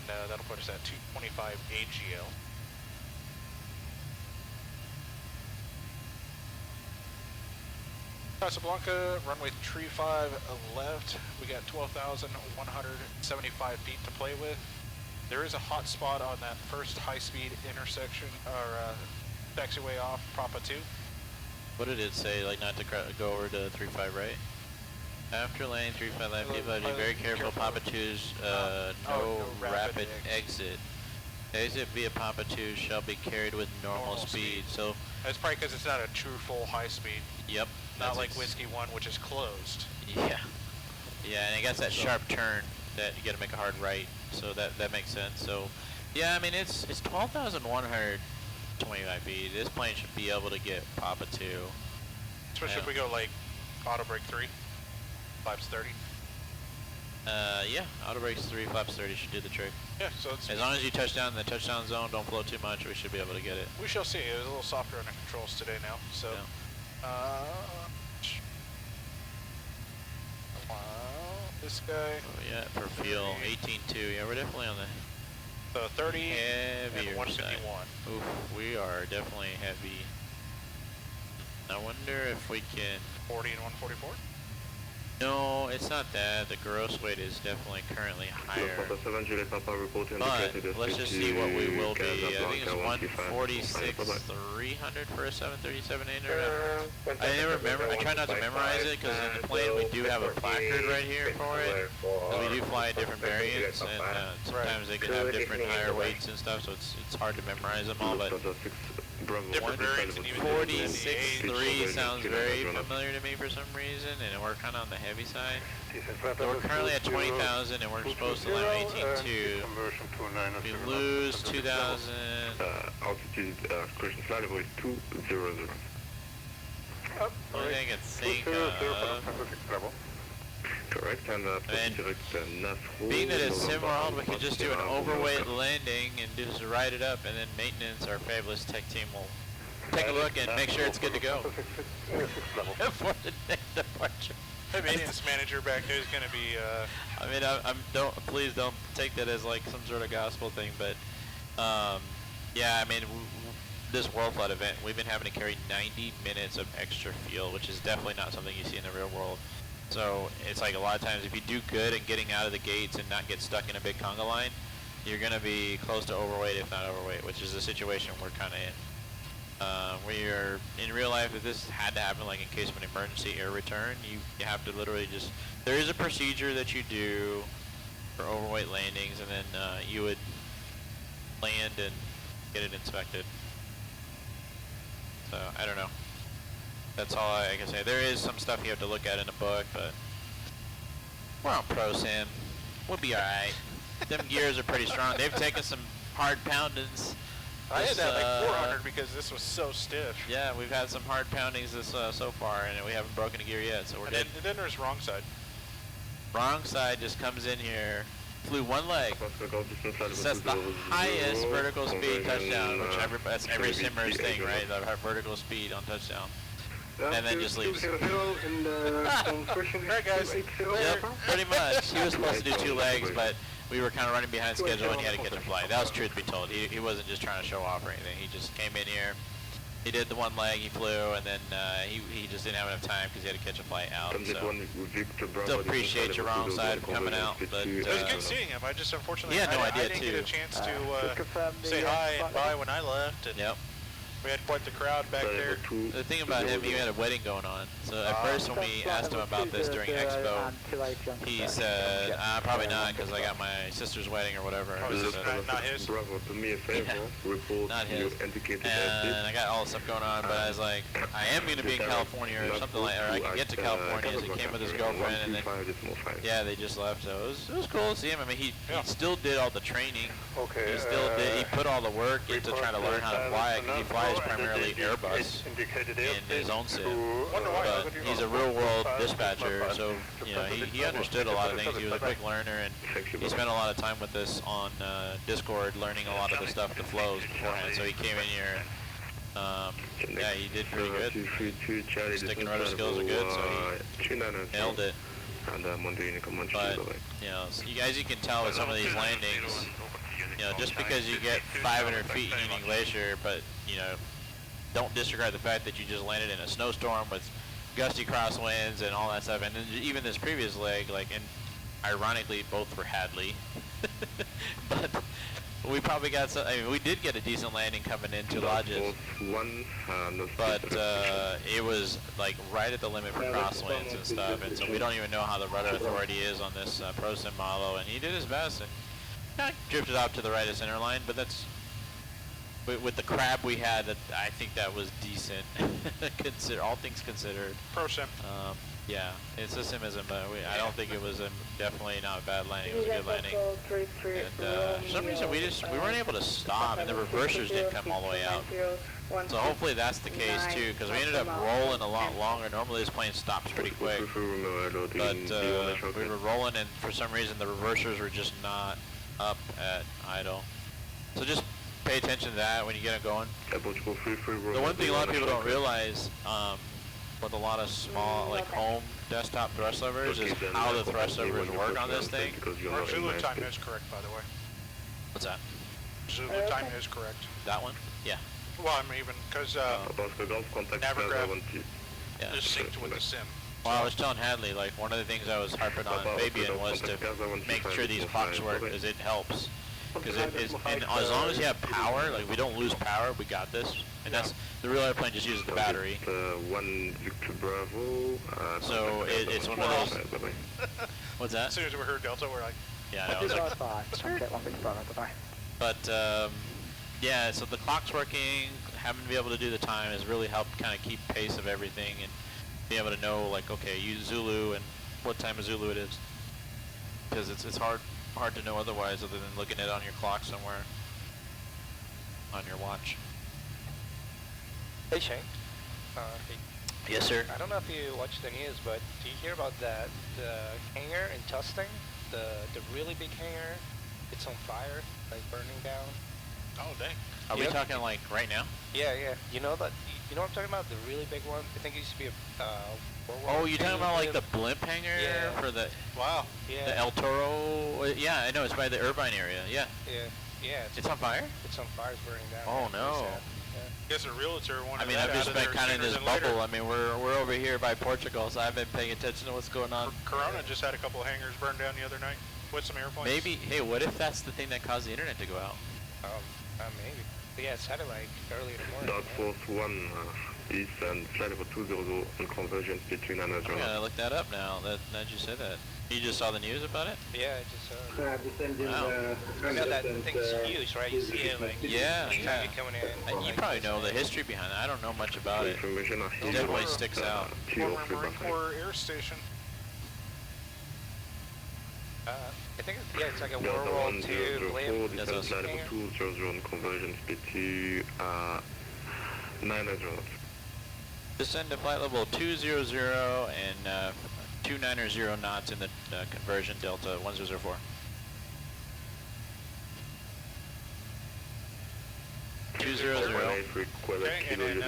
that'll put us at 225 AGL. Casablanca, runway 35 left. We got 12,175 feet to play with. There is a hot spot on that first high-speed intersection, or taxiway off Papa 2. What did it say, like not to go over to 35 right? After lane 35 left, people be very careful. Papa 2's no rapid exit. Exit via Papa 2 shall be carried with normal speed. So that's probably because it's not a true full high speed. Yep. Not like Whiskey 1, which is closed. Yeah. Yeah, and it got that sharp turn that you got to make a hard right. So that makes sense. So yeah, I mean it's 12,125 feet. This plane should be able to get Papa 2. Especially if we go like auto brake 3, flaps 30. Yeah, auto brakes 3, flaps 30 should do the trick. Yeah, so it's as long as you touch down in the touchdown zone, don't flow too much, we should be able to get it. We shall see. It was a little softer on the controls today now. So this guy. Oh yeah, for fuel 18.2. Yeah, we're definitely on the 30 heavier and 151. side. Oof, we are definitely heavy. I wonder if we can 40 and 144. No, it's not that. The gross weight is definitely currently higher. But let's just see what we will be. I think it's 146,300 for a 737-800. I never remember. I try not to memorize it because in the plane we do have a placard right here for it. We do fly different variants, and sometimes they can have different higher weights and stuff, so it's hard to memorize them all. But 146.3 sounds very familiar to me for some reason, and we're kind of on the heavy side. So we're currently at 20,000 and we're supposed to land 18.2. We lose 2,000. Altitude correction flight level is 200. Only thing I can think of. Correct, and being that it's SimWorld, we can just do an overweight landing and just ride it up, and then maintenance, our fabulous tech team will take a look and make sure it's good to go for the next departure. The maintenance manager back there is going to be. I mean, please don't take that as like some sort of gospel thing, but yeah, I mean, this WorldFlight event, we've been having to carry 90 minutes of extra fuel, which is definitely not something you see in the real world. So it's like a lot of times if you do good at getting out of the gates and not get stuck in a big conga line, you're going to be close to overweight, if not overweight, which is the situation we're kind of in. We are in real life, if this had to happen, like in case of an emergency air return, you have to literally just, there is a procedure that you do for overweight landings, and then you would land and get it inspected. So I don't know. That's all I can say. There is some stuff you have to look at in the book, but we're on Pro Sim. We'll be alright. Them gears are pretty strong. They've taken some hard poundings. I had that like 400 because this was so stiff. Yeah, we've had some hard poundings this so far, and we haven't broken a gear yet, so we're good. And then there's wrong side. Wrong side just comes in here, flew one leg, sets the highest vertical speed touchdown, which that's every simmer's thing, right? The vertical speed on touchdown. And then just leaves. Alright guys. Yep, pretty much. He was supposed to do 2 legs, but we were kind of running behind schedule and he had to catch a flight. That was truth be told. He wasn't just trying to show off or anything. He just came in here, he did the 1 leg, he flew, and then he just didn't have enough time because he had to catch a flight out. So still appreciate your wrong side for coming out. But it was good seeing him. I just unfortunately I didn't get a chance to say hi and bye when I left. And yep. We had quite the crowd back there. The thing about him, he had a wedding going on. So at first when we asked him about this during Expo, he said, probably not because I got my sister's wedding or whatever. Oh, not his? Not his. And I got all the stuff going on, but I was like, I am going to be in California or something like that, or I can get to California. So he came with his girlfriend, and then, yeah, they just left. So it was cool to see him. I mean, he still did all the training. He still did, he put all the work into trying to learn how to fly it, because he flies primarily Airbus in his own sim, but he's a real-world dispatcher, so you know he understood a lot of things. He was a quick learner, and he spent a lot of time with us on Discord, learning a lot of the stuff, the flows beforehand. So he came in here. Yeah, he did pretty good. Stick and rudder skills are good, so he nailed it. And Monday, But, you know, so as you can tell with some of these landings, you know, just because you get 500 feet Union Glacier, but, you know, don't disregard the fact that you just landed in a snowstorm with gusty crosswinds and all that stuff. And then even this previous leg, like, and ironically, both were Hadley. But we probably got some, I mean, we did get a decent landing coming into Lodges. But it was like right at the limit for crosswinds and stuff, and so we don't even know how the rudder authority is on this ProSim model, and he did his best and kind of drifted off to the right of center line, but that's, with the crab we had, that I think that was decent, all things considered. ProSim. Yeah, it's a simism, but I don't think it was definitely not a bad landing. It was a good landing. And for some reason we weren't able to stop, and the reversers didn't come all the way out. So hopefully that's the case too, because we ended up rolling a lot longer. Normally this plane stops pretty quick, but we were rolling, and for some reason the reversers were just not up at idle. So just pay attention to that when you get it going. The one thing a lot of people don't realize, with a lot of small, like home desktop thrust levers, is how the thrust levers work on this thing. Our Zulu time is correct, by the way. What's that? Zulu time is correct. That one? Yeah. Well, I'm even, because Navigraph is synced with the sim. Well, I was telling Hadley, like, one of the things I was harping on Fabian was to make sure these clocks work, because it helps. Because and as long as you have power, like, we don't lose power, we got this. And that's, the real airplane just uses the battery. So it's one of those. What's that? As soon as we heard Delta, we're like, yeah, I know. But, yeah, so the clock's working, having to be able to do the time has really helped kind of keep pace of everything and be able to know, like, okay, use Zulu and what time of Zulu it is. Because it's hard to know otherwise other than looking at it on your clock somewhere on your watch. Hey Shane. Yes, sir. I don't know if you watched the news, but do you hear about that hangar in Tustin? The really big hangar? It's on fire, like burning down. oh, dang. Are we talking like right now? Yeah, yeah. You know that? You know what I'm talking about? The really big one. I think it used to be a. Oh, you're talking about like the blimp hangar for the Wow. Yeah. the El Toro? Yeah, I know. It's by the Irvine area. Yeah. Yeah. Yeah. It's on fire? It's on fire. It's burning down. Oh no. I guess a realtor wanted I mean, that I've just out of been there kind of in this sooner than bubble. later. I mean, we're over here by Portugal, so I've been paying attention to what's going on. Corona just had a couple of hangars burned down the other night with some airplanes. Maybe, hey, what if that's the thing that caused the internet to go out? Maybe. But yeah, it sounded like early in the morning. Dot Force 1 East and flight level 200 on convergence between I'm gonna look that up now. That you said that. You just saw the news about it? Yeah, I just saw it. Wow. You know that thing's huge, right? You see it like Yeah, yeah. coming in. You probably know the history behind it. I don't know much about it. It definitely sticks out. Former Marine Corps Air Station. I think it's like a World War II blimp. That's us. Flight level 200 on convergence between 900. Descend to flight level 200 and 290 knots in the conversion Delta 1004. Okay, and then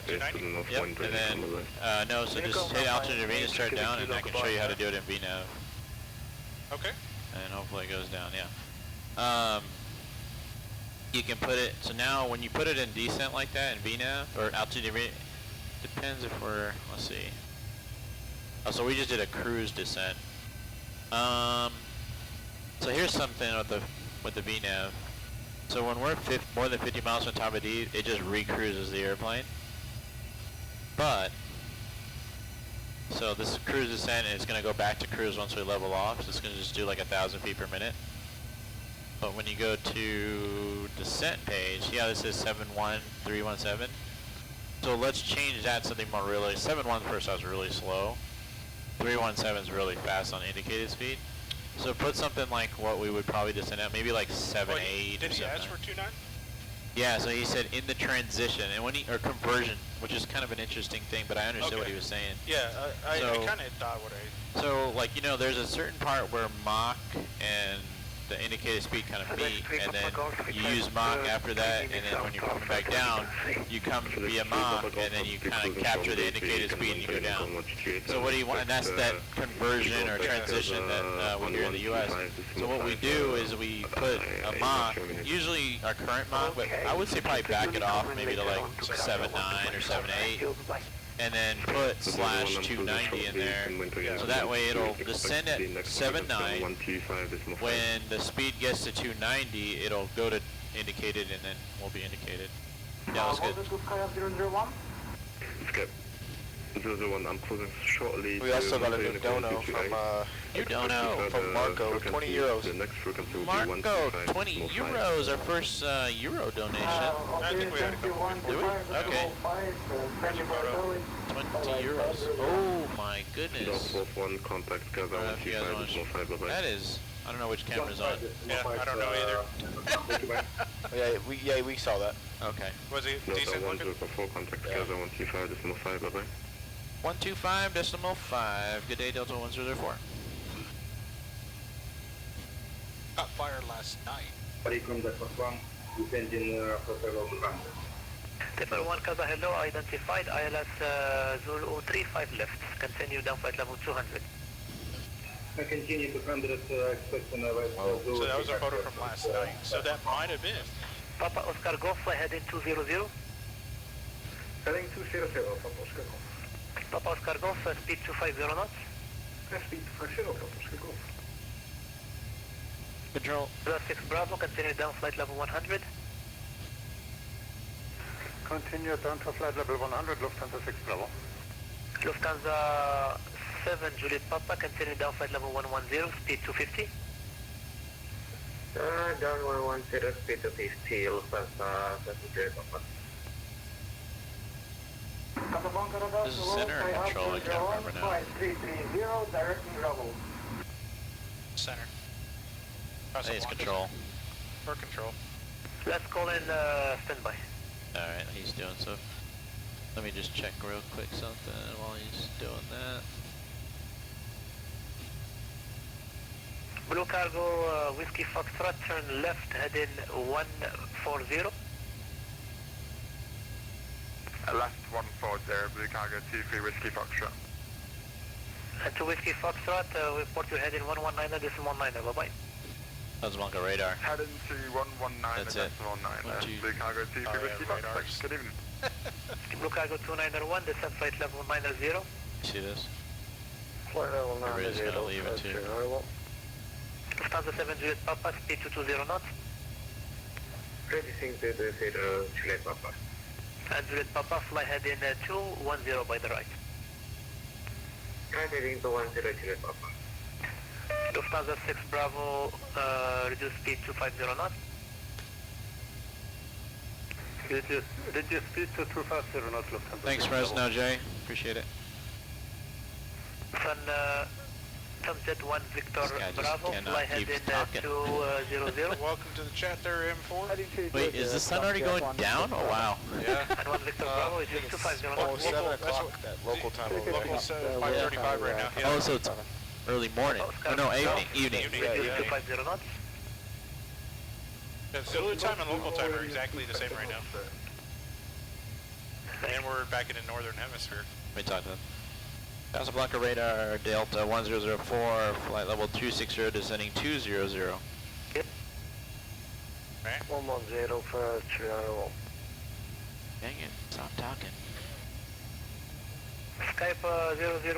290? Yep, and then, no, so just hit altitude of Venus, start down, and I can show you how to do it in VNAV. Okay. And hopefully it goes down, yeah. You can put it, so now when you put it in descent like that in VNAV, or altitude of Venus, depends if we're, let's see. Oh, so we just did a cruise descent. So here's something with the VNAV. So when we're more than 50 miles from top of D, it just recruises the airplane. But, so this is cruise descent, and it's going to go back to cruise once we level off. So it's going to just do like 1,000 feet per minute. But when you go to descent page, yeah, this is 71317. So let's change that to something more really. 71 first was really slow. 317 is really fast on indicated speed. So put something like what we would probably descend at, maybe like 7, 8 Did or he something. ask for 29? Yeah, so he said in the transition, and when or conversion, which is kind of an interesting thing, but I understood what Okay. he was saying. Yeah, I So- kind of thought what I... So, like, you know, there's a certain part where Mach and the indicated speed kind of meet, and then you use Mach after that, and then when you're coming back down, you come via Mach, and then you kind of capture the indicated speed and you go down. So what do you want, and that's that conversion or transition that we do in the US. So what we do is we put a Mach, usually our current Mach, but I would say probably back it off maybe to like 7.9 or 7.8. And then put slash 290 in there, so that way it'll descend at 7.9. When the speed gets to 290, it'll go to indicated and then will be indicated. Yeah, that's good. Skip. 001, I'm closing shortly. We also got a new dono from from Marco, 20 euros. The next frequency will be Marco, 125. 20 euros, our first Euro donation. I think we had a couple. Do we? Okay. 20 euros. Oh my goodness. Golf 1, contact Gavin, If you guys want to 125, bye-bye. that is, I don't know which camera's on. Yeah, I don't know either. Yeah, we saw that. Okay. Was he Delta decent looking? 104, contact Gavin, 125, bye-bye. 125.5. Good day, Delta 1004. Got fired last night. Level 1 Kaza, hello, identified ILS Zulu 35 left. Continue down flight level 200. I continue to 100, expecting a right. So that was a photo from last night. So that might have been. Papa Oscar Golf, fly heading 200. Heading 200, Papa Oscar Golf. Papa Oscar Golf, speed 250 knots. Speed 250, Papa Oscar Golf. Control. 6 Bravo, continue down flight level 100. Continue down to flight level 100, Lufthansa 6 Bravo. Lufthansa 7 Juliet Papa, continue down flight level 110, speed 250. Down 110, speed 250, Lufthansa 7 Juliet Papa. This is center or control, I can't remember now. 330, directing Bravo. Center. I think it's control. Or control. Let's call in standby. Alright, he's doing so. Let me just check real quick something while he's doing that. Blue Cargo, Whiskey Foxtrot, turn left, heading 140. Last 140, Blue Cargo 23 Whiskey Foxtrot. To Whiskey Foxtrot, we report you heading 119, decimal 9, bye-bye. Casablanca radar. Heading to 119, That's it. decimal 9. 1, 2. Blue Cargo 23 Oh, yeah, Whiskey radars. Foxtrot. Good evening. Blue Cargo 291, descend flight level 90. See this? Flight level 90. Everybody's gonna leave it too. Lufthansa 7 Juliet Papa, speed 220 knots. Reducing to the Juliet Papa. And Juliet Papa, fly heading 210 by the right. Heading to 10 Juliet Papa. Lufthansa 6 Bravo, reduce speed to 50 knots. Reduce speed to 250 knots, Lufthansa. Thanks, Fresno Jay. Appreciate it. Sun Jet 1 Victor This guy just Bravo, cannot fly keep heading talking. 200. Welcome to the chat there, M4. Wait, is the sun already going down? Oh wow. Yeah. And 1 Victor Bravo, is 250 Oh, knots. 7 That's o'clock what- at local time over there. Local 5:35 right now. Yeah. Oh, so it's early morning. Oh no, evening. Evening. Reduce Yeah, to yeah. 50 knots. The Zulu time and local time are exactly the same right now. And we're back in the northern hemisphere. Let me talk to them. Casablanca radar, Delta 1004, flight level 260, descending 200. Right? 110 for Chicago. Dang it, stop talking. Skype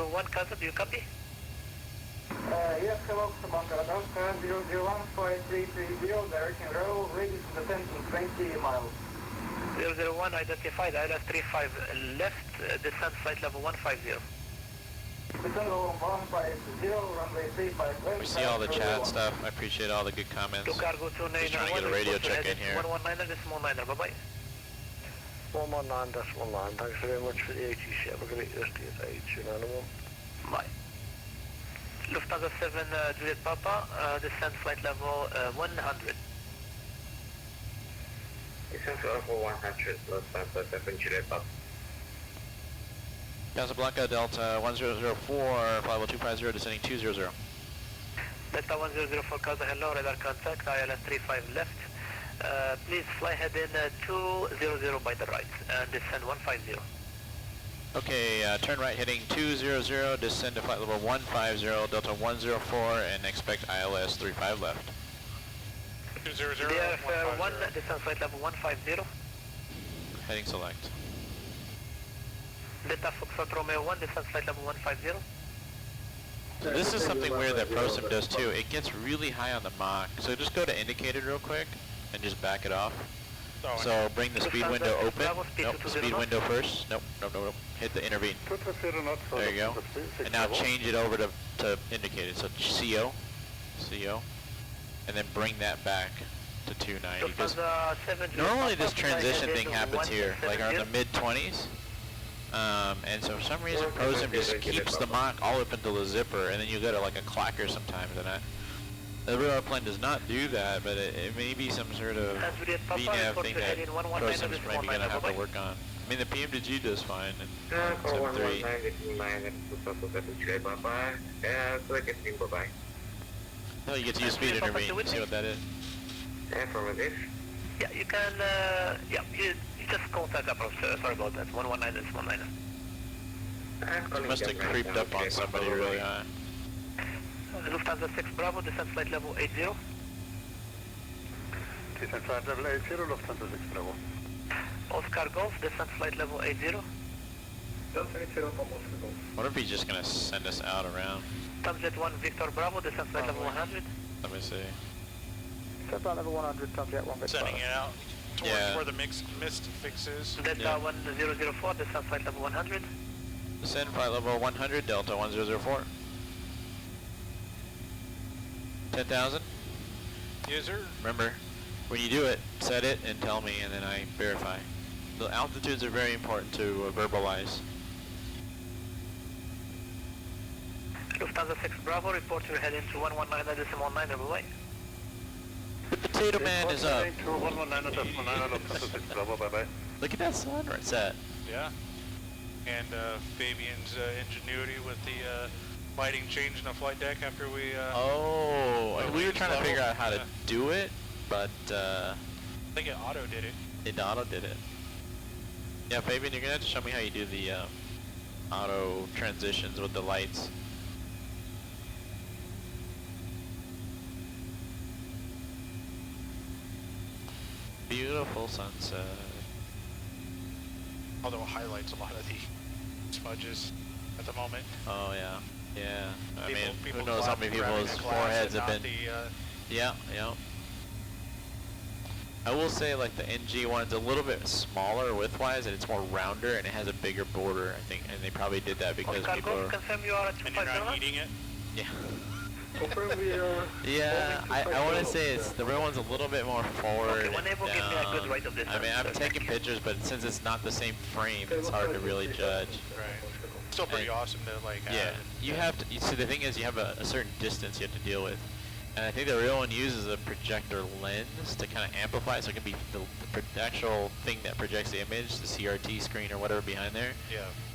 001, Casa, do you copy? Yes, hello, Casablanca Radar, 001, 5330, directing row, radius of descent in 20 miles. 001, identified, ILS 35 left, descent flight level 150. Descend level 150, runway 35 left. We see all the chat stuff. I appreciate all the good comments. Blue Cargo 291, Just trying to get a radio check in here. 119, decimal 9, bye-bye. 119.9, thanks very much for the ATC, have a great rest of your day, 291. Bye. Lufthansa 7 Juliet Papa, descent flight level 100. Descend to level 100, Lufthansa 7 Juliet Papa. Casablanca Delta 1004, flight level 250, descending 200. Delta 1004 Casa, hello, radar contact, ILS 35 left. Please fly heading 200 by the right and descend 150. Okay, turn right heading 200, descend to flight level 150, Delta 104, and expect ILS 35 left. 200, DF 1, descend flight level 150. Heading select. Delta Foxtrot Romeo 1, descend flight level 150. So this is something weird that ProSim does too. It gets really high on the Mach. So just go to indicated real quick and just back it off. So bring the speed window open. Nope, speed window first. Nope. Hit the intervene. There you go. And now change it over to indicated. So CO. And then bring that back to 290. Because normally this transition thing happens here, like around the mid-20s. And so for some reason ProSim just keeps the Mach all up until the zipper, and then you go to like a clacker sometimes, and the real airplane does not do that, but it may be some sort of VNAV thing that ProSim's maybe going to have to work on. I mean, the PMDG does fine in 7.3. Oh, you get to use speed intervene, see what that is? Yeah, you can, you just contact approach, sorry about that, 119 is 119. You must have creeped up on somebody really high. Lufthansa 6 Bravo, descent flight level 80. Descent flight level 80, Lufthansa 6 Bravo. Oscar Golf, descent flight level 80. What if he's just going to send us out around? Tomjet 1 Victor Bravo, descent flight level 100. Let me see. Descent flight level 100, Tomjet 1 Victor. Sending it out towards where the mist fix is. Delta 1004, descent flight level 100. Descend flight level 100, Delta 1004. 10,000? Yes, sir. Remember, when you do it, set it and tell me, and then I verify. The altitudes are very important to verbalize. Lufthansa 6 Bravo, report you're heading to 119.9 double way. The potato man is up. 119.9, Lufthansa 6 Bravo, bye-bye. Look at that sunset. Yeah. And Fabian's ingenuity with the lighting change in the flight deck after we... we were trying to figure out how to do it, but... I think it auto did it. It auto did it. Yeah, Fabian, you're going to have to show me how you do the auto transitions with the lights. Beautiful sunset. Although it highlights a lot of the smudges at the moment. Oh yeah, yeah. I mean, who people's knows how many people's foreheads have been. Yeah. I will say, like, the NG one's a little bit smaller width-wise, and it's more rounder, and it has a bigger border, I think, and they probably did that because people are... Confirm you are at And you're not eating it? Yeah. Yeah, I want to say the real one's a little bit more forward. Okay, whenever give me a good rate of this. I mean, I'm taking pictures, but since it's not the same frame, it's hard to really judge. Right. Still pretty awesome to, like, Yeah, you have to, you see, the thing is you have a certain distance you have to deal with. And I think the real one uses a projector lens to kind of amplify, so it can be the actual thing that projects the image, the CRT screen or whatever behind there,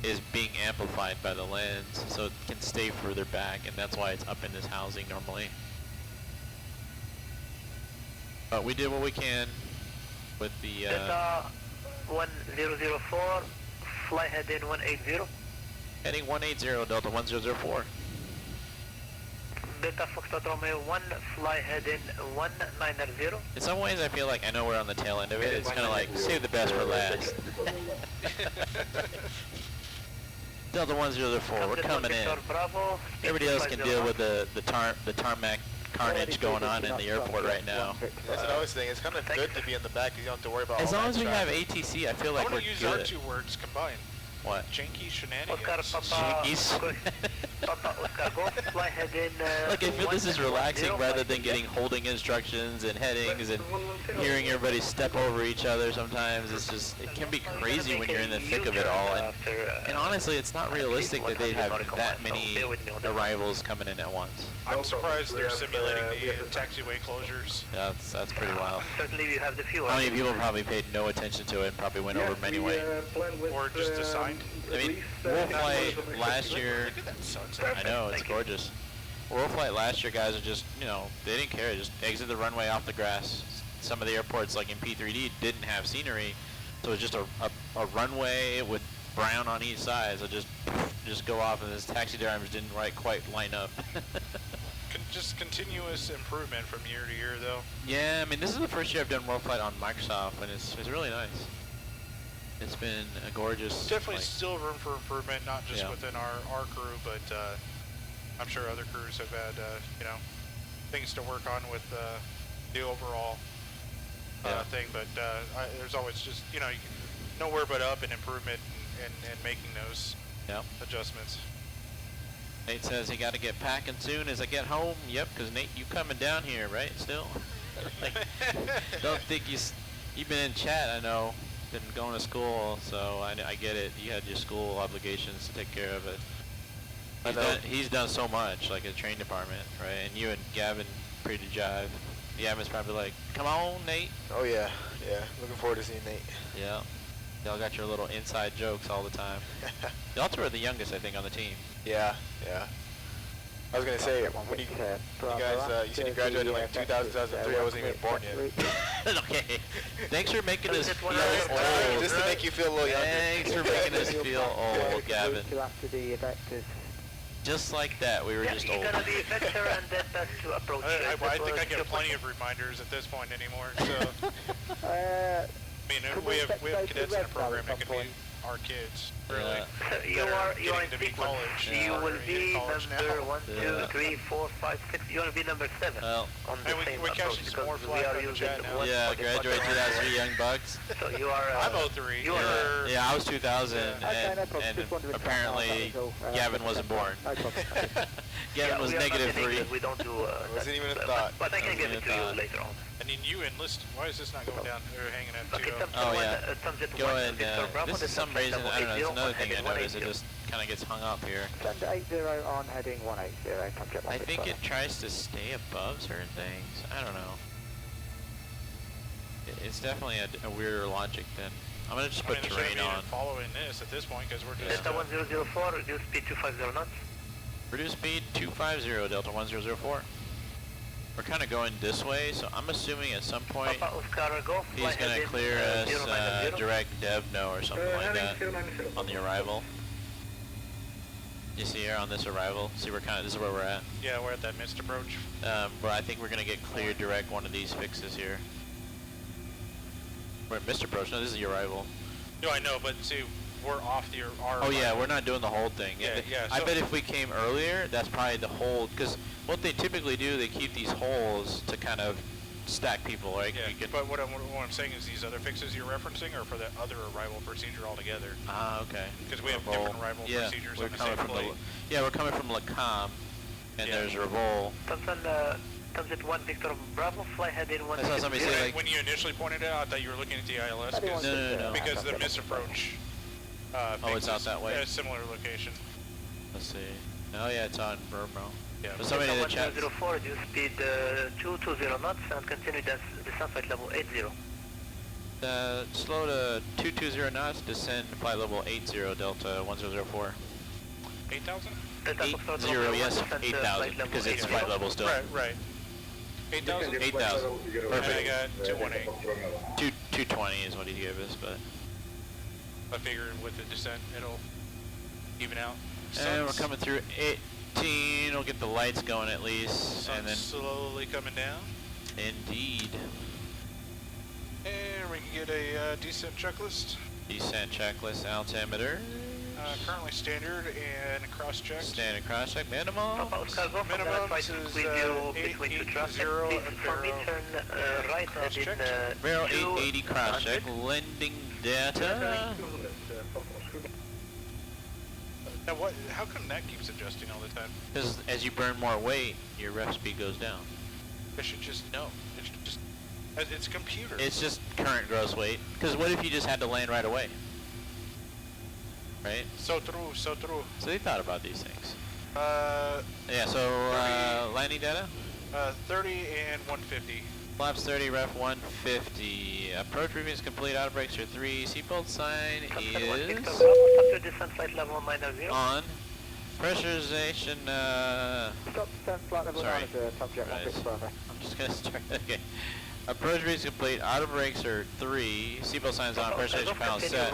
is being amplified by the lens, so it can stay further back, and that's why it's up in this housing normally. But we did what we can with the... Delta 1004, fly heading 180. Heading 180, Delta 1004. Delta Foxtrot Romeo 1, fly heading 190. In some ways I feel like I know we're on the tail end of it. It's kind of like, save the best for last. Delta 1004, we're coming in. Everybody else can deal with the tarmac carnage going on in the airport right now. That's another thing. It's kind of good to be in the back. You don't have to worry about As all long that as we have traffic. ATC, I feel like we're I want to use good. our two words combined. What? Janky shenanigans. Jinkies. Fly heading, Like, I feel this is relaxing rather than getting holding instructions and headings and hearing everybody step over each other sometimes. It's just, it can be crazy when you're in the thick of it all. And honestly, it's not realistic that they have that many arrivals coming in at once. I'm surprised they're simulating the taxiway closures. Yeah, that's pretty wild. Certainly you have the fuel. How many people probably paid no attention to it and probably went over them anyway? Or just assigned. I mean, WorldFlight last year, Look at that sunset. I know, it's gorgeous. WorldFlight last year, guys are just, you know, they didn't care. Just exit the runway off the grass. Some of the airports, like in P3D, didn't have scenery, so it was just a runway with brown on each side. So just go off, and this taxiderms didn't quite line up. Just continuous improvement from year to year, though. Yeah, I mean, this is the first year I've done WorldFlight on Microsoft, and it's really nice. It's been a gorgeous. Definitely like, still room for improvement, not just within our crew, but I'm sure other crews have had you know, things to work on with the overall thing. But there's always just, you know, nowhere but up and improvement and making those adjustments. Nate says he got to get packing soon as I get home. Yep, because Nate, you coming down here, right? Still. Like, don't think you've been in chat. I know. Been going to school, so I get it. You had your school obligations to take care of it. He's done so much, like a train department, right? And you and Gavin pretty jive. Gavin's probably like, come on, Nate. Oh yeah, yeah. Looking forward to seeing Nate. Yeah. Y'all got your little inside jokes all the time. Y'all two are the youngest, I think, on the team. Yeah, yeah. I was gonna say, when you guys, you said you graduated in like 2000, 2003, I wasn't even born yet. Okay. Thanks for making us feel old. Just to make you feel a little younger. Thanks for making us feel old, Gavin. Just like that, we were just old. You're gonna be vector and then back to approach. I think I get plenty of reminders at this point anymore. So, I mean, we have cadets in the program that can be our kids, really. You are in to be sequence. college. You will be number 1, 2, 3, 4, 5, 6. You will be number 7 Well, on the same we're approach catching some more because we flack are on the using chat now. one yeah, for the graduated button. 2003 Young Bucks. So you are. I'm 03. You are. Yeah, I was 2000, and apparently Gavin wasn't born. Gavin was -3. We don't do. Wasn't even a thought. But I can give it to you later on. And then you enlist. Why is this not going down? They're hanging at Okay, 2. Oh yeah. Go ahead. This is some reason, I don't know, it's another thing I noticed, it just kind of gets hung up here. Send 80 on heading 180, contact I think it tries to stay above certain things. I don't know. It's definitely a weirder logic than. I'm gonna just put terrain on. Following this at this point because we're just. Delta 1004, reduce speed 250 knots. Reduce speed 250, Delta 1004. We're kind of going this way, so I'm assuming at some point he's going to clear us direct dev no or something like that on the arrival. You see here on this arrival? See, this is where we're at. Yeah, we're at that missed approach. But I think we're going to get cleared direct one of these fixes here. We're at missed approach. No, this is the arrival. No, I know, but see, we're off our. Oh yeah, we're not doing the hold thing. Yeah, yeah. I bet if we came earlier, that's probably the hold, because what they typically do, they keep these holes to kind of stack people, right? Yeah, but what I'm saying is these other fixes you're referencing are for the other arrival procedure altogether. Ah, okay. Because we have different arrival procedures on the same plane. We're coming from Lacam, and there's Revol. Transit 1 Victor Bravo, fly head in 1. I saw somebody say, like, when you initially pointed it out, I thought you were looking at the ILS. No. Because the misapproach. Oh, it's out that way? At a similar location. Let's see. Oh yeah, it's on Burmo. Yeah. But somebody in the chat. 1004, reduce speed 220 knots and continue descent flight level 80. Slow to 220 knots, descend flight level 80, Delta 1004. 8,000? 80, yes, 8,000, because it's flight level still. Right. 8,000? 8,000. Perfect. I got 218. 220 is what he gave us, but. I figured with the descent, it'll even out. And we're coming through 18. We'll get the lights going at least, and then slowly coming down. Indeed. And we can get a descent checklist. Descent checklist, altimeter. Currently standard and cross-checked. Standard cross-check. Minimum. Minimum is 880 right cross-checked. Barrel 880 cross-check. Lending data. Now how come that keeps adjusting all the time? Because as you burn more weight, your ref speed goes down. It should just know. It should just. It's a computer. It's just current gross weight. Because what if you just had to land right away? Right? So true. So they thought about these things. Yeah, so landing data? 30 and 150. Flaps 30, ref 150. Approach briefing is complete, auto brakes are 3. Seatbelt sign is on. Pressurization, Stop descent flight level sorry. 9 as a subject 16 Bravo. I'm just gonna start, okay. Approach reads complete, auto brakes are 3, seatbelt signs on, pressurization panel set,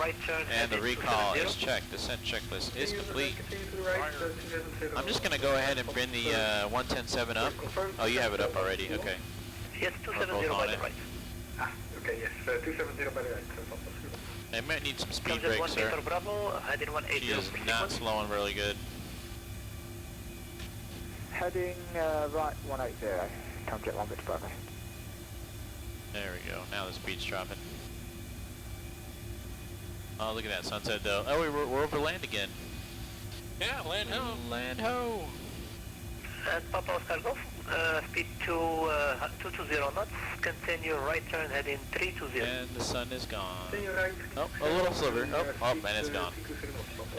and the recall is checked. Descent checklist is complete. I'm just gonna go ahead and bring the 110.7 up. Oh, you have it up already, okay. Yes, We're 270 both by on the it. right. Okay, yes, 270 by the right. I might need some speed Subject brakes, 1 sir. Victor Bravo, heading 180. She is not slowing really good. Heading right 180. Subject 1 Victor Bravo. There we go. Now the speed's dropping. Oh, look at that sunset though. Oh, we're over land again. Yeah, land ho. Land ho. And Papa Oscar Golf, speed 220 knots, continue right turn heading 320. And the sun is gone. Right. Oh, a little sliver. Oh, and it's gone.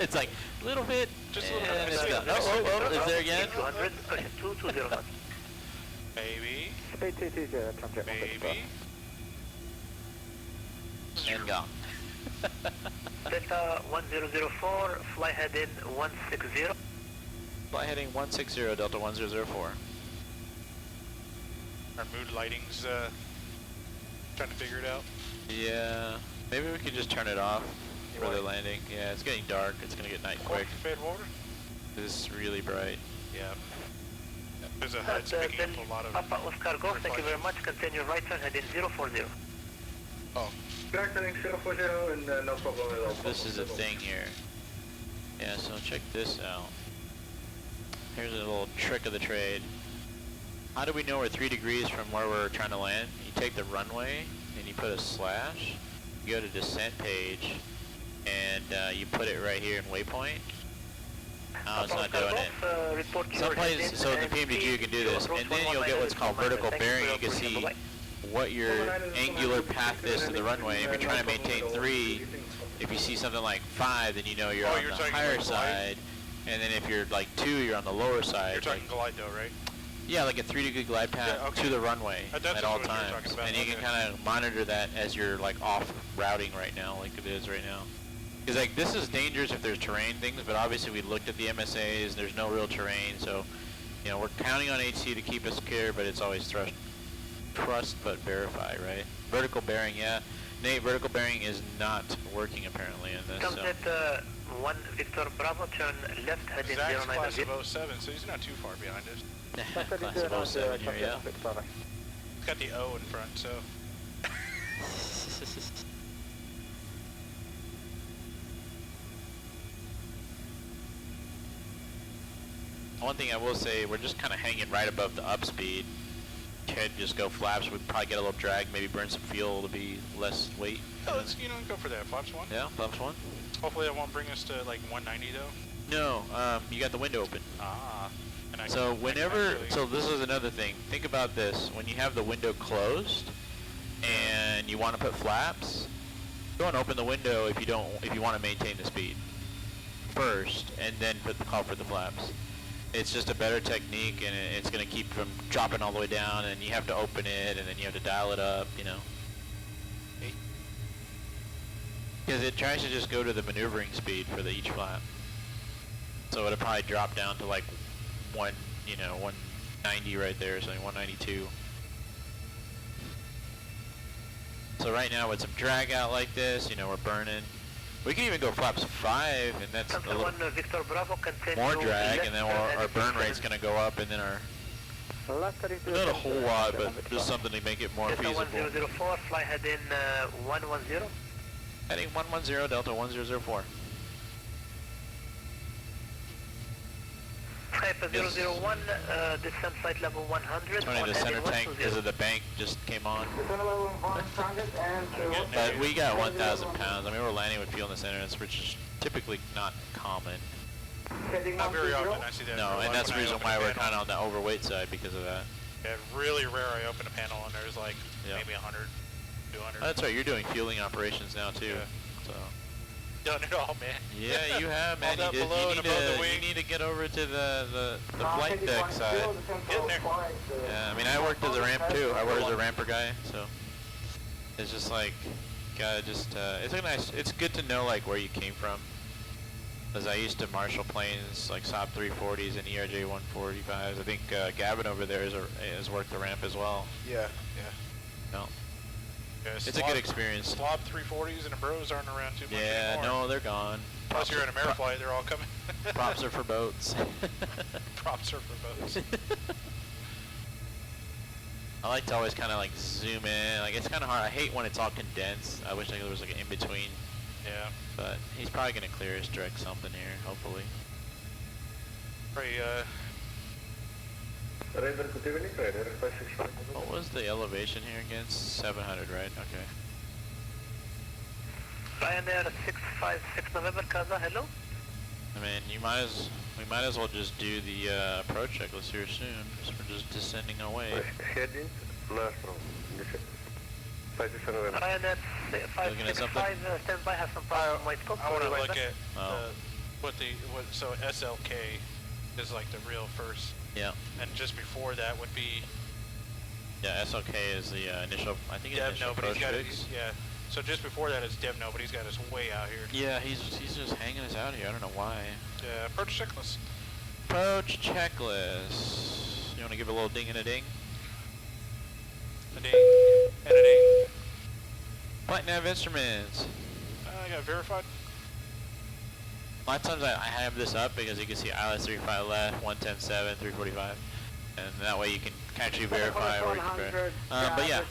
It's like, little bit, just a little bit, and it's gone. Oh, is there again? 200, 220 knots. Maybe. Speed 220, subject 1 Victor Bravo. Maybe. And gone. Delta 1004, fly heading 160. Fly heading 160, Delta 1004. Our mood lighting's trying to figure it out. Yeah, maybe we could just turn it off for the landing. Yeah, it's getting dark. It's gonna get night quick. Fed water? This is really bright. Yeah. There's a HUD's picking up a lot of... Papa Oscar Golf, thank you very much, continue right turn heading 040. Oh. Right turning 040 and no problem at all. This is a thing here. Yeah, so check this out. Here's a little trick of the trade. How do we know we're 3 degrees from where we're trying to land? You take the runway and you put a slash, you go to descent page, and you put it right here in waypoint. Oh, it's not doing it. Some places, so in the PMDG you can do this, and then you'll get what's called vertical bearing. You can see what your angular path is to the runway. If you're trying to maintain 3, if you see something like 5, then you know you're on the higher side. And then if you're like 2, you're on the lower side. You're talking glide though, right? Yeah, like a 3-degree glide path to the runway at all times. And you can kind of monitor that as you're like off routing right now, like it is right now. Because like this is dangerous if there's terrain things, but obviously we looked at the MSAs, there's no real terrain, so you know we're counting on HC to keep us secure, but it's always trust but verify, right? Vertical bearing, yeah. Nate, vertical bearing is not working apparently in this. Subject 1 Victor Bravo, turn left heading Zach's 09 class again. of 07, so he's not too far behind us. Class of 07 here, yeah. He's got the O in front, so... One thing I will say, we're just kind of hanging right above the up speed. Could just go flaps. We'd probably get a little drag, maybe burn some fuel to be less weight. Oh, let's, go for that. Flaps 1? Yeah, flaps 1. Hopefully that won't bring us to like 190 though. No, you got the window open. Ah. And so whenever, so this is another thing. Think about this. When you have the window closed and you want to put flaps, don't open the window if you want to maintain the speed first, and then call for the flaps. It's just a better technique, and it's going to keep from dropping all the way down, and you have to open it, and then you have to dial it up, you know. Because it tries to just go to the maneuvering speed for each flap. So it'll probably drop down to like 190 right there, or something, 192. So right now with some drag out like this, we're burning. We can even go flaps 5, and that's a little more drag, and then our burn rate's going to go up, and then our... Not a whole lot, but just something to make it more feasible. 1004, fly heading 110. Heading 110, Delta 1004. Skype 001, descent flight level 100. Tony, the center tank because of the bank just came on. But we got 1,000 pounds. I mean, we're landing with fuel in the center, which is typically not common. Not very often I see that. No, and that's the reason why we're kind of on the overweight side because of that. Yeah, really rare I open a panel and there's like maybe 100, 200. That's right, you're doing fueling operations now too. Yeah. So. Done it all, man. Yeah, you have, man. You need to get over to the flight deck side. Get there. Yeah, I mean, I worked as a ramp too. I worked as a ramper guy, so it's just like, gotta just, it's good to know like where you came from. As I used to marshal planes like SOP 340s and ERJ 145s. I think Gavin over there has worked the ramp as well. Yeah. No. Yeah, It's a good experience. Slob 340s and the bros aren't around too much Yeah, anymore. no, they're gone. Plus you're in a Ameriflight, they're all coming. Props are for boats. Props are for boats. I like to always kind of like zoom in. Like it's kind of hard. I hate when it's all condensed. I wish there was like an in-between. Yeah. But he's probably going to clear his direct something here, hopefully. Pretty, What was the elevation here again? 700, right? Okay. Ryanair 656 November, Kaza, hello? I mean, we might as well just do the approach checklist here soon, because we're just descending away. Heading left from Ryanair 565, stand by, have some problems with my scope. I want to look at Oh. so SLK is like the real first. Yeah. And just before that would be Yeah, SLK is the initial, I think Dev initial no, but he's approach got it. fix. Yeah. So just before that is Dev no, but he's got us way out here. Yeah, he's just hanging us out here. I don't know why. Yeah, approach checklist. Approach checklist. You want to give a little ding and a ding? A ding and a ding. Flight nav instruments. I got verified. A lot of times I have this up because you can see ILS 35 left, 110.7, 345. And that way you can actually verify or compare. But yeah,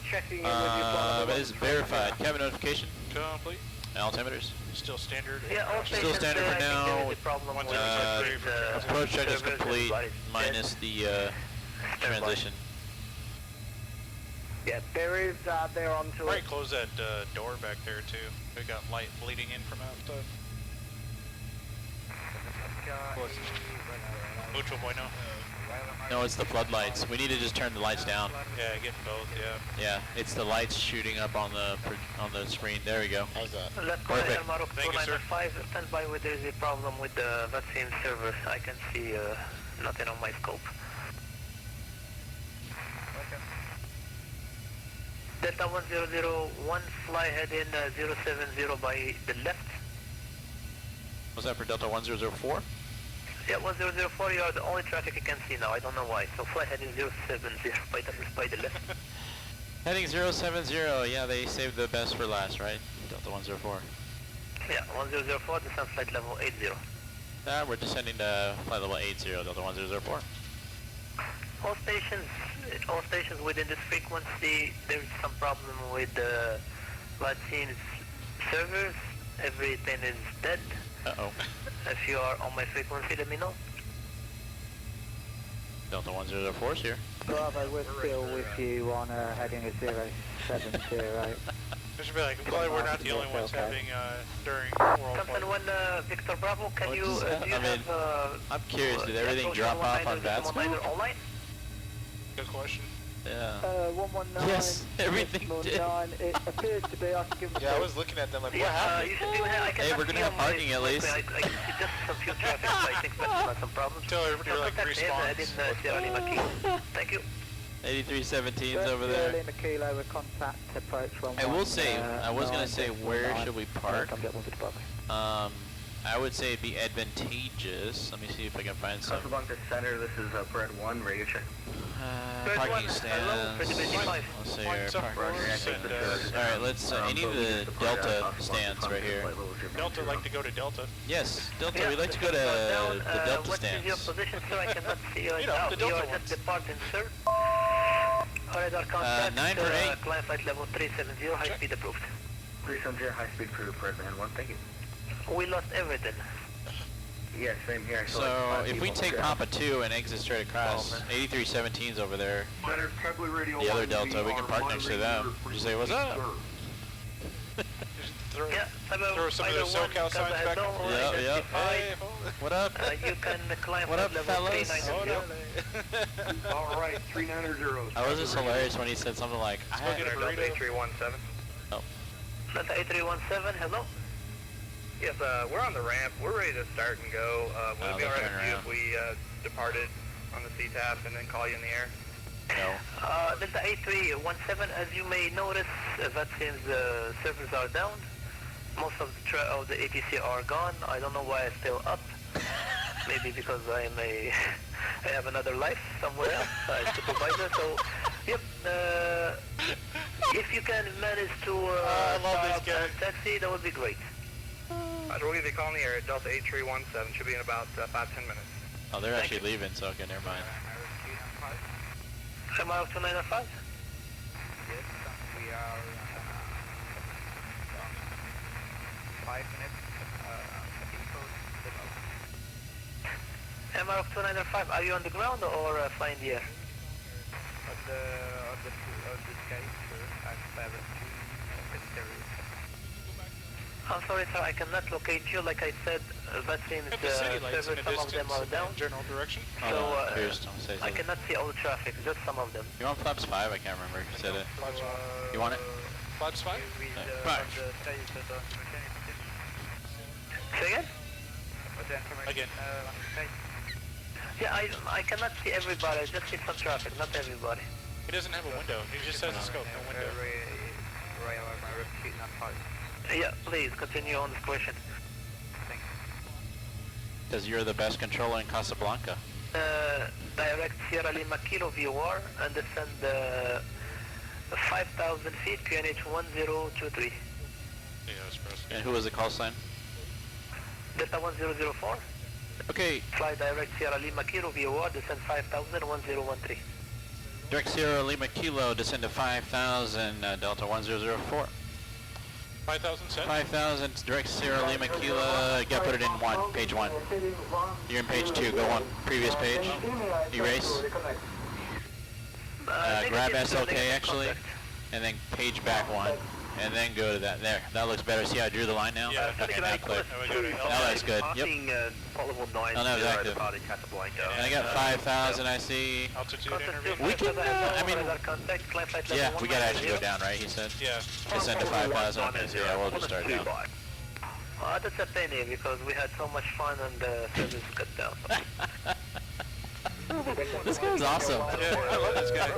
it's verified. Cabin notification. Complete. Altimeters. Still standard. Yeah, all Still standard for now. Approach Approach check is complete, minus the transition. Yeah, there is, they're onto Right, it. close that door back there too. We got light bleeding in from outside. Mucho bueno. No, it's the floodlights. We need to just turn the lights down. Yeah, get both. Yeah. Yeah, it's the lights shooting up on the screen. There we go. How's that? Let's go Perfect. ahead, Maroc Thank you, sir. 2905, stand by where there is a problem with the vaccine server. I can see nothing on my scope. Delta 1001, fly heading 070 by the left. Was that for Delta 1004? Yeah, 1004, you are the only traffic you can see now. I don't know why. So fly heading 070 by the left. Heading 070. Yeah, they saved the best for last, right? Delta 104. Yeah, 1004, descent flight level 80. We're descending to flight level 80, Delta 1004. All stations within this frequency, there's some problem with the vaccine servers. Everything is dead. Uh-oh. If you are on my frequency, let me know. Delta 104 is here. Bravo, we're still with you on heading a 070. There should be like, well, we're not the only ones having during WorldFlight. Captain 1, Victor Bravo, can you, do you I mean, have, I'm curious, did everything drop off on VATS? online? Good question. Yeah. 119. Yes, everything did. 9, it appears to be, I can give Yeah, I was looking at them like, what happened? You should do, I Hey, we're gonna have parking at least. I can see just some few traffic, so I think that's not some problems. Tell everybody like I didn't Sierra Lima Key. Thank you. 8317's over there. Lima Kilo with contact approach 11. I will say, I was gonna say, where should we park? I would say it'd be advantageous. Let me see if I can find some. Bunker Center, this is Brad 1, radio check. Parking stands. Let's see here. Alright, let's any of the Delta stands right here. Delta like to go to Delta. Yes, Delta. We'd like to go to the Delta What is your stands. position, sir? I cannot see you right know, now. the You Delta are ones. just departing, sir. Radar contact. 9 for 8. Climb flight level 370. High speed approved. 370, high speed crew, Brad 1, thank you. We lost everything. Yeah, same here. So if we take Papa 2 and exit straight across, 8317's over there. The other Delta, we can park next to them. Just say, what's up? Throw some of those SoCal signs back and forth. Yep. Hey, what up? You can climb What up, flight level fellas? 390. All right, 390. I was just hilarious when he said something like, I Go get a burrito. 8317. Delta 8317, hello. Yes, we're on the ramp. We're ready to start and go. Would it be they'll alright turn with you around. if we departed on the CTAF and then call you in the air? no. Delta 8317, as you may notice, vaccines servers are down. Most of the ATC are gone. I don't know why I'm still up. Maybe because I have another life somewhere else. I'm supervisor. So, yep. If you can manage to start up and taxi, that would be great. We'll give you a call in the area. Delta 8317 should be in about 5-10 minutes. Oh, they're actually leaving, so okay, never mind. Am I up to 905? Yes, we are 5 minutes. Am I up to 905? Are you on the ground or flying the air? On the sky, sir, at 7 I'm sorry, sir. I cannot locate you. Like I said, that seems some of them are down. General direction. So I I cannot see all the traffic, just some of them. You want flaps 5? I can't remember if you said it. You want it? Flaps 5? Say again? Again. Yeah, I cannot see everybody. I just see some traffic, not everybody. He doesn't have a window. He just has a scope, no window. Yeah, please continue on this question. Because you're the best controller in Casablanca. Direct Sierra Lima Kilo VOR and descend 5,000 feet, QNH 1023. Yeah, that's gross. And who was the call sign? Delta 1004. Okay, Fly direct Sierra Lima Kilo VOR, descend 5,000, 1013. direct Sierra Lima Kilo, descend to 5,000, Delta 1004. 5,000 set? 5,000, direct Sierra Lima Kilo, gotta put it in page 1. You're in page 2, go on, previous page, erase. Grab SLK actually, and then page back 1. And then go to that. There. That looks better. See how I drew the line now? Yeah. Okay, now click. Now That looks good. Yep. Oh, that was active. And I got 5,000, I see. Altitude interview. We can, I mean, yeah, we gotta actually go down, right? He said? Yeah. Descend to 5,000. Okay, so yeah, we'll just start down. That's a penny because we had so much fun and the service got down. This guy's awesome. Yeah, I love this guy.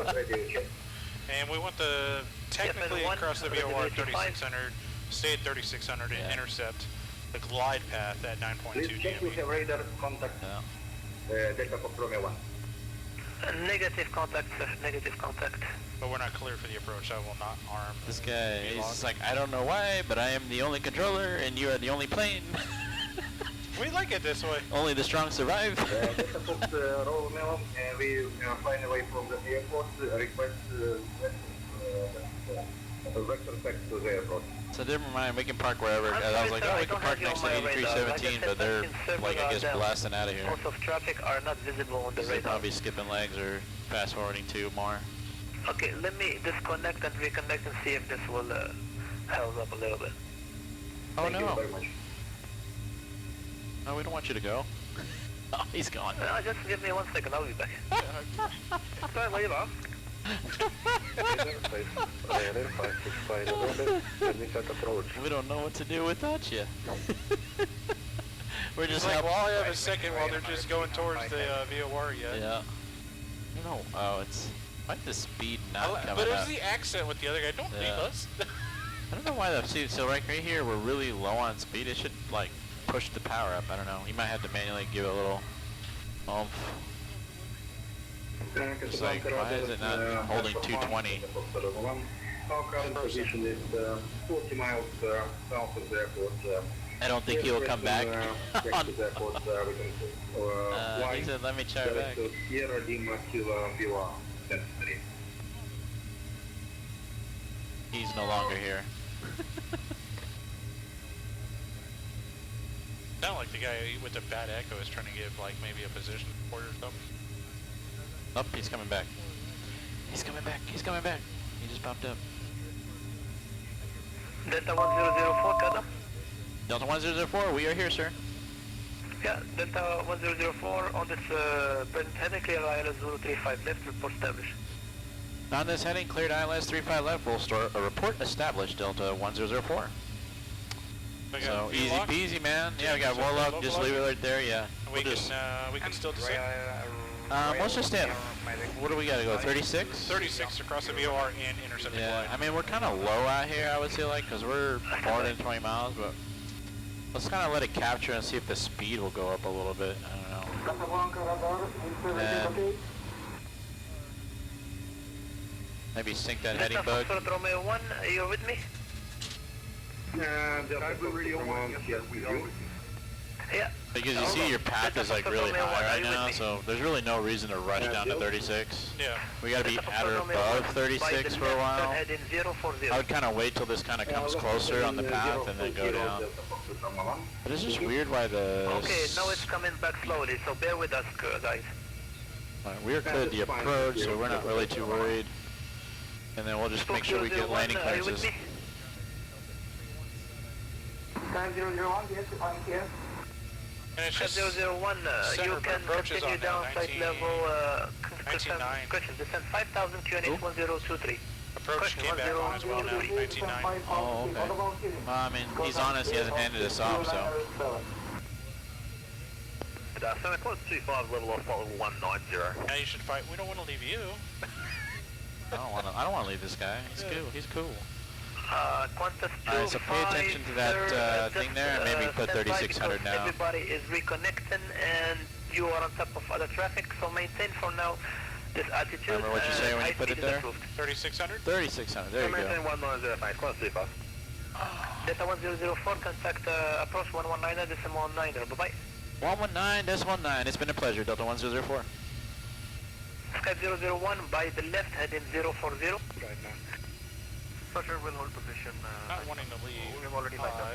And we want the technically across the VOR 3600, stay at 3600 and intercept the glide path at 9.2 GME. Radar contact. Delta Romeo 1. Negative contact, sir. Negative contact. But we're not clear for the approach. I will not arm. This guy, he's just like, I don't know why, but I am the only controller and you are the only plane. We like it this way. Only the strong survive. Delta Romeo, we are flying away from the airport. Request vector back to the airport. So never mind, we can park wherever. I was like, oh, we can park next to 8317, but they're, like, I guess blasting out of here. Most of traffic are not visible on the radar. They're probably skipping legs or fast forwarding 2 more. Okay, let me disconnect and reconnect and see if this will help up a little bit. Oh Thank no. you very much. No, we don't want you to go. Oh, he's gone. Just give me 1 second, I'll be back. Sorry, where you are? We don't know what to do without you. We're just like, well, I have a second while they're just going towards the VOR yet. Yeah. You know, oh, it's like the speed not coming up. But it was the accent with the other guy. Don't leave us. I don't know why though. See, so right here we're really low on speed. It should like push the power up. I don't know. You might have to manually give it a little oomph. It's like, why is it not holding 220? Our current position is 40 miles south of the airport. I don't think he will come back. He said, let me try back. Sierra Lima Kilo VOR. He's no longer here. Sound like the guy with the bad echo is trying to give like maybe a position report or something. Oh, he's coming back. He's coming back. He's coming back. He just popped up. Delta 1004, Kada? Delta 1004, we are here, sir. Yeah, Delta 1004 on this present heading, clear ILS 035 left, report established. On this heading, cleared ILS 35 left, we'll start a report established, Delta 1004. So easy peasy, man. Yeah, we got warlock, just leave it right there, yeah. We can still descend. Let's just stay at, what do we gotta go, 36? 36 across the VOR and intercepting Yeah, line. I mean, we're kind of low out here, I would say, like, because we're more than 20 miles, but let's kind of let it capture and see if the speed will go up a little bit. I don't know. Maybe sink that heading bug. Romeo 1, are you with me? Yeah. Because you see your path is like really high right now, so there's really no reason to rush down to 36. Yeah. We gotta be at or above 36 for a while. I would kind of wait till this kind of comes closer on the path and then go down. But it's just weird why the... Okay, now it's coming back slowly, so bear with us, guys. We are cleared the approach, so we're not really too worried. And then we'll just make sure we get landing clearances. 9001, yes, I'm here. And it's just 001, you can continue down flight level, question, descend 5,000 QNH 1023. approach came back on as well now, 19.9. Oh, okay. Well, I mean, he's honest, he hasn't handed us off, so. 7.25 level off level 190. Now you should fight. We don't want to leave you. I don't want to leave this guy. He's cool. He's cool. Qantas Alright, so pay attention to that thing there, and maybe put 3600 now. Everybody is reconnecting, and you are on top of other traffic, so maintain for now this attitude. Remember what you say when you put it there? 3600? 3600, there you go. Maintain 1905, close to pass. Delta 1004, contact approach 119, decimal 9, bye-bye. 119, decimal 9, it's been a pleasure, Delta 1004. Skype 001, by the left, heading 040. Right now. Roger, we'll hold position. Not wanting to leave. We've already lined up.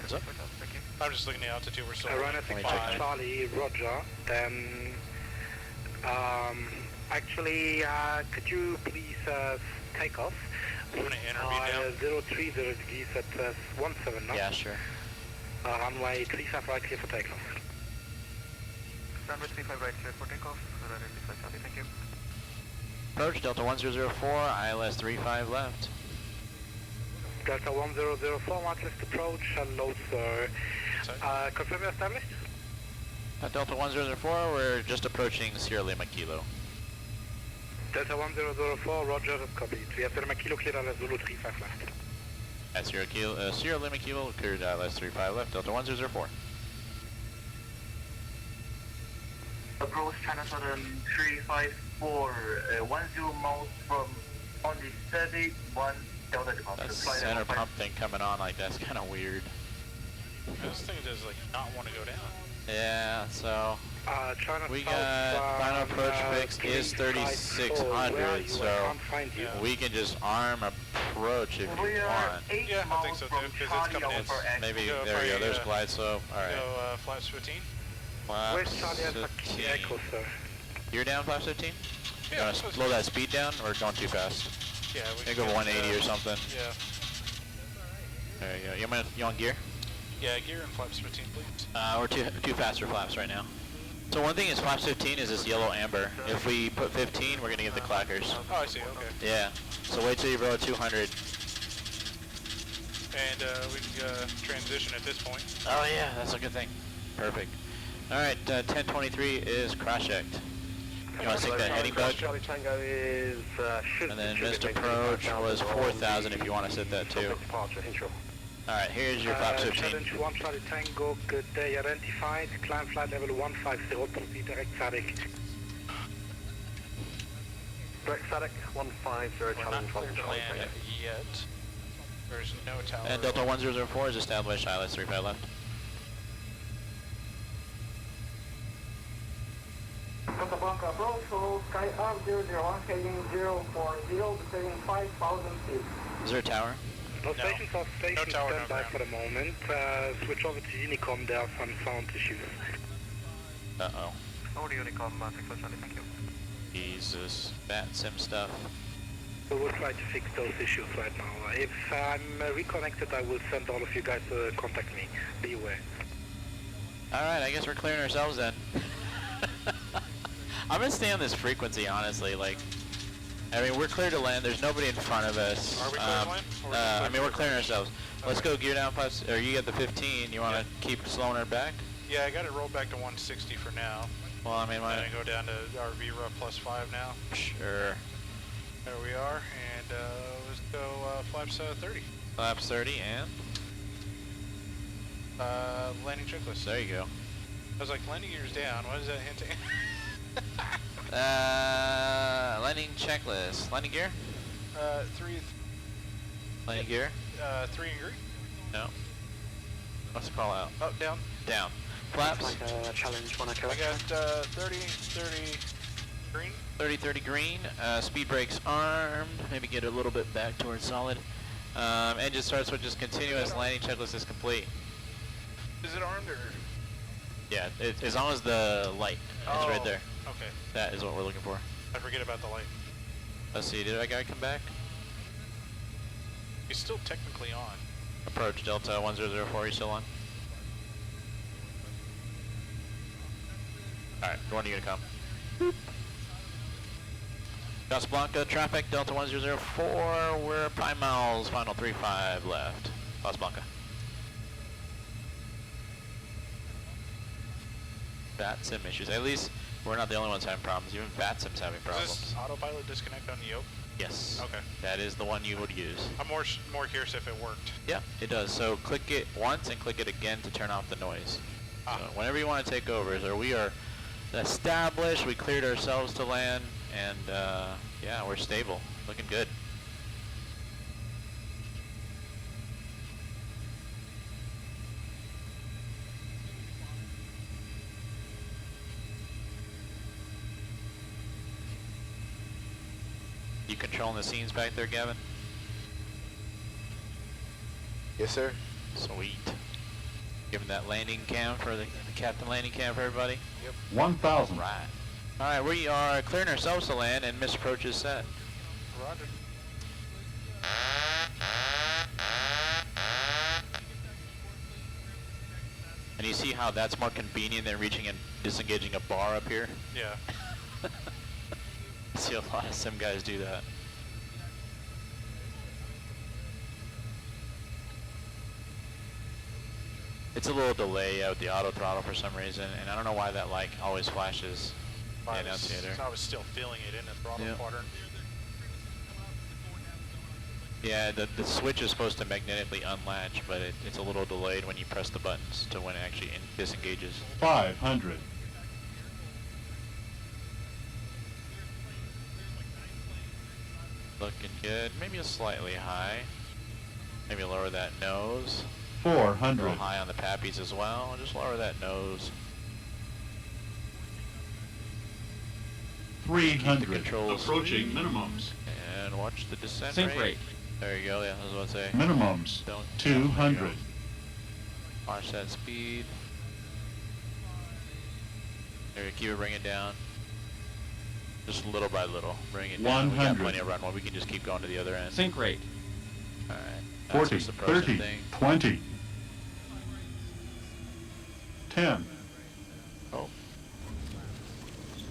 What's up? Thank you. I'm just looking at the altitude. We're still Run at 5 Charlie, Roger. Then, actually, could you please take off? I'm going to interview now. 030 degrees at 17 knots. Yeah, sure. Runway 35 right, clear for takeoff. Runway 35 right, clear for takeoff. Runway 35 Charlie, thank you. Approach, Delta 1004, ILS 35 left. Delta 1004, Marcus approach, hello sir. Confirm you're established? Delta 1004, we're just approaching Sierra Lima Kilo. Delta 1004, Roger, copy. We have Lima Kilo cleared ILS Zulu 35 left. At Sierra Lima Kilo, cleared ILS 35 left, Delta 1004. Approach China Southern 354, 10 miles from only 31 Delta departure. That center pump thing coming on like that's kind of weird. This thing does like not want to go down. Yeah, so we South, got final approach fix is 3600, so we can just arm approach if you want. Yeah, I think so too, because it's coming in. Maybe, there we go, there's glide slope. Alright. Go flaps 15. Flaps 15. You're down flaps 15? You want to slow that speed down or going too fast? Yeah, we can go 180 or something. Yeah. There you go. You want gear? Yeah, gear and flaps 15, please. We're too fast for flaps right now. So one thing is flaps 15 is this yellow amber. If we put 15, we're going to get the clackers. Oh, I see, okay. Yeah. So wait till you roll 200. And we can transition at this point. Oh yeah, that's a good thing. Perfect. Alright, 1023 is crash checked. You want to take that heading bug? Charlie Tango is, And then missed approach was 4,000 if you want to set that too. Alright, here's your flaps 15. Challenge 1 Charlie Tango, good day identified. Climb flight level 150, proceed direct static. Direct static, 150, challenge 1 Charlie Tango. Yet. There's no tower. And Delta 1004 is established, ILS 35 left. Casablanca approach, so Sky up 001, heading 040, descending 5,000 feet. Is there a tower? No stations are stationed tower, no standby ground. for the moment. Switch over to Unicom, there are some sound issues. Uh-oh. Over to Unicom, 6 Charlie, thank you. Jesus, bat sim stuff. We will try to fix those issues right now. If I'm reconnected, I will send all of you guys to contact me. Be aware. Alright, I guess we're clearing ourselves then. I'm gonna stay on this frequency, honestly. Like, I mean, we're clear to land. There's nobody in front of us. Are we clear to land? I mean, we're clearing ourselves. Let's go gear down plus, or you get the 15. You want to keep slowing her back? Yeah, I got it rolled back to 160 for now. Well, I mean, I'm gonna go down to our VRUP +5 now. Sure. There we are, and let's go flaps 30. Flaps 30 and? Landing checklist. There you go. I was like, landing gear's down. What is that hinting? Landing checklist. Landing gear? 3. Landing gear? 3 and green. No. What's the call out? Up, down. Down. Flaps? Like a challenge one I got 30 green. 30 green. Speed brakes armed. Maybe get a little bit back towards solid. Engine start switches continuous. Landing checklist is complete. Is it armed or? Yeah, as long as the light is right there. Okay. That is what we're looking for. I forget about the light. Let's see, did that guy come back? He's still technically on. Approach Delta 1004, you still on? Alright, when are you gonna come? Boop. Casablanca, traffic, Delta 1004, we're 5 miles, final 35 left. Casablanca. VATSIM issues. At least we're not the only ones having problems. Even VATSIM's having problems. Does this autopilot disconnect on the yoke? Yes. Okay. That is the one you would use. I'm more curious if it worked. Yeah, it does. So click it once and click it again to turn off the noise. So whenever you want to take over, so we are established, we cleared ourselves to land, and yeah, we're stable. Looking good. You controlling the scenes back there, Gavin? Yes, sir. Sweet. Giving that landing cam for the captain landing cam for everybody? Yep. 1,000. Right. Alright, we are clearing ourselves to land and missed approach is set. Roger. And you see how that's more convenient than reaching and disengaging a bar up here? Yeah. I see a lot of sim guys do that. It's a little delay with the auto throttle for some reason, and I don't know why that light always flashes the annunciator. I was still feeling it in the throttle quadrant. Yeah, the switch is supposed to magnetically unlatch, but it's a little delayed when you press the buttons to when it actually disengages. 500. Looking good. Maybe a slightly high. Maybe lower that nose. 400. A little high on the pappies as well. Just lower that nose. 300. Keep the controls Approaching sweet. minimums. And watch the descent Sync rate. There you go. Yeah, I was about to say. Minimums. Don't 200. Watch that speed. There, keep it bringing it down. Just little by little, bring it down. 100. We got plenty of runway. We can just keep going to the other end. Sync rate. All right. 40, 30, 20. 10. Oh.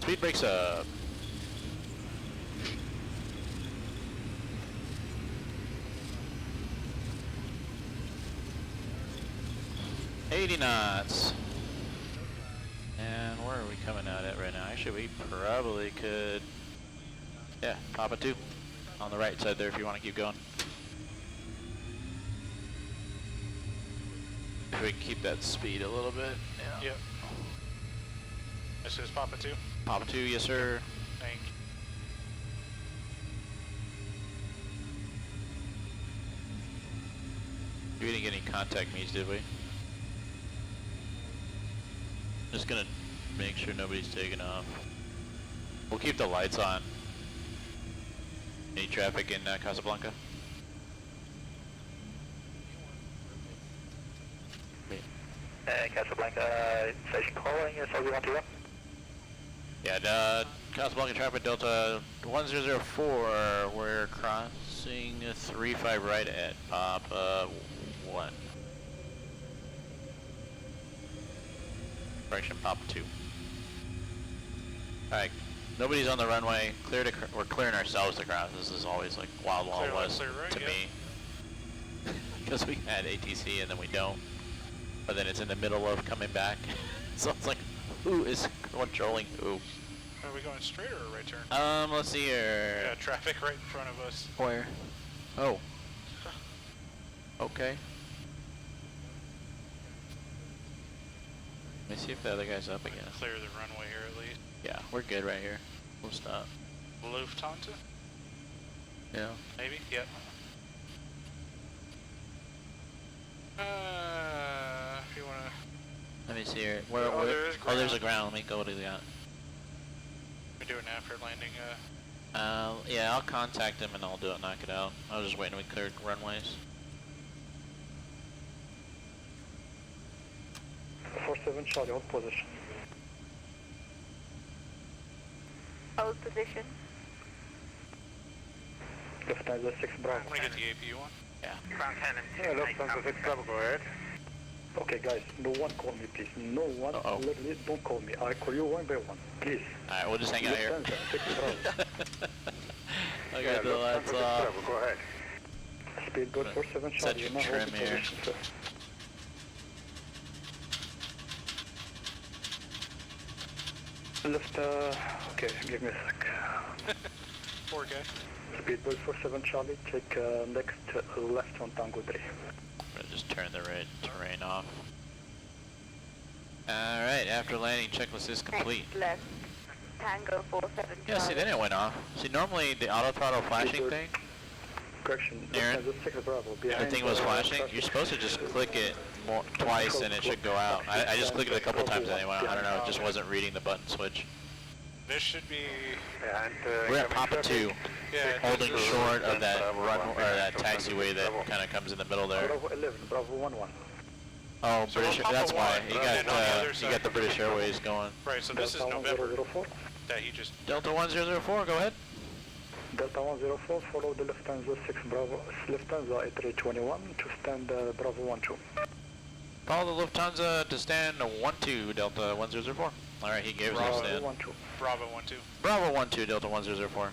Speed brakes up. $80 knots. And where are we coming out at right now? Actually, we probably could, yeah, pop a 2 on the right side there if you want to keep going. If we can keep that speed a little bit. Yeah. Yep. This is Papa 2. Papa 2, yes sir. Thank you. We didn't get any contact meets, did we? Just gonna make sure nobody's taking off. We'll keep the lights on. Any traffic in Casablanca? Casablanca, station calling, is everyone to run? Yeah, Casablanca traffic Delta 1004, we're crossing 35 right at Papa 1. Correction, Papa 2. Alright, nobody's on the runway, we're clearing ourselves to cross. This is always like Wild Wild West to me. Because we had ATC and then we don't. But then it's in the middle of coming back. So it's like Who is controlling who? Are we going straight or a right turn? Let's see here. Yeah, traffic right in front of us. Where? Oh. Okay. Let me see if the other guy's up again. Clear the runway here at least. Yeah, we're good right here. We'll stop. Lufthansa? Yeah. Maybe? Yep. If you wanna... Let me see here. Where, Oh, there is ground. Oh, there's a ground. Let me go to that. We do an after landing, yeah, I'll contact him and I'll do it, knock it out. I was just waiting to clear runways. 47 Charlie, hold position. Hold position. Lufthansa 6 Bravo. I'm gonna get the APU one. Yeah. Ground 10 and 2. Yeah, Lufthansa 6 Bravo, go ahead. Okay guys, no one call me please. No one, literally don't call me. I call you one by one, please. Alright, we'll just hang out here. Lufthansa 6 Bravo. Okay, the lights off. Go ahead. Speedboat 47 Set Charlie, your now hold trim here. position, sir. Left, okay, give me a sec. 4K. Speedboat 47 Charlie, take next left on Tango 3. I'm gonna just turn the red terrain off. Alright, after landing, checklist is complete. Next left. Tango 47 Yeah, see, then it went off. See, normally the auto throttle flashing thing, Correction, Aaron, Lufthansa 6 Bravo, the behind thing was flashing. You're supposed to just click it twice and it should go out. I just clicked it a couple times and it went out. I don't know, it just wasn't reading the button switch. This should be... We're at Papa 2, Yeah, holding short of that run or that taxiway that kind of comes in the middle there. Bravo 11, Bravo 11. Oh, So British. we're Papa That's why 1, you and on the other got side. the British Airways going. Right, so this is Delta November 1004. that he just... Delta 1004, go ahead. Delta 104, follow the Lufthansa 6 Bravo, Lufthansa 8321 to stand Bravo 12. Follow the Lufthansa to stand 12, Delta 1004. Alright, he gave us a stand. Bravo 12. Bravo 12, Delta 1004.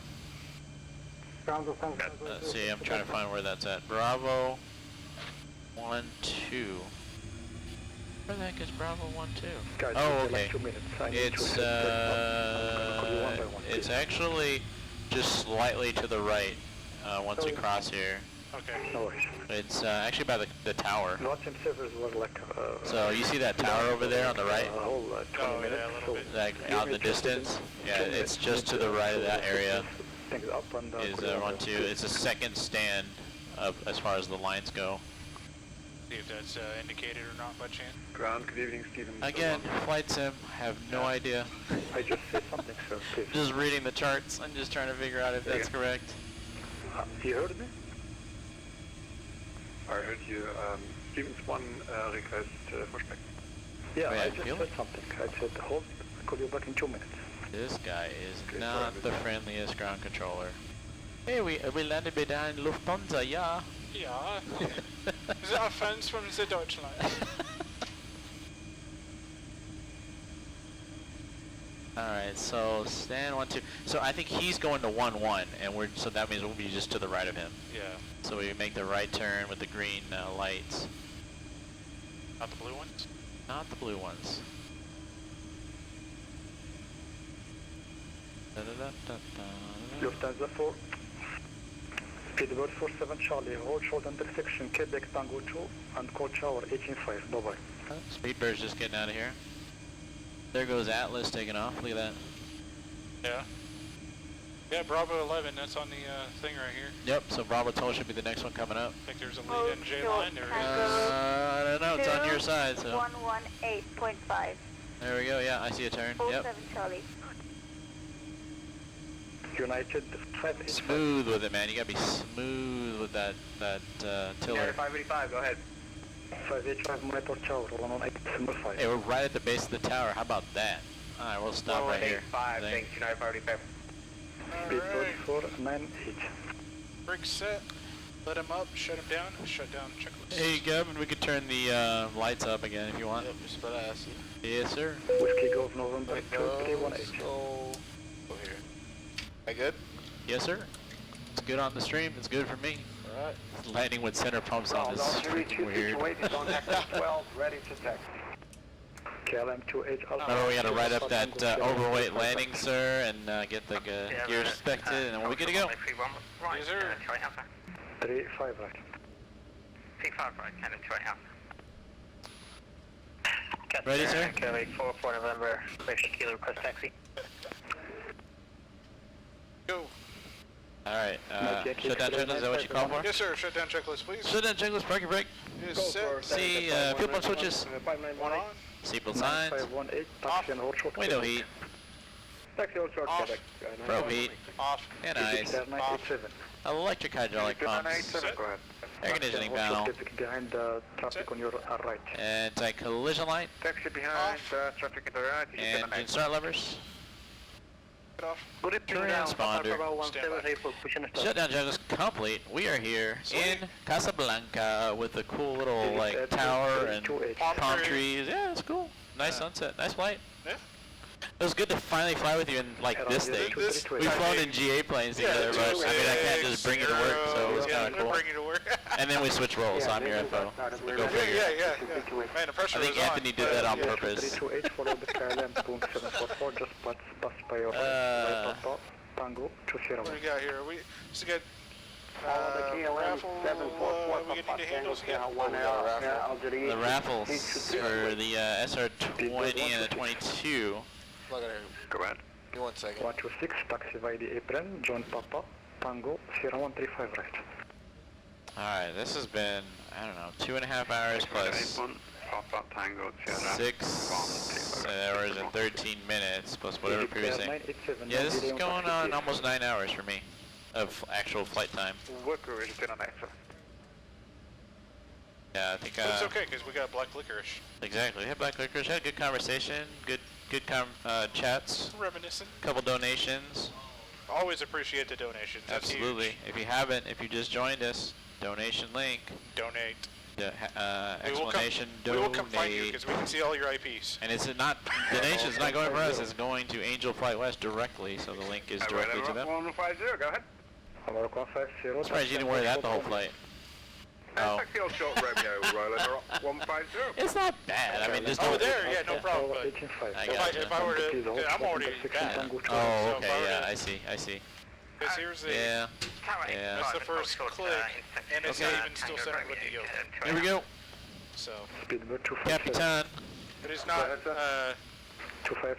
Let's see, I'm trying to find where that's at. Bravo 12. Where the heck is Bravo 12? Oh, okay. It's actually just slightly to the right once you cross here. Okay. No worries. It's actually by the tower. Latin servers were like... So you see that tower over there on the right? whole 20 minutes. Yeah, a little bit. Like out in the distance? Yeah, it's just to the right of that area. Things up and Is 12. It's a second stand as far as the lines go. See if that's indicated or not by chance. Ground, good evening, Stephen. Again, flight sim, have no idea. I just said something, sir, please. Just reading the charts. I'm just trying to figure out if that's correct. You heard me? I heard you. Stevens, one request for spec. Yeah, Yeah, I just feel said it. something. I said, hold, I'll call you back in 2 minutes. This guy is not the friendliest ground controller. Hey, we landed behind Lufthansa, yeah. Yeah. Is that fans from the Deutschland? Alright, so stand 12. So I think he's going to 11, and so that means we'll be just to the right of him. Yeah. So we make the right turn with the green lights. Not the blue ones? Not the blue ones. Lufthansa 4. Speedboat 47 Charlie, hold short intersection, Quebec Tango 2, and code shower 185. Bye-bye. Speedbird's just getting out of here. There goes Atlas taking off. Look at that. Yeah. Yeah, Bravo 11, that's on the thing right here. Yep, so Bravo 12 should be the next one coming up. I think there's a lead in J line there. I don't know, it's on your side, so. 118.5. There we go, yeah, I see a turn. Yep. 47 Charlie. United 585. Smooth with it, man. You gotta be smooth with that tiller. 585, go ahead. 585 monitor tower, 118.5. Hey, we're right at the base of the tower. How about that? Alright, we'll stop right here. 185, thanks, United 585. Speedboat 498. Brig set. Let him up, shut him down, shut down checklist. Hey, Gavin, we could turn the lights up again if you want. Yep, just about to ask you. Yes, sir. Whiskey Golf November 2318. Go here. I good? Yes, sir. It's good on the stream. It's good for me. Alright. Landing with center pumps on is freaking weird. On Echo 12, ready to taxi. KLM-28 Alpha. Remember, we gotta write up that overweight landing, sir, and get the gear inspected, and then we'll be good to go. Right, sir. 3-5 right. 3-5 right, Canada 20 Alpha. Ready, sir? Kelly 4 November, Victor Kilo request taxi. Go. Alright, shutdown checklist, is that what you call for? Yes, sir. Shutdown checklist, please. Shutdown checklist, park your brake. Is set. See, fuel pump switches. One on. Seatbelt signs. 9518, taxi and hold short. Window heat. Taxi hold short. Off. Probe heat. Off. And ice. Off. Electric hydraulic pumps. Set. Air conditioning panel. Behind the traffic on your right. Anti-collision light. Taxi behind, traffic in the right. Engine start levers. Get off. Good evening, Transponder. Shutdown checklist complete. We are here in Casablanca with a cool little like tower and palm trees. Yeah, it's cool. Nice sunset. Nice flight. Yeah. It was good to finally fly with you in like this thing. This- We've flown in GA planes together, but I mean I can't just bring you to work, so it was kind of cool. Bring you to work. And then we switched roles. I'm your FO. Go figure. Yeah. Man, the pressure I think was on. Anthony did that on purpose. 328 follow the KLM 744 just pass by your Tango What 20. do we got here? We just got raffle. We need to handle The raffles for the SR20 and the 22. Look at her. Go ahead. Give me 1 second. 126, taxi by the apron, John Papa, Tango 0135 right. Alright, this has been, I don't know, 2.5 hours plus Papa Tango 6 hours and 13 minutes plus whatever previous thing. 987, Yeah, this is going on almost 9 hours for me of actual flight time. Worker is still on extra. Yeah, I think It's okay because we got black licorice. exactly. We had black licorice, had a good conversation, good chats, Reminiscent. couple donations. Always appreciate the donations. That's Absolutely. huge. If you haven't, if you just joined us, donation link. Donate. Explanation We will come find you donate. because we can see all your IPs. And it's not donation's not going for us. It's going to Angel Flight West directly. So the link is directly to them. 150, go ahead. American 150. I'm surprised you didn't wear that the whole flight. Oh. Taxi old short Romeo, Roller 150. It's not bad. I mean, just Oh, there, yeah, no problem. But I if gotcha. I were to, I'm already bad. Oh, okay, yeah, I see. Because here's the, Yeah. that's the first click, and it's not even still set up with the yoke. Here we go. So, Capitan. it is not,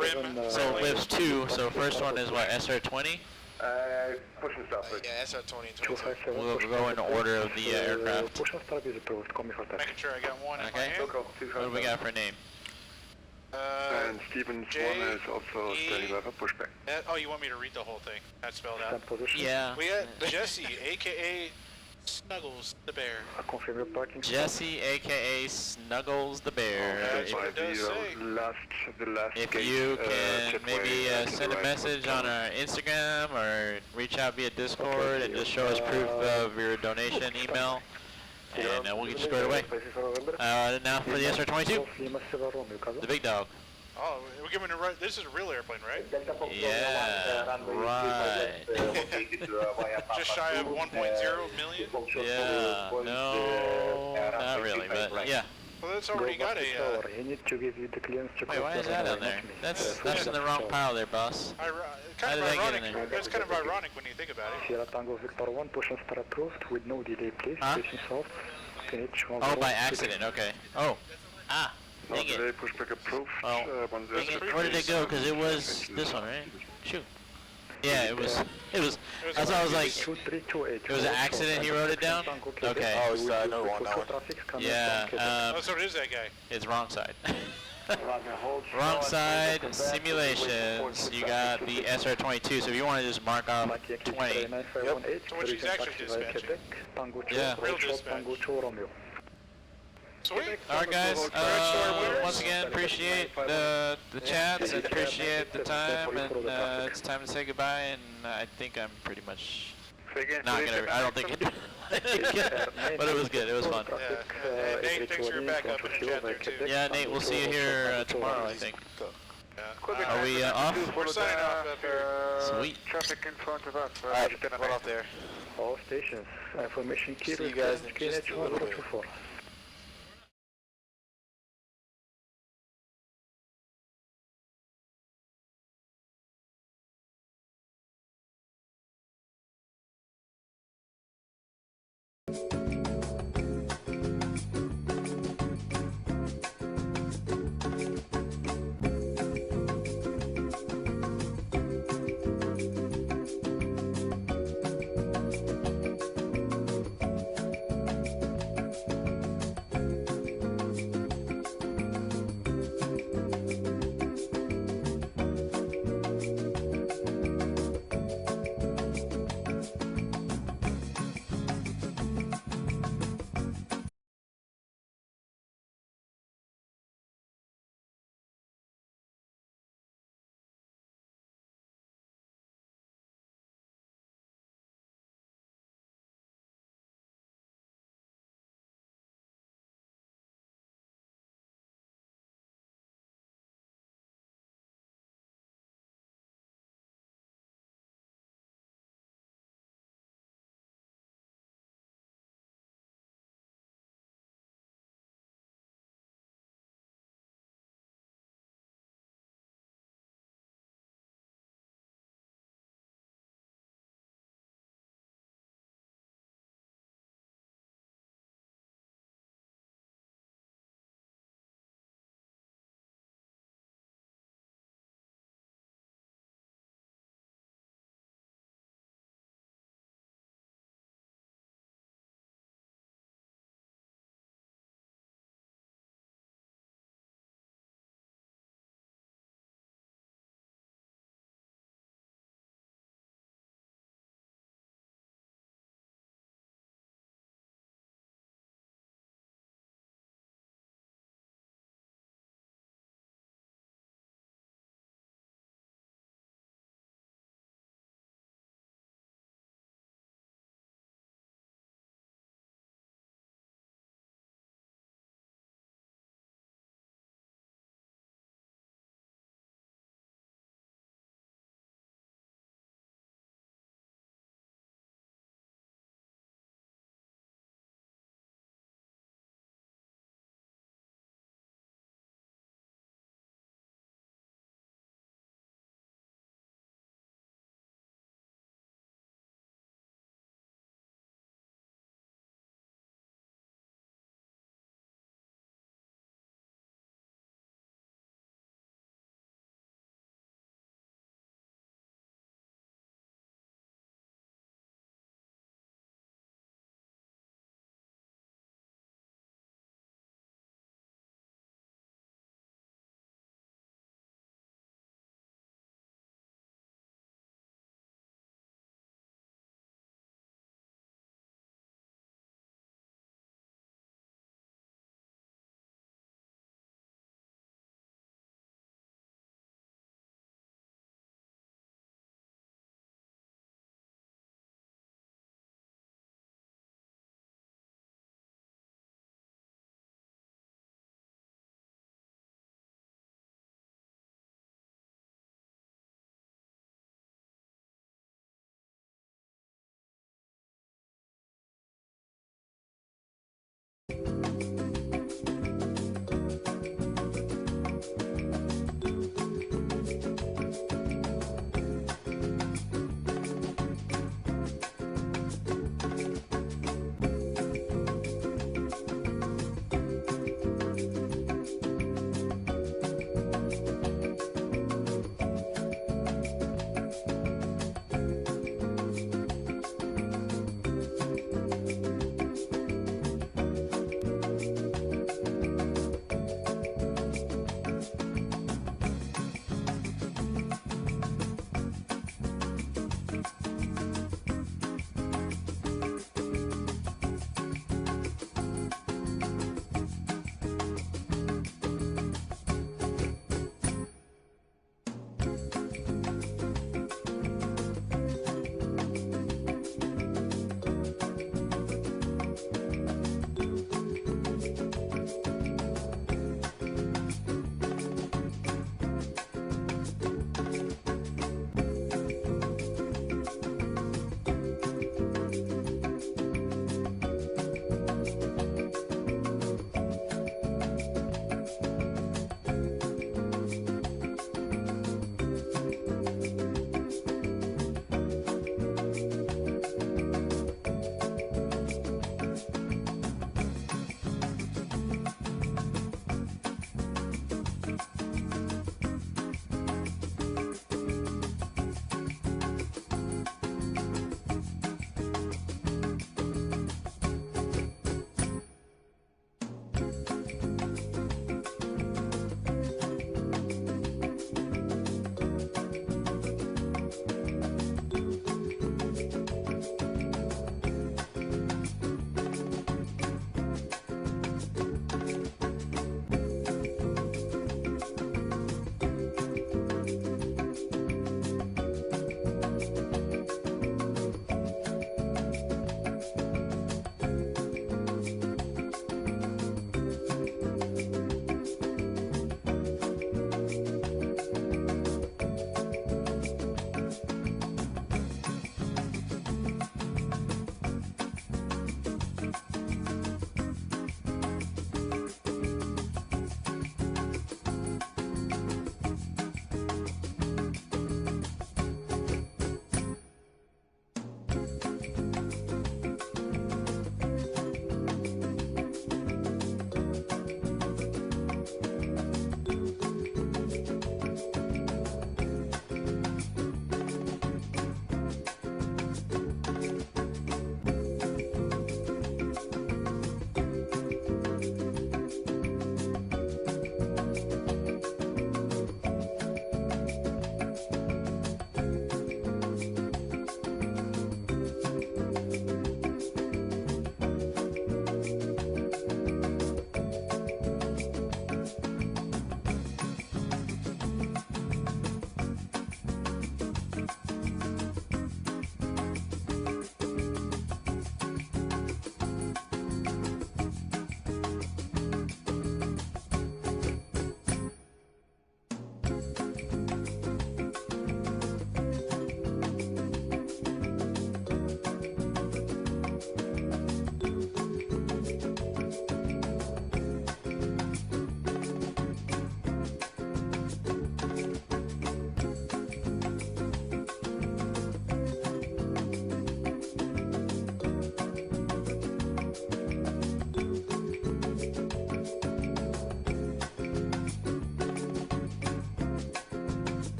rim. So it lives 2. So first one is what, SR20? Pushing stuff. Yeah, SR20 and 22. We'll go in order of the aircraft. Making sure I got one in my Okay. hand. What do we got for a name? And Stevens 1 is also standing by for pushback. Oh, you want me to read the whole thing? That's spelled out. Yeah. We got Jesse, a.k.a. Snuggles the Bear. Jesse, aka Snuggles the Bear. That's what it does say. If you can maybe send a message on our Instagram or reach out via Discord and just show us proof of your donation email, and we'll get you squared away. Now for the SR22, the big dog. Oh, we're giving it right. This is a real airplane, right? Yeah, right. Just shy of 1.0 million? Yeah, no, not really, but yeah. Well, that's already got a, Wait, why is that on there? That's in the wrong pile there, boss. kind of How did that get ironic. in there? That's kind of ironic when you think about it. Sierra Tango Victor 1, push and start approved with no delay, please. Huh? Facing south. Finish. Oh, by accident, okay. Oh, dang it. Pushback approved. Oh, dang it. Where did it go? Because it was this one, right? Shoot. Yeah, it was, that's why I was like, it was an accident he wrote it down? Okay. Oh, it's another one, that one. Yeah, Oh, so it is that guy. it's wrong side. Wrong side, simulations, you got the SR22, so if you want to just mark off 20. So what she's actually dispatching. Yeah. Real dispatch. Sweet. Alright guys, once again appreciate the chats and appreciate the time, and it's time to say goodbye, and I think I'm pretty much not gonna, I don't think I do. But it was good, it was fun. Yeah. Nate, thanks for your backup in the chat there too. Yeah, Nate, we'll see you here tomorrow, I think. Yeah. Are we off? We're signing off up here. Sweet. Traffic in front of us. Alright, one off there. All stations. Information key. See you guys in just a little bit.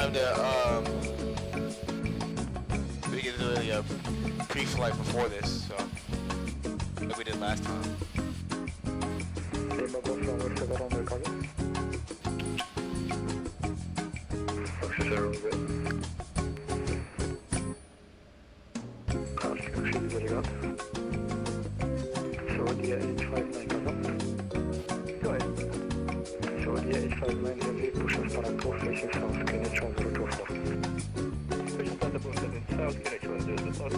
time to we get the pre-flight before this, so like we did last time. Saudiya 859 Kazan. Go ahead. Saudiya 859 heavy, push us para 2 facing south, KNH 1024. Push us on the bus south, KNH 1024,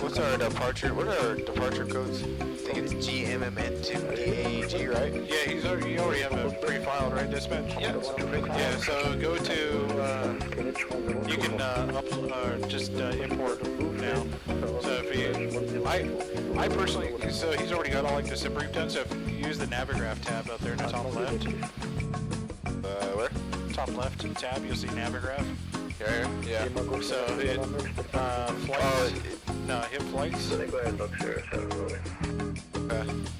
What's our departure? What are our departure codes? I think it's GMMN2DAG, right? Yeah, you already have a pre-filed, right, dispatch? Yeah. Yeah, so go to, you can just import now. So if you, I personally, so he's already got all like the SIP done, so if you use the Navigraph tab out there in the top left. Where? Top left tab, you'll see Navigraph. Yeah. So hit flights. No, hit flights.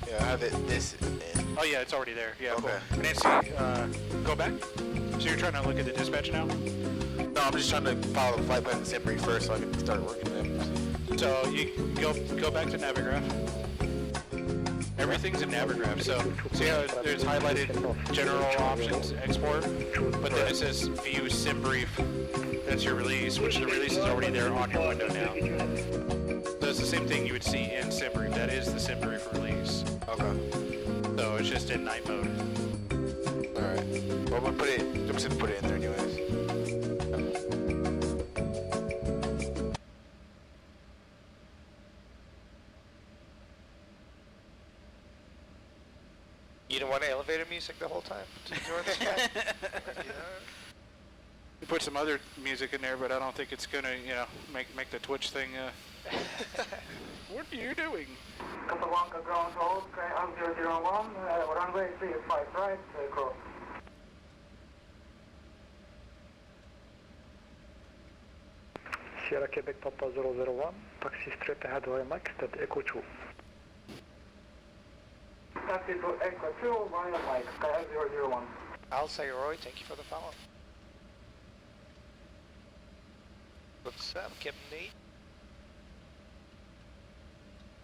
Yeah, I have it this. Oh yeah, it's already there. Yeah, okay. Cool. And then see, go back. So you're trying to look at the dispatch now? No, I'm just trying to follow the flight plan and SIP first so I can start working them. So you go back to Navigraph. Everything's in Navigraph. So see how there's highlighted general options, export, but then it says view SIP brief. That's your release, which the release is already there on your window now. So it's the same thing you would see in SIP brief. That is the SIP brief release. Okay. So it's just in night mode. Alright. Well, I'm just gonna put it in there anyways. You don't want elevator music the whole time to enjoy this guy? Yeah. We put some other music in there, but I don't think it's gonna, make the Twitch thing. What are you doing? Casablanca ground hold, M001, runway 35 right, cross. Sierra Quebec Papa 001, taxi straight ahead via Mike, that Echo 2. Taxi to Echo 2 via Mike, Sky 001. I'll say Roy, thank you for the follow. What's up, Captain Nate?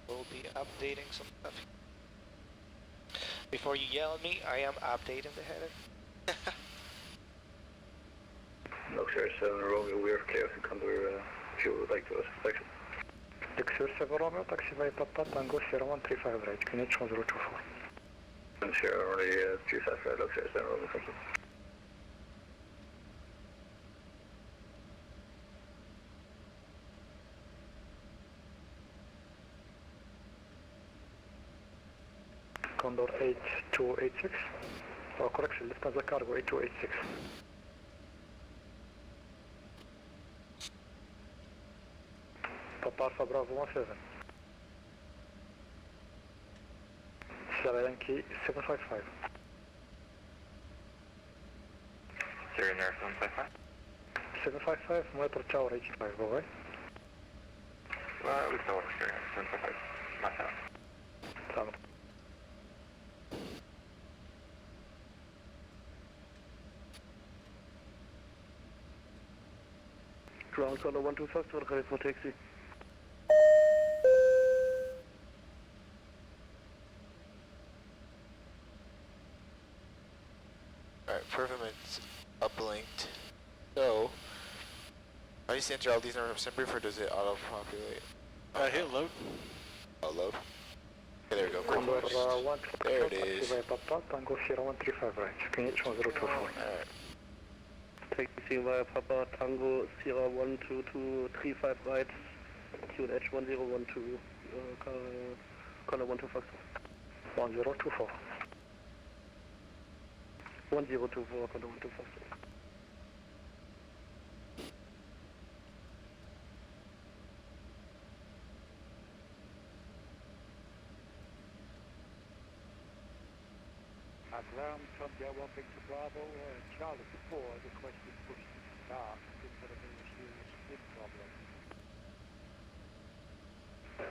We'll be updating some stuff. Before you yell at me, I am updating the header. Luxor 7 Romeo, we are clear to come to if you would like to section. Luxor 7 Romeo, taxi via Papa, Tango Sierra 135 right, KNH 1024. And Sierra only 35 right, Luxor 7 Romeo, thank you. Condor 8286. Oh, correction, Lufthansa Cargo 8286. Papa Alpha Bravo 17. Sierra Yankee 755. Sierra Nurse 155. 755, Motor Tower 85, go away. We still work Sierra 755. Not out. Sound. Ground Control 125, we're ready for taxi. Alright, performance uplinked. So, I just enter all these numbers from SIP brief or does it auto-populate? Hit load. Oh, load. Okay, there we go. Cool. There it is. Tango Sierra 135 right, KNH 1024. Alright. Taxi via Papa Tango Sierra 12235 right, QNH 1012, color 125. 1024. 1024, color 125. Alarm from Delaware Victor Bravo, Charlie 4, requesting push to start. This could have been a serious wind problem.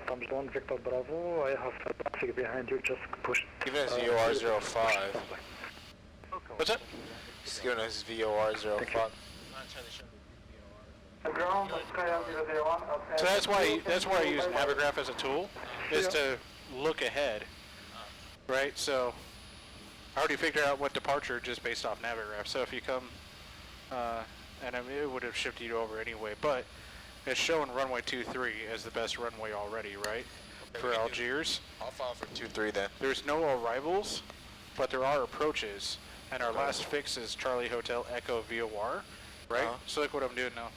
Thumbs down, Victor Bravo, I have traffic behind you, just push. Even as UR05. What's up? He's giving us VOR 0 fuck. Ground, Sky 001. So that's why I use Navigraph as a tool, is to look ahead, right? So I already figured out what departure just based off Navigraph. So if you come, and I mean, it would have shifted you over anyway, but it's showing runway 23 as the best runway already, right? For Algiers. I'll file for 23 then. There's no arrivals, but there are approaches, and our last fix is Charlie Hotel Echo VOR, right? So look what I'm doing now.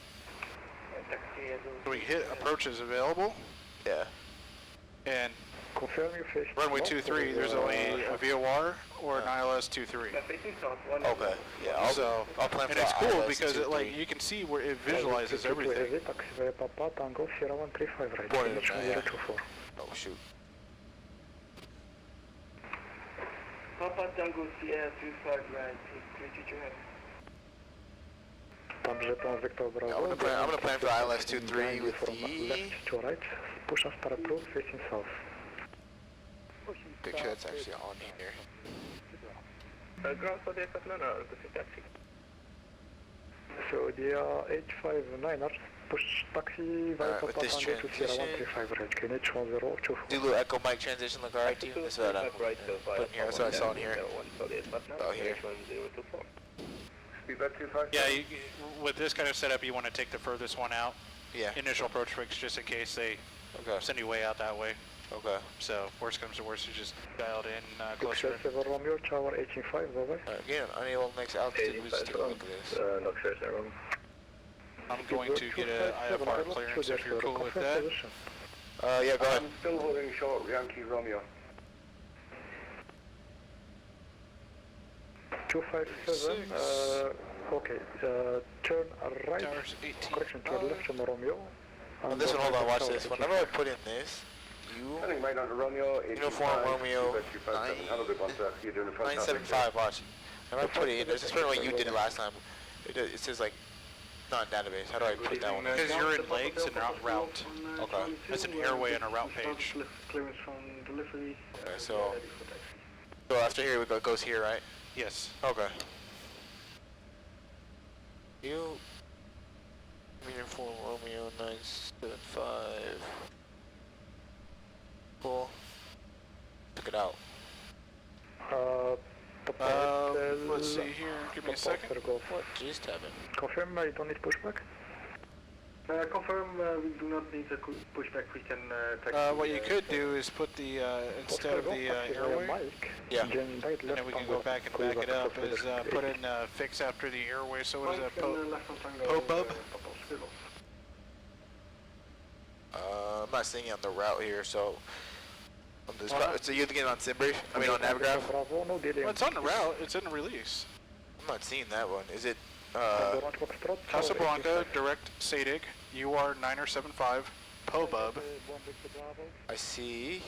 So we hit approaches available. Yeah. And Confirm your face. runway 23, there's only a VOR or an ILS 23. Okay. Yeah. I'll plan for and it's cool ILS because 23. it like you can see where it visualizes everything. Oh shoot. Papa Tango Sierra 25 right, reach your head. I'm gonna plan for ILS 23 with the left to right. Push and start approach facing south. picture that's actually on here. Ground for the taxi. So the 859ers push taxi via with Papa this Tango to Sierra transition. 135 right. KNH 1024. Zulu Echo Mike transition look alright to you? That's what I'm putting here. That's what I saw in here. Oh, here. Yeah, with this kind of setup, you want to take the furthest one out. Yeah. Initial approach fix just in case they send you way out that way. Okay. So worst comes to worst, you just dialed in closer. Success over Romeo, Tower 185, bye-bye. Again, unable next altitude, we just take a look at this. I'm going to get a IFR clearance if you're cool with that. Yeah, go ahead. I'm still holding short, Yankee Romeo. 257, okay, turn right, correction, turn left from Romeo. On this one, hold on, watch this. Whenever I put in this, uniform Romeo 975, watch. Whenever I put it in, there's this way you did it last time. It says like, not in database. How do I put that one in? Because you're in legs and not route. Okay. That's an airway and a route page. Clearance from delivery. Okay, so after here, it goes here, right? Yes. Okay. Uniform Romeo 975. Cool. Took it out. Let's see here. Give me a second. What just happened? Confirm you don't need pushback? Confirm we do not need a pushback, we can what you could do is put the, instead of the airway, yeah. And then we can go back and back it up, is put in fix after the airway, so what is that, POBUB? I'm not seeing it on the route here, so... So you're getting on SimBrief? I mean on Navigraph? Well, it's on the route, it's in the release. I'm not seeing that one. Is it, Casablanca, direct SADIC, UR 975, POBUB. I see.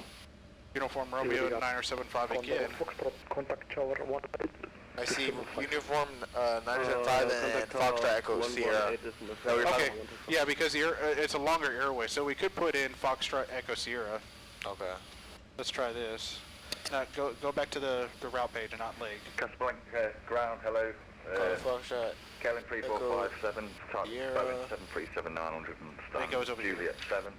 Uniform Romeo 975 again. I see uniform 975 and Foxtrot Echo Sierra. Okay, yeah, because it's a longer airway, so we could put in Foxtrot Echo Sierra. Okay. Let's try this. Go back to the route page and not leg. Casablanca, ground, hello. Foxtrot. Kevin 3457, target Sierra. Boeing 737-900 and start It goes over here. Juliet 7.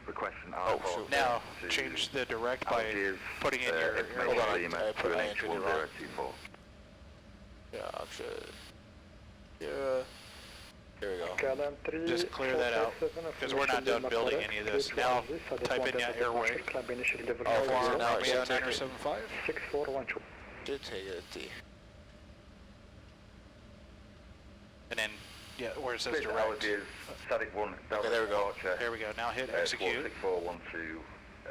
Requesting Oh, R4 shoot. Now, change the direct by putting in your Hold on, airway. I put an entry wrong. 1024. Yeah, option. Yeah. Here we go. Just clear that out, because we're not done building any of this. Now, type in your airway. So now it should take it. 975. 6412. Should take it at D. And then, yeah, where it says direct. Static 1. Okay, there we go. There we go. Now hit execute. 6412.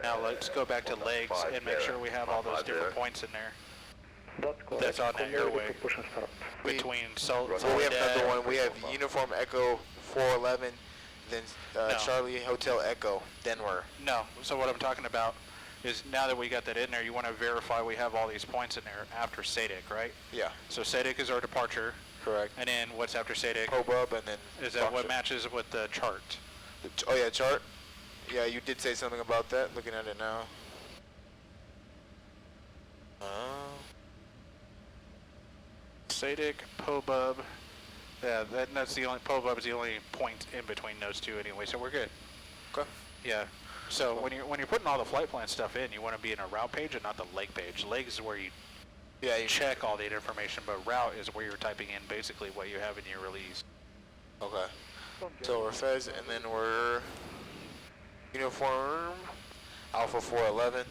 Now let's go back to legs and make sure we have all those different points in there. That's on that airway. Between Well, we have another one. We have Uniform Echo 411, then No. Charlie Hotel Echo, Denver. No, so what I'm talking about is now that we got that in there, you want to verify we have all these points in there after SADIC, right? Yeah. So SADIC is our departure. Correct. And then what's after SADIC? POBUB and then... Is that what matches with the chart? Oh yeah, chart? Yeah, you did say something about that, looking at it now. Sadic, Pobub. Yeah, that's the only, Pobub is the only point in between those two anyway, so we're good. Okay. Yeah. So when you're putting all the flight plan stuff in, you want to be in a route page and not the leg page. Leg is where you check all that information, but route is where you're typing in basically what you have in your release. Okay. So we're Fez, and then we're uniform Alpha 411.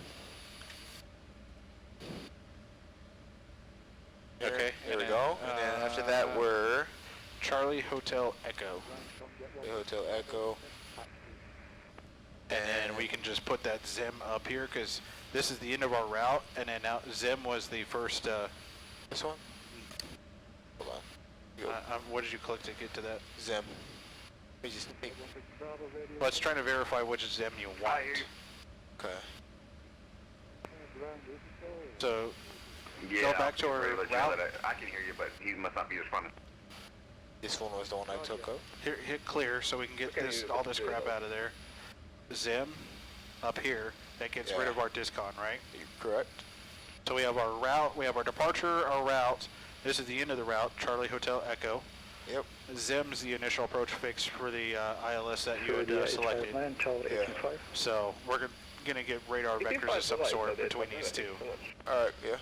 Okay. Here we go. And then after that we're Charlie Hotel Echo. Hotel Echo. And then we can just put that Zim up here because this is the end of our route, and then now Zim was the first. This one? Hold on. What did you click to get to that? Zim. We just think. Well, it's trying to verify which Zim you want. Okay. So Yeah, go back to our route. route. I can hear you, but he must not be responding. This one was the one I took out. Here, hit clear so we can get all this crap out of there. Zim up here. That gets rid of our discon, right? Correct. So we have our route. We have our departure, our route. This is the end of the route. Charlie Hotel Echo. Yep. Zim's the initial approach fix for the ILS that you had selected. Yeah. So we're gonna get radar vectors of some sort between these two. Alright, yeah.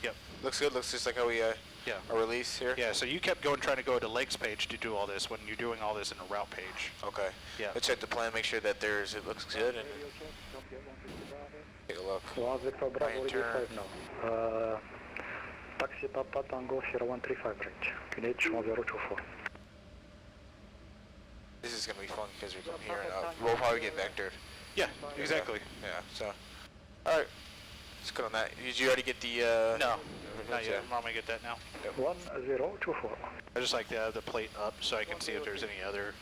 Yep. Looks good. Looks just like how we our release here. Yeah, so you kept trying to go to legs page to do all this when you're doing all this in a route page. Okay. Yeah. Let's check the plan, make sure that it looks good, and take a look. One Victor Bravo, ready 5 now. Taxi Papa Tango 0135 right. QNH 1024. This is gonna be fun because we come here and up. We'll probably get vectored. Yeah, exactly. Yeah. So. All right. Let's go on that. Did you already get the? No, not yet. I'm gonna get that now. 1024. I just like to have the plate up so I can see if there's any other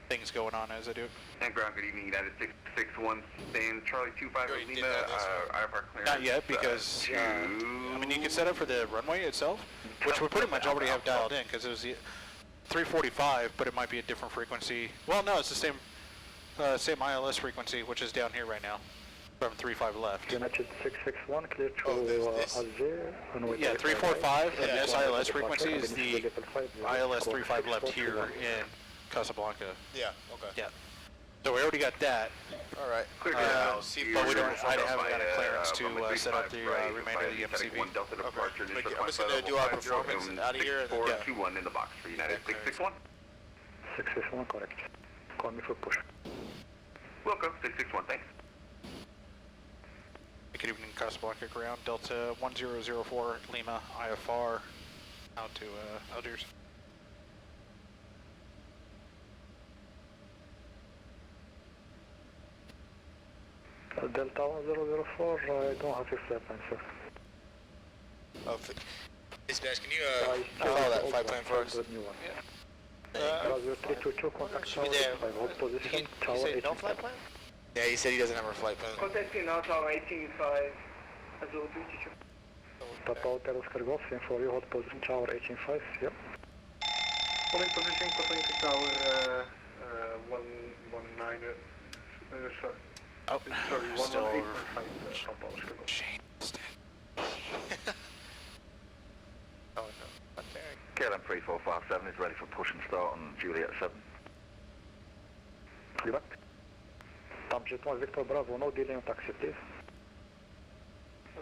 things going on as I do it. And ground, good evening, United 661, stand Charlie 25 Lima, I have our clearance. Not yet, because, I mean, you can set up for the runway itself, which we pretty much already have dialed in, because it was the 345, but it might be a different frequency. Well, no, it's the same ILS frequency, which is down here right now, from 35 left. United 661, clear to Azure. Yeah, 345, and this ILS frequency is the ILS 35 left here in Casablanca. Yeah, okay. Yeah. So we already got that. All right. But we don't, I haven't got a clearance to set up the remainder of the MCV. I'm just going to do our performance out of here. And 421 in the box for United 661. 661, correct. Call me for push. Welcome, 661, thanks. Good evening, Casablanca ground, Delta 1004 Lima IFR out to Algiers. Delta 1004, I don't have a flight plan, sir. Dispatch, can you follow that flight plan for us? Bravo 322, contact tower 85, hold position, tower 85. Yeah, he said he doesn't have a flight plan. Contacting now tower 185, Azul 22. Papa Hotel Oscar Golf, same for you, hold position, tower 185, yep. Holding position, Copenhagen tower 119, sorry. Oh, sorry, still 118.5, over. Papa Oscar Golf. Oh no, KLM 3457 is ready for push and start on Juliet 7. Libat. Tamjet 1 Victor Bravo, no delay on taxi, please.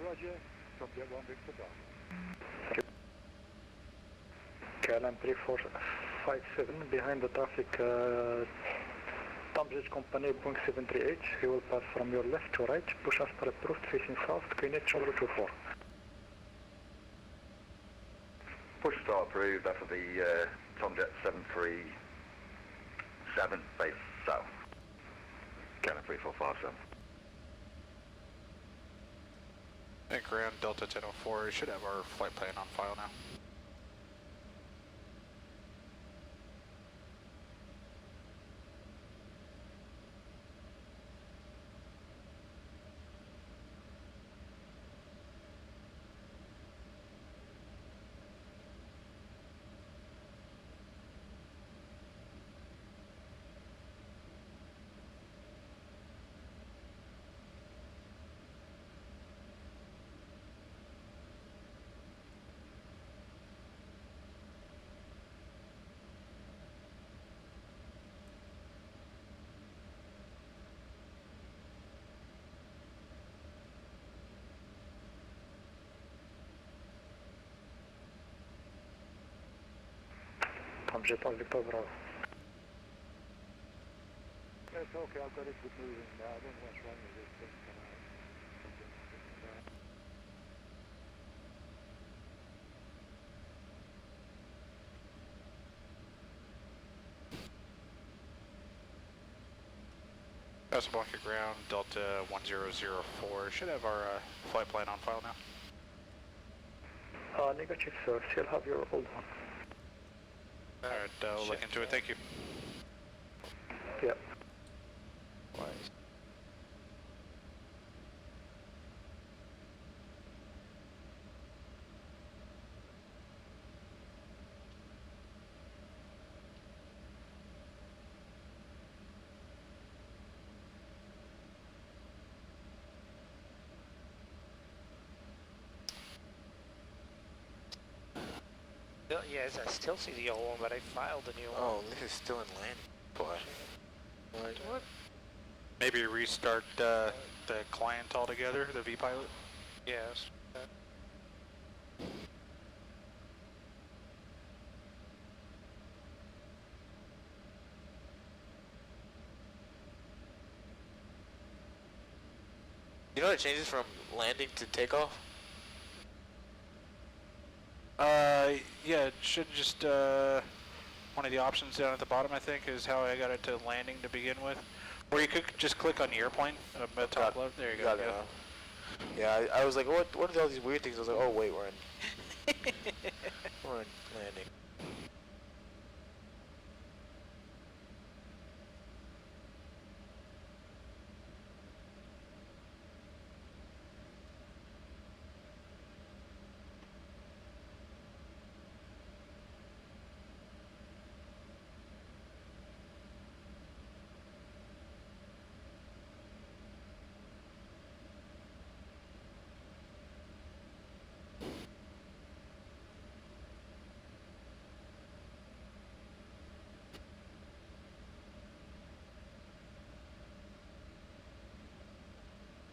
Roger, Tamjet 1 Victor Bravo. KLM 3457, behind the traffic, Tamjet company Boeing 738, he will pass from your left to right, push us per approved, facing south, QNH 1024. Push start approved, that's for the Tomjet 737 base south. KLM 3457. And ground Delta 1004, we should have our flight plan on file now. from Jet on Victor Bravo. Yes, okay, I've got it good moving now. I don't know what's wrong with this thing. Casablanca ground, Delta 1004. Should have our flight plan on file now. Negative, sir. Still have your old one. Alright, we'll look into it. Thank you. Yep. Yes, I still see the old one, but I filed a new one. Oh, this is still in landing. Boy. What? Maybe restart the client altogether, the V-pilot? Yes. You know what it changes from landing to takeoff? Yeah, it should just, one of the options down at the bottom, I think, is how I got it to landing to begin with. Or you could just click on the airplane, at the top left. There you go. Yeah, I was like, what are all these weird things? I was like, oh wait, we're in landing.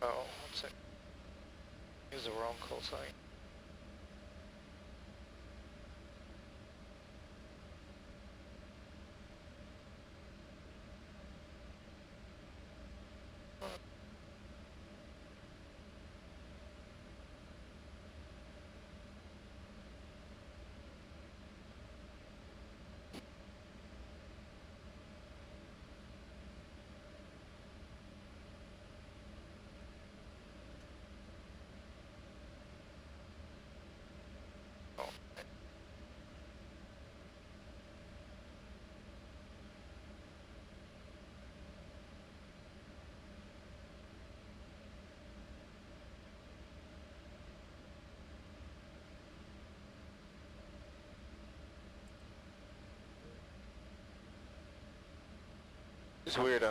Oh, one sec. Here's the wrong call sign. It's weird, when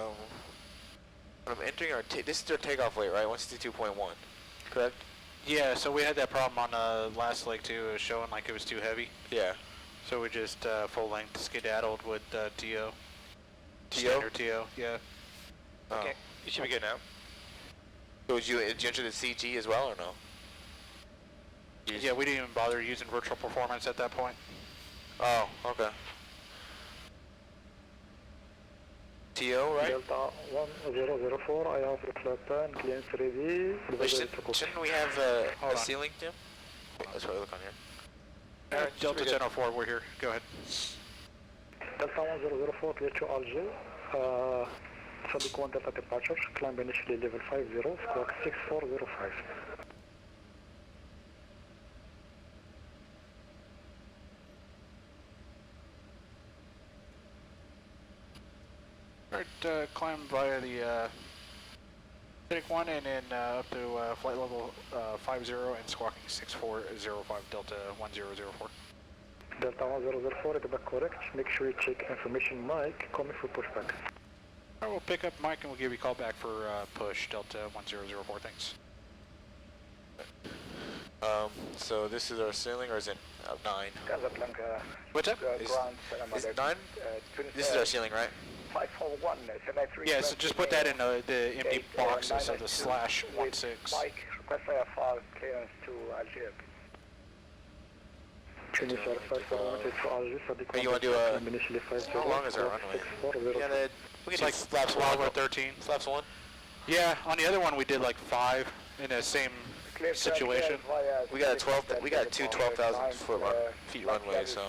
I'm entering our, this is our takeoff weight, right? 162.1, correct? Yeah, so we had that problem on last leg too. It was showing like it was too heavy. Yeah. So we just full length skedaddled with TO. TO? Standard TO, yeah. Okay, you should be good now. So did you enter the CG as well or no? Yeah, we didn't even bother using virtual performance at that point. Oh, okay. TO, right? Delta 1004, I have the flight plan, clearance ready. Shouldn't we have a ceiling, Tim? Wait, let's probably look on here. Delta 1004, we're here. Go ahead. Delta 1004, clear to Alger. Subic 1 Delta departure, climb initially level 50, squawk 6405. Alright, climb via the Civic 1 and then up to flight level 50 and squawking 6405 Delta 1004. Delta 1004, it back correct. Make sure you check information mic, coming for pushback. Alright, we'll pick up Mike and we'll give you a call back for push Delta 1004, thanks. So this is our ceiling, or is it 9? Casablanca. What's up? Is it 9? This is our ceiling, right? 541, yeah, so just put that in the empty boxes of the /16. Mike, request IFR clearance to Alger. Hey, you want to do how long is our runway? Yeah, we can do flaps 1 or 13. Flaps 1? Yeah, on the other one we did like 5 in the same situation. We got two 12,000 feet runway, so.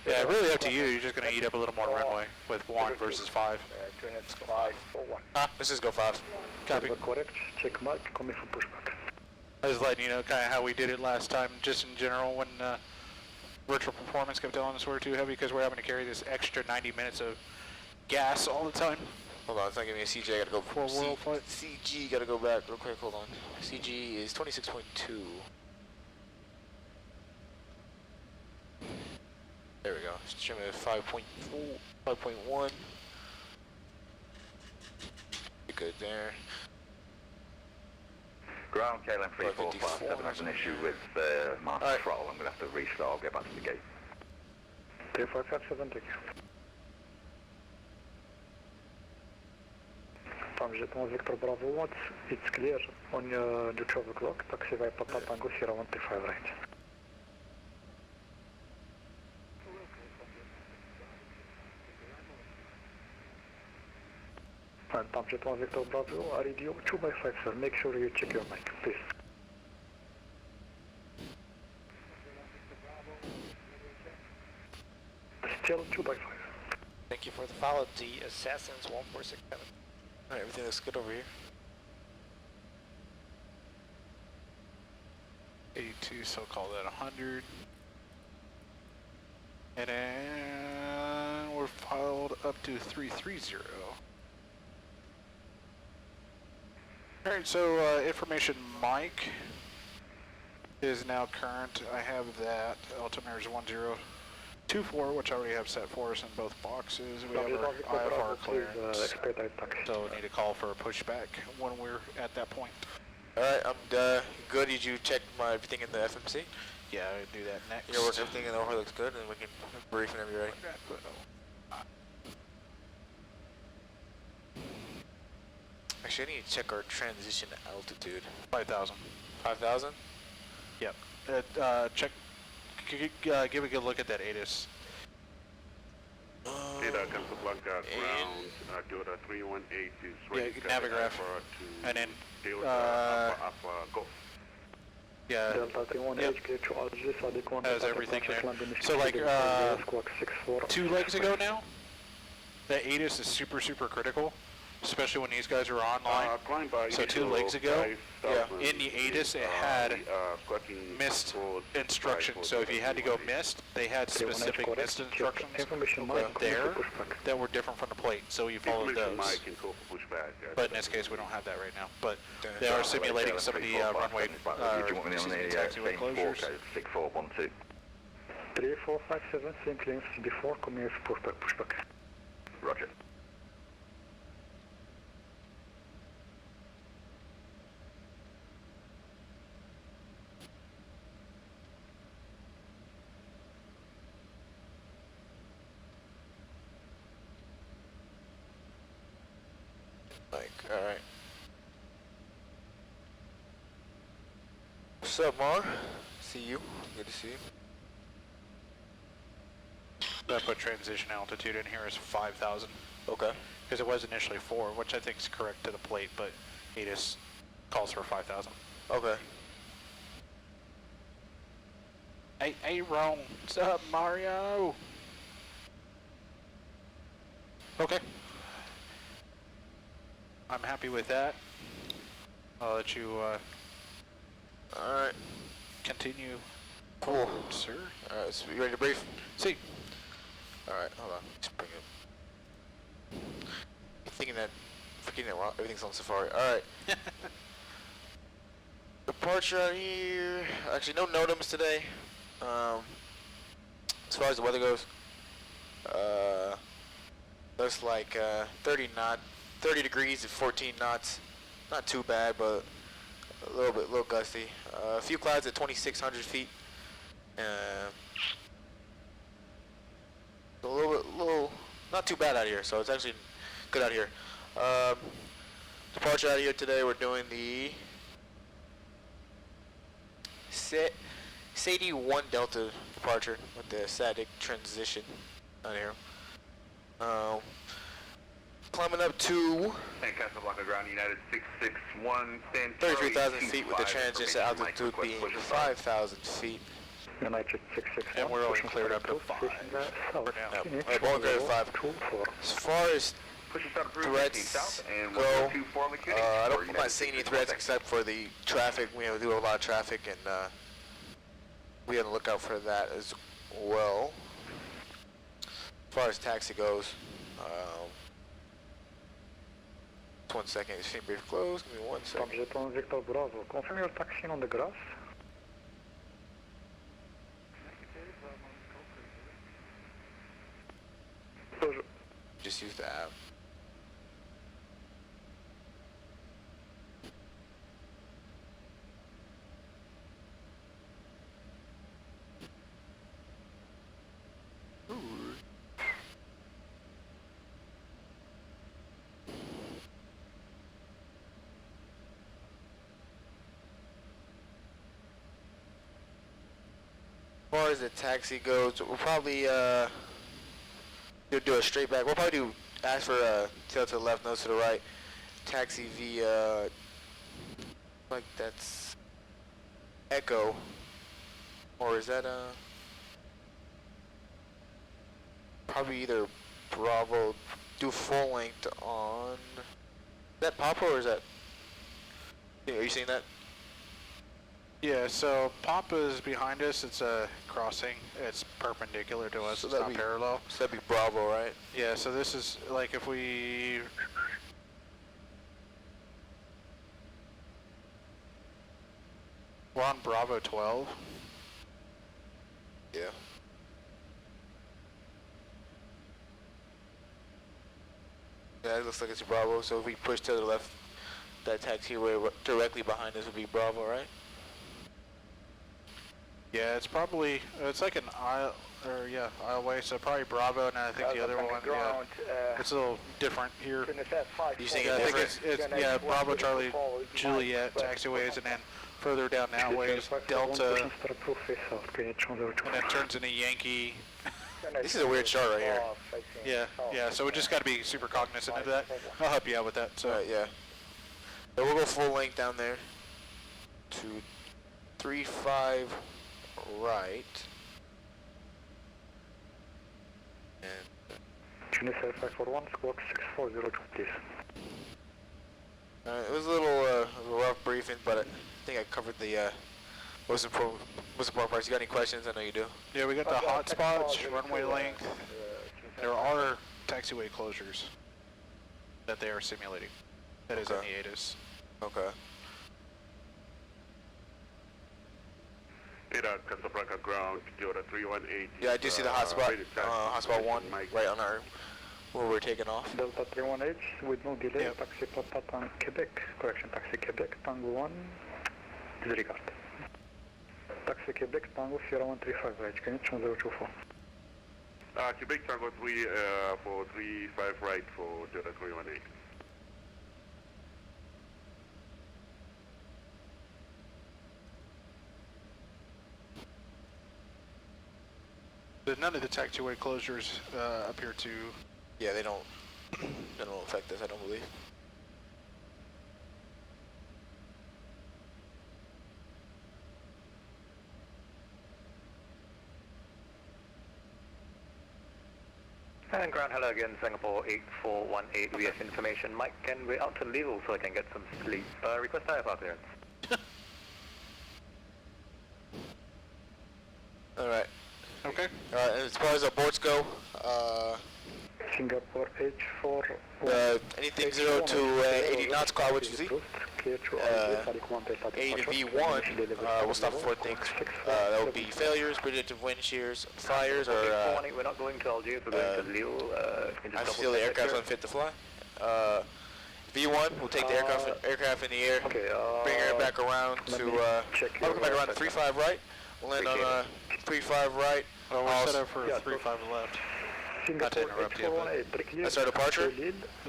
Yeah, really up to you. You're just going to eat up a little more runway with 1 versus 5. Let's just go 5. Copy. Check mark, coming for pushback. I was letting you know kind of how we did it last time, just in general, when virtual performance kept telling us we're too heavy because we're having to carry this extra 90 minutes of gas all the time. Hold on, it's not giving me a CG. I gotta go for WorldFlight. CG. Gotta go back real quick. Hold on. CG is 26.2. There we go. Stream at 5.4, 5.1. Good there. Ground KLM 3457 has an issue with master throttle. I'm going to have to restart. I'll get back to the gate. 3557, thank you. Tam Jet1 Victor Bravo 1, it's clear on your 12 o'clock. Taxi by Papa Tango Sierra 135 right. And Tam Jet1 Victor Bravo, radio 2x5 sir, make sure you check your mic, please. Still 2x5. Thank you for the follow, the Assassins 1467. Alright, everything looks good over here. 82, so call that 100. And then we're filed up to 330. Alright, so information Mike is now current. I have that. Altimeter's 1024, which I already have set for us in both boxes. We have our IFR clearance. So we need to call for a pushback when we're at that point. Alright, I'm good. Did you check everything in the FMC? Yeah, I'll do that next. You're working everything in the overhead looks good, and we can brief whenever you're ready. Actually, I need to check our transition altitude. 5,000. 5,000? Yep. Check. Give a good look at that ATIS. Data Casablanca ground, Delta 318 is ready. Yeah, Navigraph. And then, go. Yeah, yep. Has everything there. So like, 2 legs ago now, the ATIS is super, super critical. Especially when these guys are online. So 2 legs ago, in the ATIS it had missed instructions. So if you had to go missed, they had specific missed instructions there that were different from the plate. So you followed those. But in this case, we don't have that right now. But they are simulating some of the runway, taxiway closures. 3457, same claims as before, coming for pushback. Roger. Alright. What's up, Mar? See you. Good to see you. I put transition altitude in here as 5,000. Okay. Because it was initially 4, which I think is correct to the plate, but ATIS calls for 5,000. Okay. Hey, Ron. What's up, Mario? Okay. I'm happy with that. I'll let you, Alright. continue. Cool. Forward, sir. Alright, so you ready to brief? See. Alright, hold on. Just bring it. Thinking that, forgetting that everything's on Safari. Alright. Departure out here. Actually, no NOTAMs today. As far as the weather goes, looks like 30 degrees at 14 knots. Not too bad, but a little gusty. A few clouds at 2,600 feet. A little, not too bad out here. So it's actually good out here. Departure out of here today. We're doing the set Sadie 1 Delta departure with the static transition on here. Climbing up to And Casablanca ground, United 661, stand 33,000 feet with the transition altitude being 5,000 feet. United 661. And we're only cleared up to 5 for now. Alright, we're only cleared to 5. As far as threats go, I'm not seeing any threats except for the traffic. We do a lot of traffic, and we have to look out for that as well. As far as taxi goes, 1 second, exchange brief close, give me 1 second. Jeton Victor Bravo, confirm your taxi on the grass. Just use the app. As far as the taxi goes, we'll probably do a straight back. We'll probably ask for a tail to the left, nose to the right. Taxi via, like that's Echo, or is that probably either Bravo. Do full length on. Is that Papa or is that? Are you seeing that? Yeah, so Papa's behind us. It's a crossing. It's perpendicular to us. So it's not parallel. So that'd be Bravo, right? Yeah, so this is like if we... We're on Bravo 12. Yeah. Yeah, it looks like it's Bravo. So if we push to the left, that taxiway directly behind us would be Bravo, right? Yeah, it's probably, it's like an aisle, or yeah, aisleway, so probably Bravo, and I think the other one, yeah, it's a little different here. You think I think it's it's yeah, Bravo, Charlie, Juliet, taxiways, and then further down that way is Delta, and then turns into Yankee. This is a weird chart right here. Yeah, yeah, so we just got to be super cognizant of that. I'll help you out with that, so. Yeah. So we'll go full length down there to 35 right. And Tunisia 541, squawk 6402, please. it was a little rough briefing, but I think I covered the most important parts. You got any questions? I know you do. Yeah, we got the hot spots, runway length. There are taxiway closures that they are simulating. That is in the ATIS. Okay. Casablanca ground, Toyota 318. Yeah, I do see the hotspot. Hotspot 1 right on our where we're taking off. Delta 31H with no delay. Yep. Taxi Papa Tango Quebec. Correction, Taxi Quebec Tango 1. Disregard. Taxi Quebec Tango Sierra 135 right. Can you change 024? Quebec Tango 3 for 35 right for Toyota 318. None of the taxiway closures appear to. Yeah, they don't affect us, I don't believe. And ground hello again, Singapore 8418, we have information. Mike, can we out to level so I can get some sleep? Request IFR clearance. Alright. Okay. Alright, and as far as our boards go, Singapore H4. Anything 0 to 80 knots, cloud what you see. 80 to V1, we'll stop for 4 things. That would be failures, predictive wind shears, fires, or we're not going to Algiers, we're going to Lille. I feel the aircraft's unfit to fly. V1, we'll take the aircraft in the air, bring her back around to, come back around to 35 right, we'll land on 35 right. Oh, we're set up for 35 left. Not to interrupt you, but that's our departure.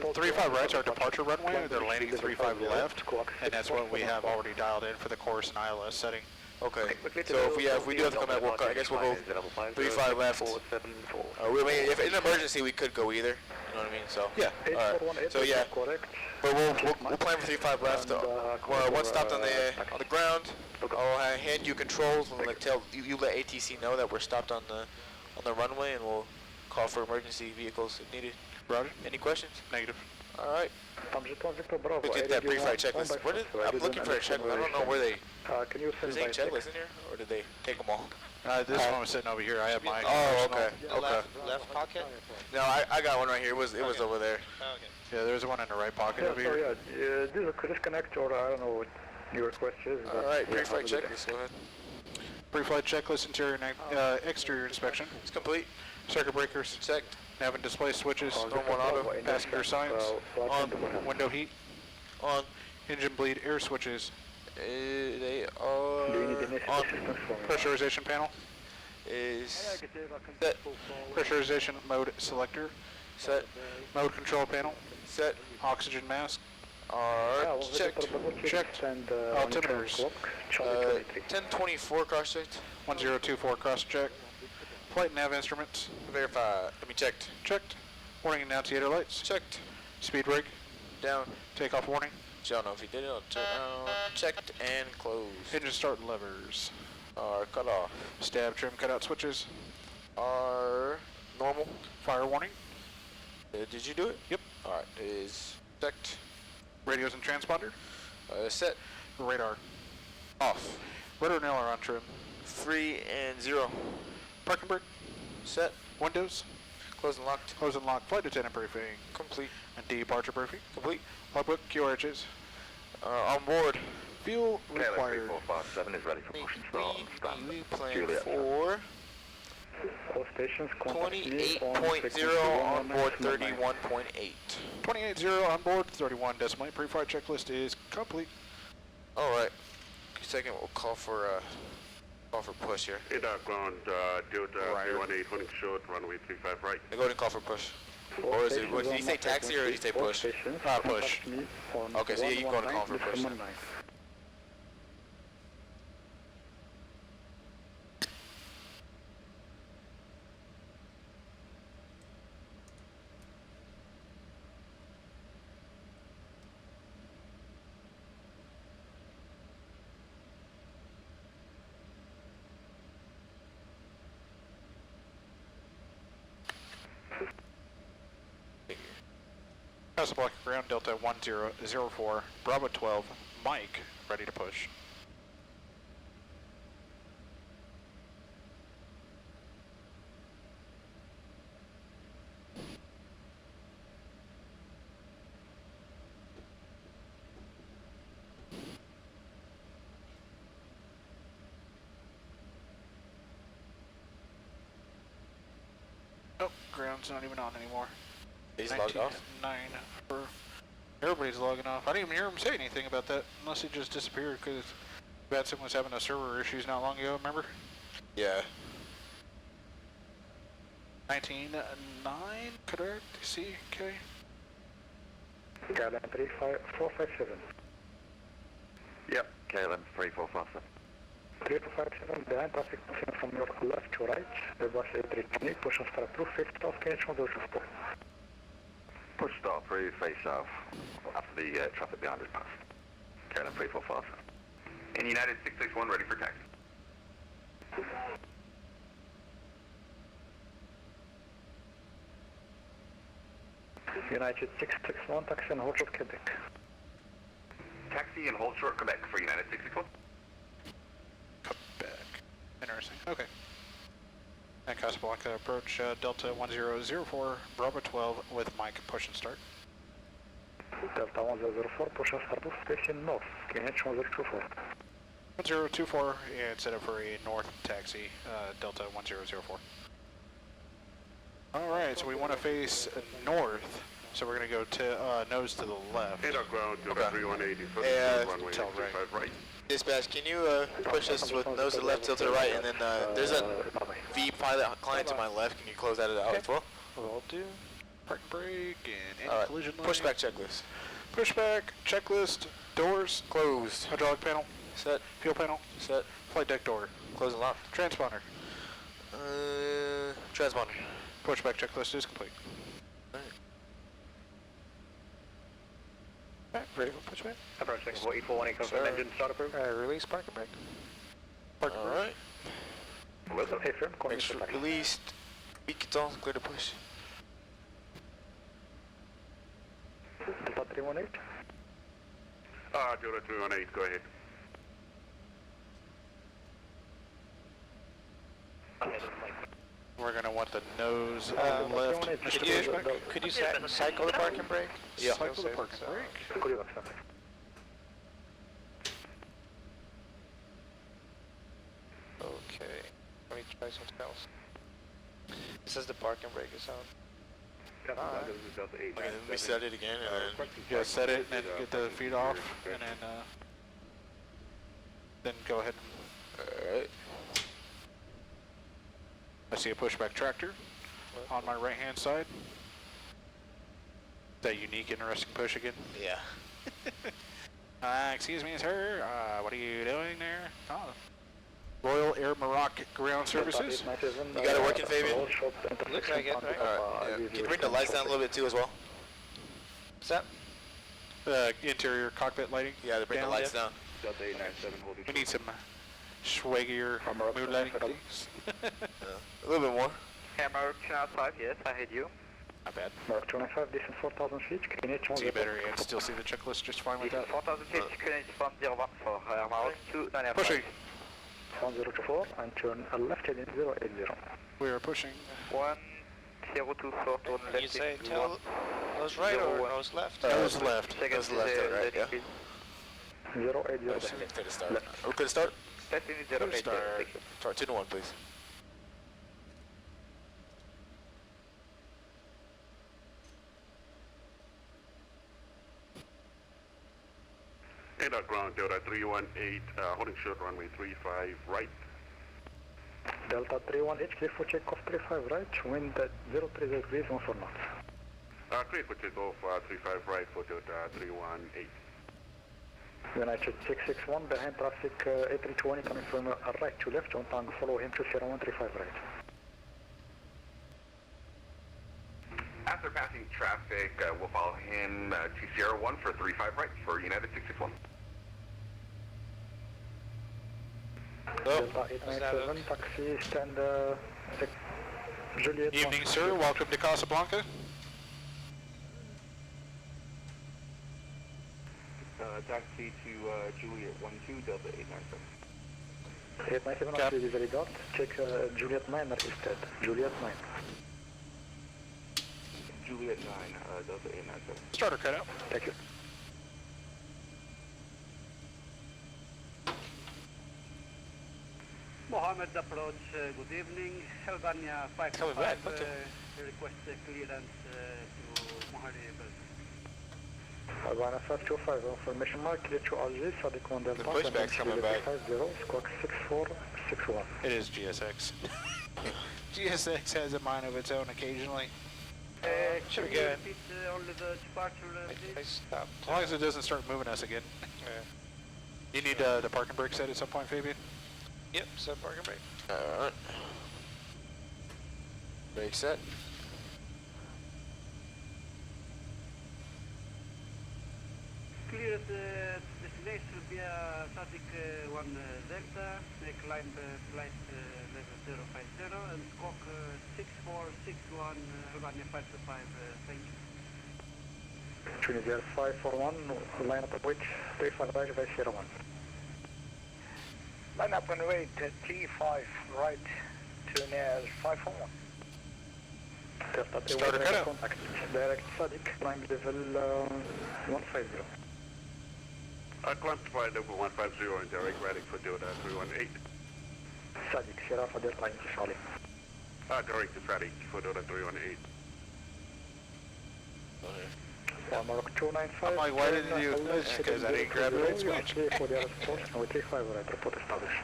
35 right's our departure runway. They're landing 35 left, and that's what we have already dialed in for the course and ILS setting. Okay. So if we do have to come back, I guess we'll go 35 left. If in an emergency we could go either. You know what I mean? So yeah. Alright. So yeah. But we'll plan for 35 left. Once stopped on the ground, I'll hand you controls and you let ATC know that we're stopped on the runway, and we'll call for emergency vehicles if needed. Roger. Any questions? Negative. All right. Let's get that pre-flight checklist. I'm looking for a checklist. I don't know where they. Is there a checklist in here, or did they take them all? This one was sitting over here. I have mine. Oh, okay. Left pocket? No, I got one right here. It was over there. Oh, okay. Yeah, there's one in the right pocket over here. Disconnect, or I don't know what your request is. All right, pre-flight checklist. Go ahead. Pre-flight checklist, interior and exterior inspection. It's complete. Circuit breakers checked. Nav and display switches. Storm 1 auto. Passenger signs. On. Window heat. On. Engine bleed air switches. They are on. Pressurization panel. Is set. Pressurization mode selector. Set. Mode control panel. Set. Oxygen mask. Are checked. Checked. Altimeters. 1024 cross checked. 1024 cross check. Flight nav instruments. Verified. Checked. Checked. Warning annunciator lights. Checked. Speed brake. Down. Takeoff warning. I don't know if he did it. I'll turn around. Checked and closed. Engine start levers. Are cut off. Stab trim cutout switches. Are normal. Fire warning. Did you do it? Yep. Alright. Is checked. Radios and transponder. Set. Radar. Off. Rudder and aileron trim. 3 and 0. Parking brake. Set. Windows. Closed and locked. Closed and locked. Flight attendant briefing. Complete. And departure briefing. Complete. Logbook, QRHs. On board. Fuel required. 457 is ready for push and start. We plan for all stations 28.0 on board 31.8. 28.0 on board 31 decimal. Pre-flight checklist is complete. All right. Second, we'll call for push here. Ground, Delta 318, holding short, runway 35 right. Go ahead and call for push. Or is it? Did he say taxi or did he say push? Push. Okay, so yeah, you can go ahead and call for push. Casablanca ground, Delta 1004, Bravo 12, Mike, ready to push. Oh, ground's not even on anymore. He's logged off? 9 for... Everybody's logging off. I didn't even hear him say anything about that, unless he just disappeared, because Batson was having a server issues not long ago, remember? Yeah. 19.9, correct? CK? Gavin 457. Yep, KLM 3457. 3457, behind traffic from your left to right. Airbus A320, push and start through, face off, KH 104. Push start through, face south, after the traffic behind us passed. KLM 3457. And United 661 ready for taxi. United 661, taxi and hold short Quebec. Taxi and hold short Quebec for United 661. Quebec. Interesting. Okay. And Casablanca approach Delta 1004, Bravo 12 with Mike, push and start. Delta 1004, push and start, facing north, KH 1024. 1024 and set up for a north taxi, Delta 1004. Alright, so we want to face north, so we're going to go to nose to the left. Hit our ground, Delta 3180, runway 25 right. Dispatch, can you push us with nose to the left, tilt to the right, and then there's a V pilot client to my left. Can you close that out as well? Will do. Park and brake and any collision line. Pushback checklist. Pushback checklist. Doors closed. Hydraulic panel Set. Fuel panel. Set. Flight deck door. Close and lock. Transponder. Transponder. Pushback checklist is complete. Alright, vertical pushback. Approaching 8418, confirm engine start approved. Release parking brake. Parking brake. Alright. Welcome, hey firm, calling Brakes for back. released. Beacon, clear to push. Delta 318. Delta 318, go ahead. We're gonna want the nose Delta left. 318, Could you cycle the parking brake? Yeah. Cycle the parking brake. Could you accept? Okay. Let me try something else. It says the parking brake is on. Okay, let me set it again and then... Yeah, set it and then get the feet off, and then go ahead and... Alright. I see a pushback tractor on my right hand side. That unique, interesting push again. Yeah. Excuse me, sir. What are you doing there? Oh. Royal Air Morocco Ground Services. You got it working, Fabian? Looks like it, right? Alright, yeah. Can you bring the lights down a little bit too as well? What's that? Interior cockpit lighting. Yeah, to bring the lights down. We need some swaggier mood lighting, please. A little bit more. Hammer 295, yes, I heard you. Not bad. Mark 295, distance 4,000 feet, QNH See better and still see the checklist just fine with that. 4,000 feet, QNH from 014, Hammer 295. Pushing. 1024 and turn left heading 080. We are pushing. 1024, turn left. You say tail nose right or nose left? Nose left. Nose left, right, yeah. 080. Clear to start. We're clear to start? Testing 080. Start 2 to 1, please. Ground Delta 318, holding short runway 35 right. Delta 318, clear for takeoff 35 right, wind at 030 degrees, 14 knots. Clear for takeoff 35 right for Delta 318. United 661, behind traffic A320 coming from right to left, on tango, follow him to 0135 right. After passing traffic, we'll follow him to Sierra 1 for 35 right for United 661. Delta 897, taxi, stand Juliet. Evening, sir. Welcome to Casablanca. Taxi to Juliet 12, Delta 897. 897 on delivery dot, check Juliet 9 instead, Juliet 9. Juliet 9, Delta 897. Starter cutout. Thank you. Mohammed approach, good evening. Albania 525, request clearance to Mohari. Albania 525, information mark, clear to RG, Sadiq 1 Delta. The pushback's coming back. 50, squawk 6461. It is GSX. GSX has a mind of its own occasionally. Should be good. Only the departure, please. Stop. As long as it doesn't start moving us again. You need the parking brake set at some point, Fabian? Yep, set parking brake. Alright. Brake set. Clear the destination via Sadiq 1 Delta, climb flight level 050 and squawk 6461 Albania 525, thank you. Tunisia 541, line up and wait, 35 right by Sierra 1. Line up and wait, T5 right, Tunisia 541. Delta Starter cutout. Contact, direct Sadiq, climb level 150. Climb to flight level 150 and direct ready for Delta 318. Sadiq, Sierra for Delta into Charlie. Direct to Sadiq for Delta 318. Mark 295. I'm like, why didn't you? Because I didn't grab the right switch. For the other sports, no, 35 right, report established.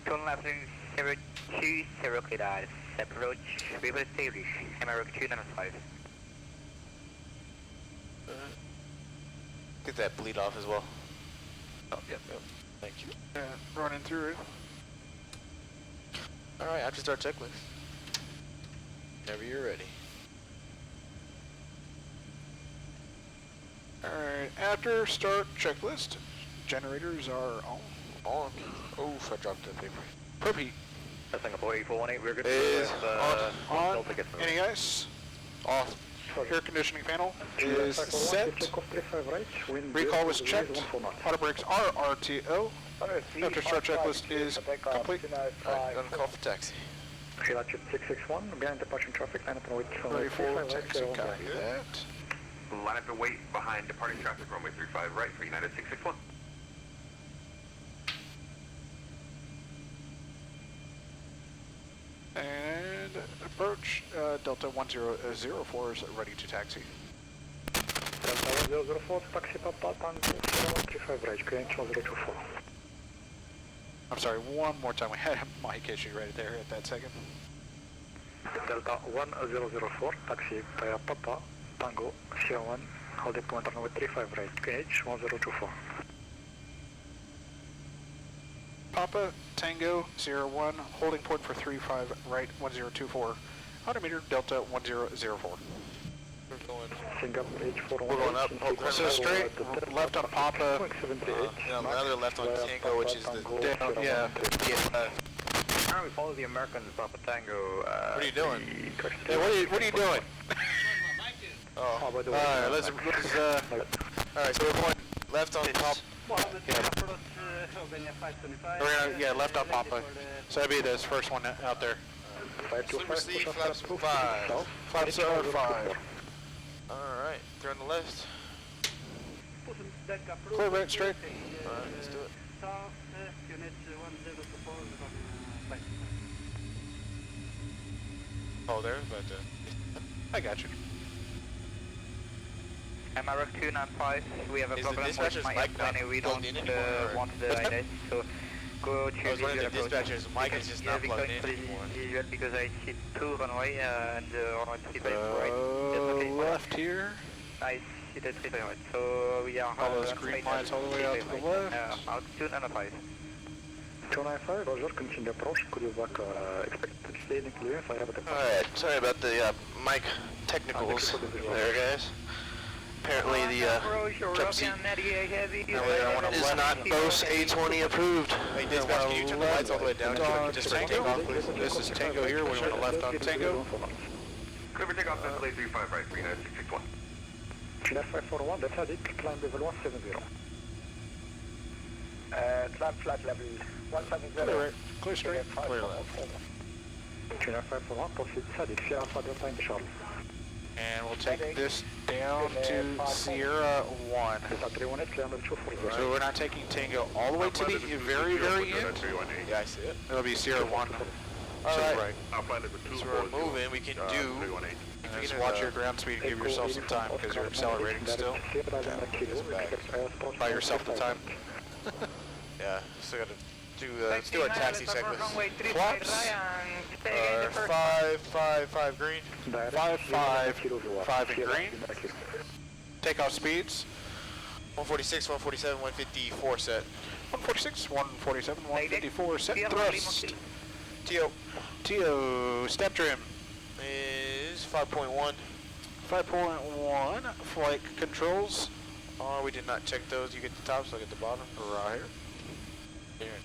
Turn left in 02, clear, approach, we will establish, Hammer 295. Get that bleed off as well. Oh, yep. Thank you. Running through it. Alright, after start checklist. Whenever you're ready. Alright, after start checklist, generators are on. On. Oof, I dropped that paper. Propheat. Singapore 8418, we're good. Is On. Any ice? Off. Air conditioning panel is set. Recall was checked. Auto brakes are RTO. After start checklist is complete. Alright, gonna call for taxi. Sheila chip 661, behind departure traffic, line up and wait for Ready for taxi, copy that. Line up and wait behind departing traffic, runway 35 right for United 661. And approach Delta 1004 is ready to taxi. Delta 1004, taxi Papa, Tango, 135 right, QNH 1024. I'm sorry, one more time. We had a mic issue right there at that second. Delta 1004, taxi Papa, Tango, Sierra 1, hold it point runway 35 right, QNH 1024. Papa, Tango, 01, holding point for 35 right, 1024. Odometer, Delta 1004. We're going. Singapore H4. We're going up. So straight, left on Papa. Yeah, another left on Tango, which is the Down, yeah. We follow the American Papa Tango. What are you doing? Hey, what are you doing? Oh. Alright, let's Alright, so we're going left on top. We're gonna, left on Papa. So that'd be this first one out there. Sleeper C, flaps 5. Flaps are 5. Alright, they're on the left. Clear right straight. Alright, let's do it. Oh, there, but I got you. Americ 295, we have a Is the problem dispatcher's with my mic not F20, we plugged don't in anymore, or- want the INS, so go to I was wondering visual if the approach. dispatcher's mic is just not plugged in anymore. Visual because I see 2 runway and runway 35 right. Left here. I see the 35 right, so we are All those green lights all the way out to the left. Altitude 295. 295, Roger, continue approach, could you back expected staying clearance, I have a Alright, sorry about the mic technicals there, guys. Apparently the jump seat is not Bose A20 approved. Hey, dispatch, can you turn the lights all the way down? Just take off, please. This is Tango here. We're going to left on Tango. Clear for takeoff, Delta 35 right for United 661. China 541, that's it, climb level 170. Climb flat level 170. Clear right, clear straight, clear left. China 541, proceed Sadik, Sierra Father Time Charles. And we'll take this down to Sierra 1. So we're not taking Tango all the way to the very, very end. Yeah, I see it. It'll be Sierra 1 to the right. So we're moving, we can do... And just watch your ground speed and give yourself some time because you're accelerating still. Buy yourself the time. Yeah, still gotta do, let's do our taxi checklist. Flaps are 5 green. 5, 5 in green. Takeoff speeds. 146, 147, 154 set. 146, 147, 154 set thrust. TO. TO step trim Is 5.1. 5.1 flight controls. Oh, we did not check those. You get the top, so I get the bottom. Right here. Here.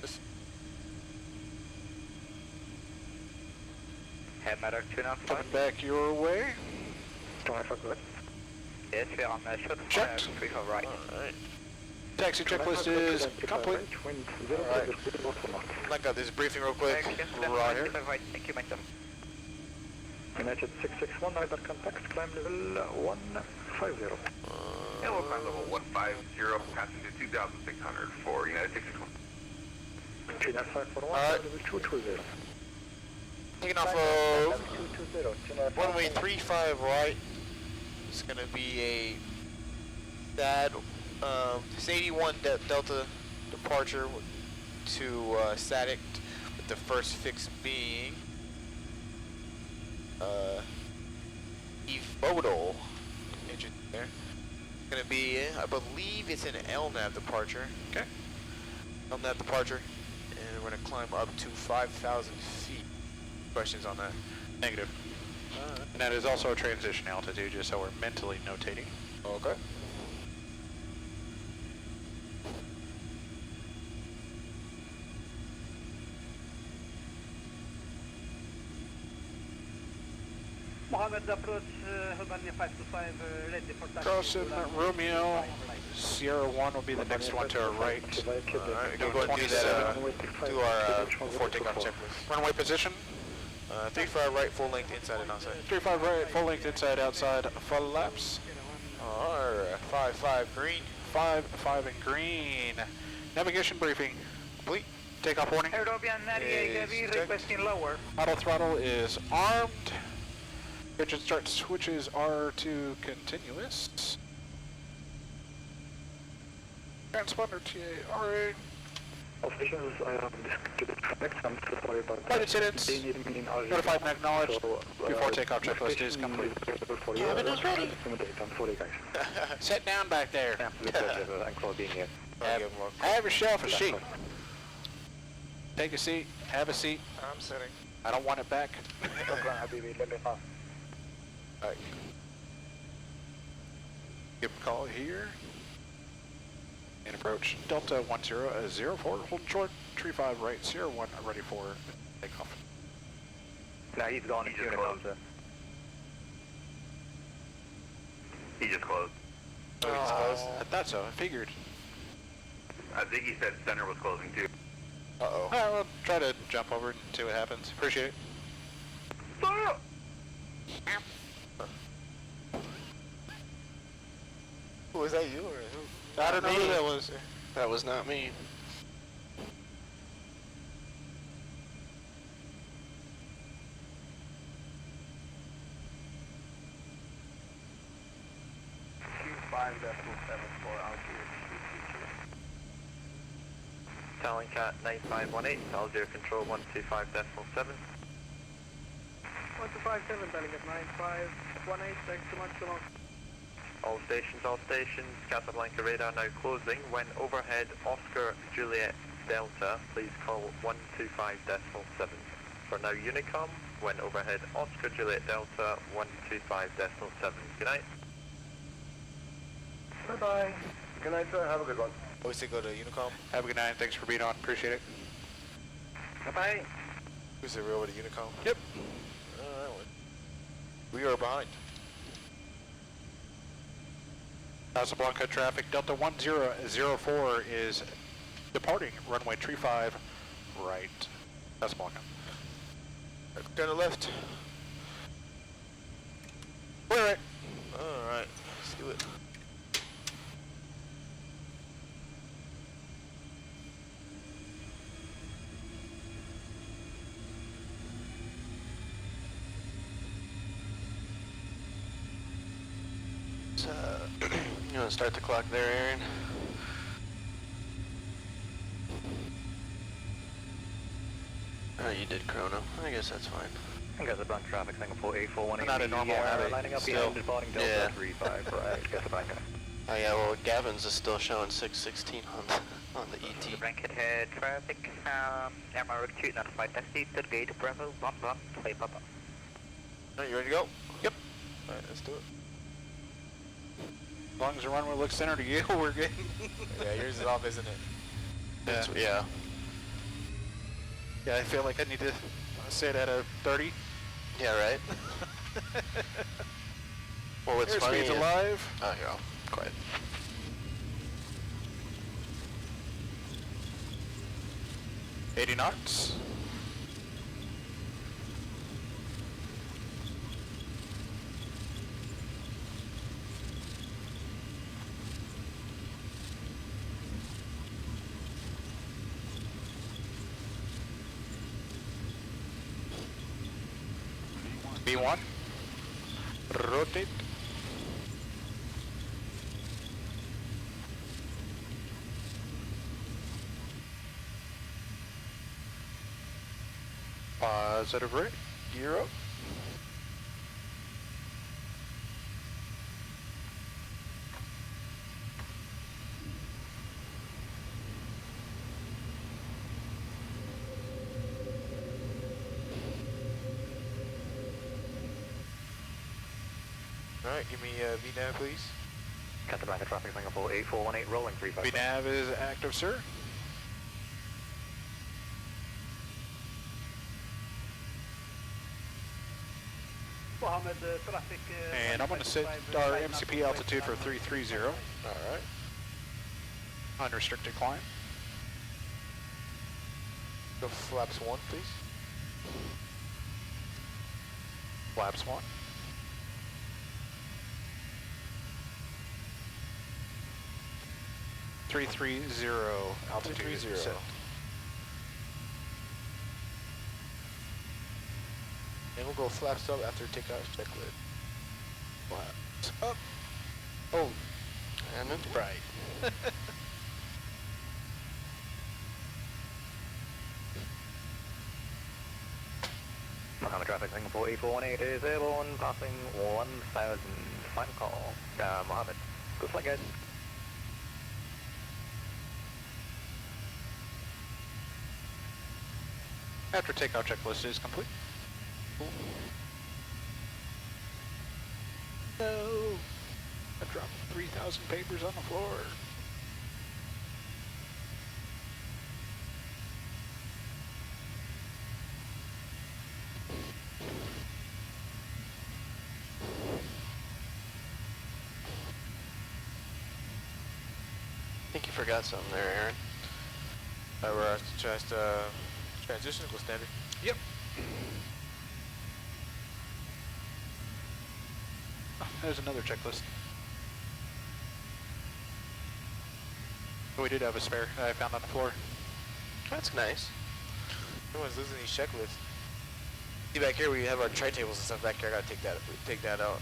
This. Americ 295. Coming back your way. Yes, we are on short Checked. 35 right. Alright. Taxi checklist is complete. Alright. Knock out this briefing real quick. Right here. Thank you, myself. United 661, either contact, climb level 150. And we'll climb level 150, passing to 2,600 for United 661. China 541, level 220. Taking off of runway 35 right. It's gonna be a sad it's 81 Delta departure to Sadik, with the first fix being Evodal engine there. Gonna be, I believe it's an LNAV departure. Okay. LNAV departure, and we're gonna climb up to 5,000 feet. Questions on that? Negative. And that is also a transition altitude, just so we're mentally notating. Okay. Mohammed approach Albania 525 ready for taxi. Crossing Romeo, Sierra 1 will be the next one to our right. Alright, go and do that, do our before takeoff checklist. Runway position. 35 right, full length inside and outside. 35 right, full length inside, outside, full laps. Alright, 5-5 green. 5 and green. Navigation briefing complete. Takeoff warning. European 98 heavy requesting lower. Auto throttle is armed. Engine start switches are to continuous. Transponder TA RA. Officials, I am disconnected. I'm so sorry about Flight attendants. They need me in urgent. Notified and acknowledged. So, Before takeoff checklist is complete. Gavin is ready. I'm sorry, guys. Sit down back there. Thanks for being here. Have yourself a seat. Take a seat. Have a seat. I'm sitting. I don't want it back. Alright. Give a call here. And approach Delta 1004. Hold short. Tree 5 right. Sierra 1 ready for takeoff. Now he's gone. He's just closed. He just closed. Oh, he's closed? I thought so. I figured. I think he said center was closing too. Uh-oh. Alright, we'll try to jump over and see what happens. Appreciate it. Was that you or who? I don't know who that was. That was not me. Talent Cat 9518, Algier Control 125.7. 1257, telling at 9518, thanks so much, so long. All stations, Casablanca radar now closing. When overhead Oscar Juliet Delta, please call 125.7. For now Unicom, when overhead Oscar Juliet Delta 125.7. Good night. Bye-bye. Good night, sir. Have a good one. Always say go to Unicom. Have a good night. Thanks for being on. Appreciate it. Bye-bye. Who's the real with the Unicom? Yep. Alright. We are behind. Casablanca traffic, Delta 1004 is departing runway tree 5 right. Casablanca. Turn to left. We're right. Alright, let's do it. You want to start the clock there, Aaron? Oh, you did chrono. I guess that's fine. I guess about traffic, Singapore 8418. Not a normal habit. Lining up Still. behind departing Delta 35, right, Casablanca. Oh yeah, well Gavin's is still showing 616 on the ET. Casablanca head traffic, Emma Recruit, notified taxi, third gate, Bravo, 1-1, play Papa. Alright, you ready to go? Yep. Alright, let's do it. As long as the runway looks center to you, we're good. Yeah, yours is off, isn't it? Yeah. Yeah. Yeah, I feel like I need to sit at a 30. Yeah, right? Well, what's funny Airspeed's is... alive. Oh, here, I'll quiet. $80 knots. B1. Rotate. Positive rate. Gear up. Alright, give me VNAV, please. Casablanca traffic, Singapore 8418, rolling 35. VNAV is active, sir. Mohammed, traffic. And I'm going to set our MCP altitude for 330. Alright. Unrestricted climb. Go flaps 1, please. Flaps 1. altitude. 330. Set. And we'll go flaps up after takeoff checklist. Flaps up. Oh, And it's right. Mohammed traffic, Singapore 8418 is airborne, passing 1000. Final call. Mohammed, good flight, guys. After takeoff checklist is complete. No! I dropped 3,000 papers on the floor. I think you forgot something there, Aaron. We're just transition, go standard. Yep. Oh, there's another checklist. We did have a spare that I found on the floor. That's nice. No one's losing these checklists. See back here, we have our tri tables and stuff back here. I gotta take that out.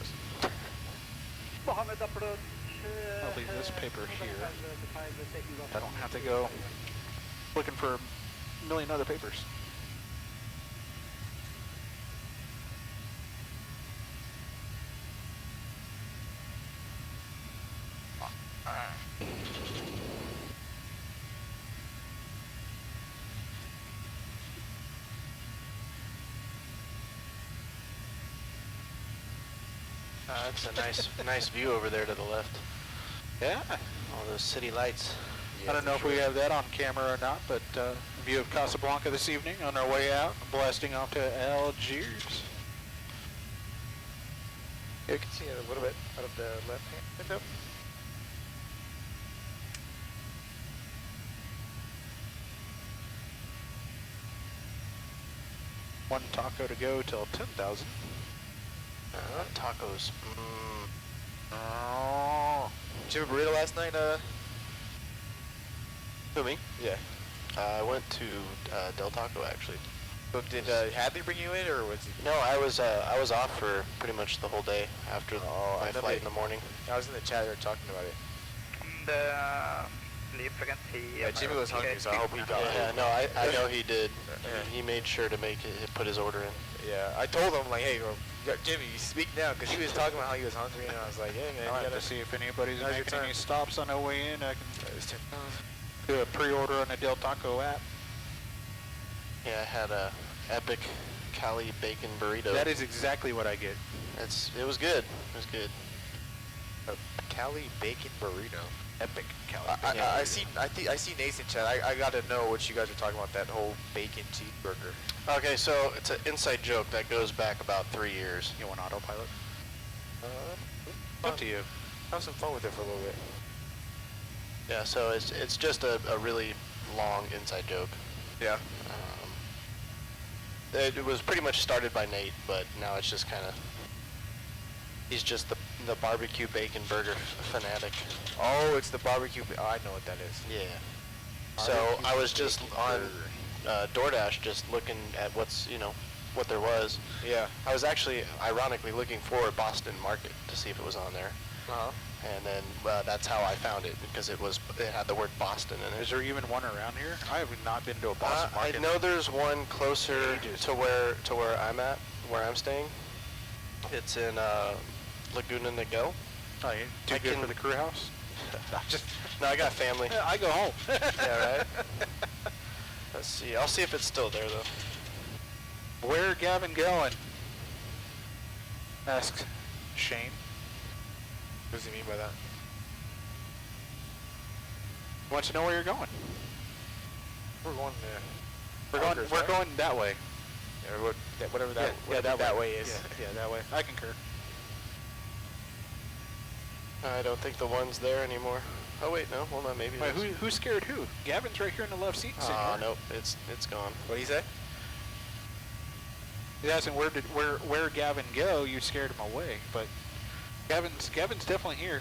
Mohammed approach. I'll leave this paper here. I don't have to go looking for a million other papers. That's a nice view over there to the left. Yeah. All those city lights. I don't know if we have that on camera or not, but view of Casablanca this evening on our way out, blasting off to Algiers. Yeah, you can see it a little bit out of the left hand window. One taco to go till 10,000. Tacos. Oh. Did you have a burrito last night, Who, me? Yeah. I went to Del Taco, actually. So did Hadley bring you in, or was he? No, I was off for pretty much the whole day after my flight in the morning. I was in the chat, they were talking about it. Yeah, Jimmy was hungry, so I hope he got it. Yeah, no, I know he did. He made sure to put his order in. Yeah, I told him, like, hey, Jimmy, you speak now, because he was talking about how he was hungry, and I was like, hey, man, I'll have to see if anybody's making any stops on their way in. I can do a pre-order on the Del Taco app. Yeah, I had a epic Cali bacon burrito. That is exactly what I get. It was good. It was good. A Cali bacon burrito. Epic Cali. I see Nathan chat. I got to know what you guys are talking about. That whole bacon cheeseburger. Okay, so it's an inside joke that goes back about 3 years. You want autopilot? Up to you. Have some fun with it for a little bit. Yeah, so it's just a really long inside joke. Yeah. It was pretty much started by Nate, but now it's just kind of, he's just the barbecue bacon burger fanatic. Oh, it's the barbecue. Oh, I know what that is. Yeah. So I was just on DoorDash, just looking at what there was. Yeah. I was actually, ironically, looking for Boston Market to see if it was on there. Uh-huh. And then that's how I found it, because it had the word Boston in it. Is there even one around here? I have not been to a Boston Market. I know there's one closer to where I'm at, where I'm staying. It's in Laguna Niguel. Oh, you too good for the crew house? No, I got family. Yeah, I go home. Yeah, right? Let's see. I'll see if it's still there, though. Where Gavin going? Asks Shane. What does he mean by that? He wants to know where you're going. We're going there. We're going that way. Yeah, whatever that way is. Yeah, that way. I concur. I don't think the one's there anymore. Oh wait, no, hold on, maybe. Wait, who scared who? Gavin's right here in the left seat. Oh nope, it's gone. What'd he say? He asked where Gavin go. You scared him away, but Gavin's definitely here.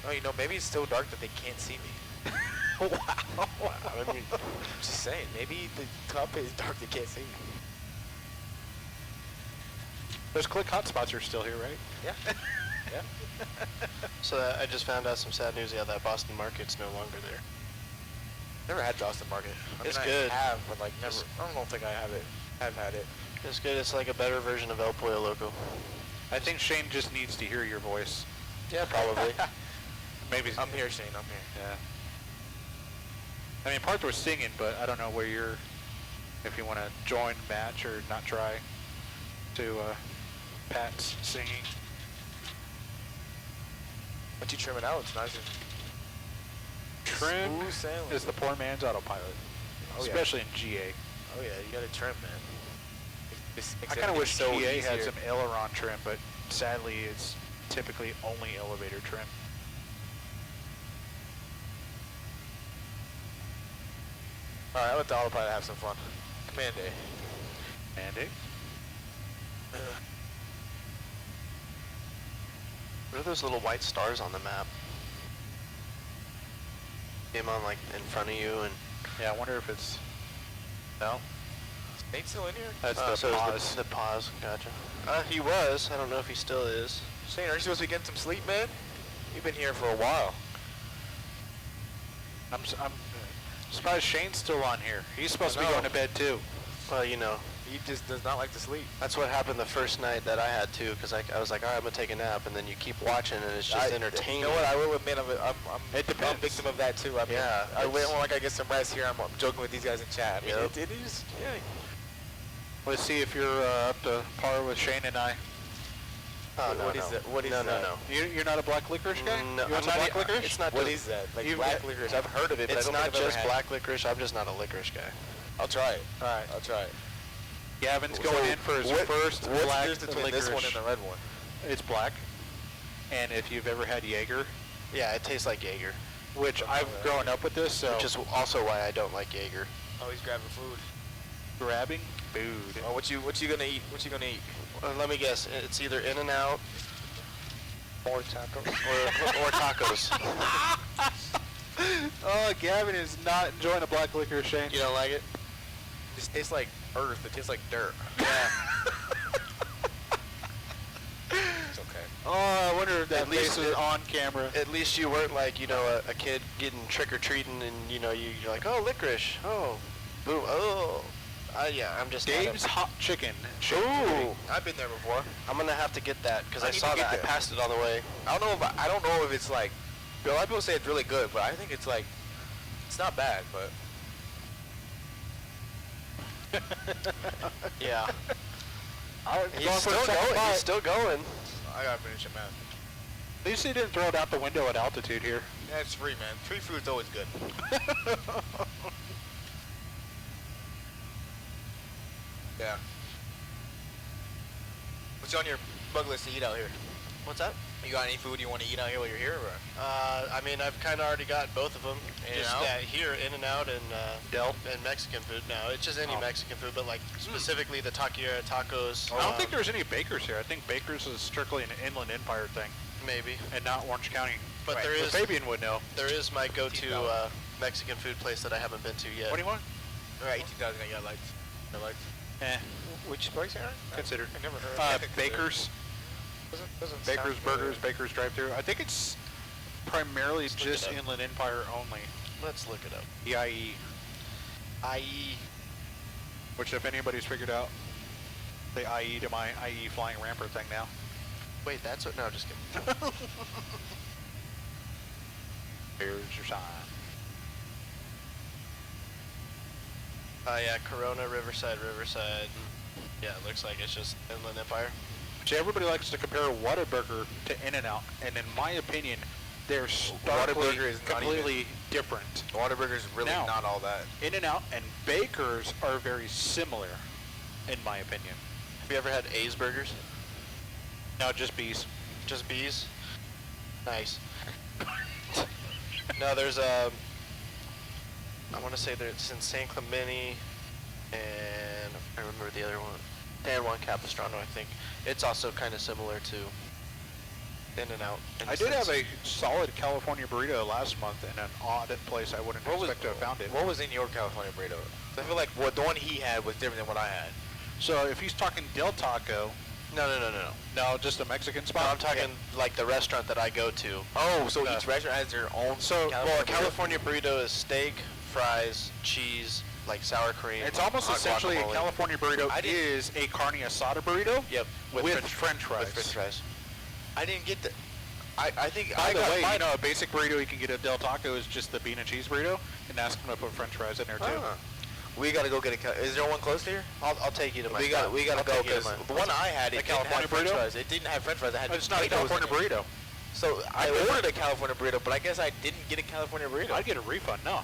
Oh, you know, maybe it's so dark that they can't see me. Wow. I mean, I'm just saying, maybe the top is dark, they can't see me. Those click hotspots are still here, right? Yeah. Yeah. So I just found out some sad news. Yeah, that Boston Market's no longer there. Never had Boston Market. It's good. I have, but like never. I don't think I have it. I've had it. It's good. It's like a better version of El Pollo Loco. I think Shane just needs to hear your voice. Yeah, probably. Maybe. I'm here, Shane. I'm here. Yeah. I mean, parts were singing, but I don't know where you're. If you want to join match or not try to Pat's singing. But you trim it out, it's nice and trim smooth sailing. is the poor man's autopilot, especially in GA. Oh yeah, you gotta trim, man. I kind of wish GA had some aileron trim, but sadly it's typically only elevator trim. Alright, I'll let the autopilot have some fun. Command A. Command A? What are those little white stars on the map? Came on like in front of you and... Yeah, I wonder if it's... No? Is Nate still in here? That's the pause. The pause, gotcha. He was. I don't know if he still is. Shane, are you supposed to be getting some sleep, man? You've been here for a while. I'm surprised Shane's still on here. He's supposed to be going to bed too. Well, you know. He just does not like to sleep. That's what happened the first night that I had too, because I was like, all right, I'm going to take a nap, and then you keep watching, and it's just entertaining. You know what, I will admit, I'm a victim of that too. I wait when I get some rest here, I'm joking with these guys in chat. I mean, it is, yeah. Let's see if you're up to par with Shane and I. Oh, no, what is that? What is that? No. You're not a black licorice guy? No, I'm not black licorice? It's not. What is that? Like black licorice? I've heard of it, but I don't think I've ever had it. It's not just black licorice. I'm just not a licorice guy. I'll try it. All right. I'll try it. Gavin's going in for his first black licorice. What's the difference between this one and the red one? It's black. And if you've ever had Jaeger. Yeah, it tastes like Jaeger. Which I've grown up with this, so. Which is also why I don't like Jaeger. Oh, he's grabbing food. Grabbing food. Oh, what you gonna eat? What you gonna eat? Let me guess. It's either In-N-Out or tacos. or tacos. Oh, Gavin is not enjoying the black licorice, Shane. You don't like it? It just tastes like earth. It tastes like dirt. Yeah. It's okay. Oh, I wonder if that face is on camera. At least you weren't like, you know, a kid getting trick-or-treating and, you know, you're like, oh, licorice. Oh, boom. Oh. Yeah, I'm just Dave's Hot Chicken. Ooh, I've been there before. I'm going to have to get that because I saw that. I passed it on the way. I don't know if it's like, a lot of people say it's really good, but I think it's like, it's not bad, but. Yeah. He's still going. I gotta finish it, man. At least he didn't throw it out the window at altitude here. Yeah, it's free, man. Free food's always good. Yeah. What's on your bucket list to eat out here? What's that? You got any food you want to eat out here while you're here? Or? I mean, I've kind of already got both of them. In-N-Out? Here, In-N-Out and and Mexican food. No, it's just any Mexican food, but like specifically the taqueria, tacos. I don't think there's any bakers here. I think bakers is strictly an Inland Empire thing. Maybe. And not Orange County. But there is. Fabian would know. There is my go-to Mexican food place that I haven't been to yet. What do you want? All right, 18,000. I got lights. No lights. Which place, Aaron? Considered. I never heard of Bakers. Doesn't Bakers, burgers, Bakers drive-thru. I think it's primarily just Inland Empire only. Let's look it up. EIE. IE. Which, if anybody's figured out, the IE to my IE flying ramper thing now. Wait, that's what? No, just kidding. Here's your sign. Yeah, Corona, Riverside. Yeah, it looks like it's just Inland Empire. See, everybody likes to compare Whataburger to In-N-Out, and in my opinion, they're starkly Whataburger is not completely different. Whataburger is really not all that. In-N-Out and Baker's are very similar, in my opinion. Have you ever had A's Burgers? No, just B's. Just B's? Nice. No, there's I want to say it's in San Clemente, and I remember the other one, San Juan Capistrano, I think. It's also kind of similar to In-N-Out. I did have a solid California burrito last month in an odd place I wouldn't expect to have found it. What was in your California burrito? I feel like the one he had was different than what I had. So if he's talking Del Taco... No, just a Mexican spot? No, I'm talking like the restaurant that I go to. Oh, so each restaurant has their own California burrito is steak, fries, cheese, like sour cream. It's almost essentially guacamole. a California burrito is a carne asada burrito. Yep. With French fries. With French fries. I didn't get the... I think By the way, you know, a basic burrito you can get at Del Taco is just the bean and cheese burrito, and ask them to put French fries in there too. We gotta go get a... Is there one close here? I'll take you to my We gotta go, because the one I had, it didn't have French burrito? fries. It didn't have French fries. It had It's not a potatoes California in it. burrito. So I ordered a California burrito, but I guess I didn't get a California burrito. I'd get a refund. No,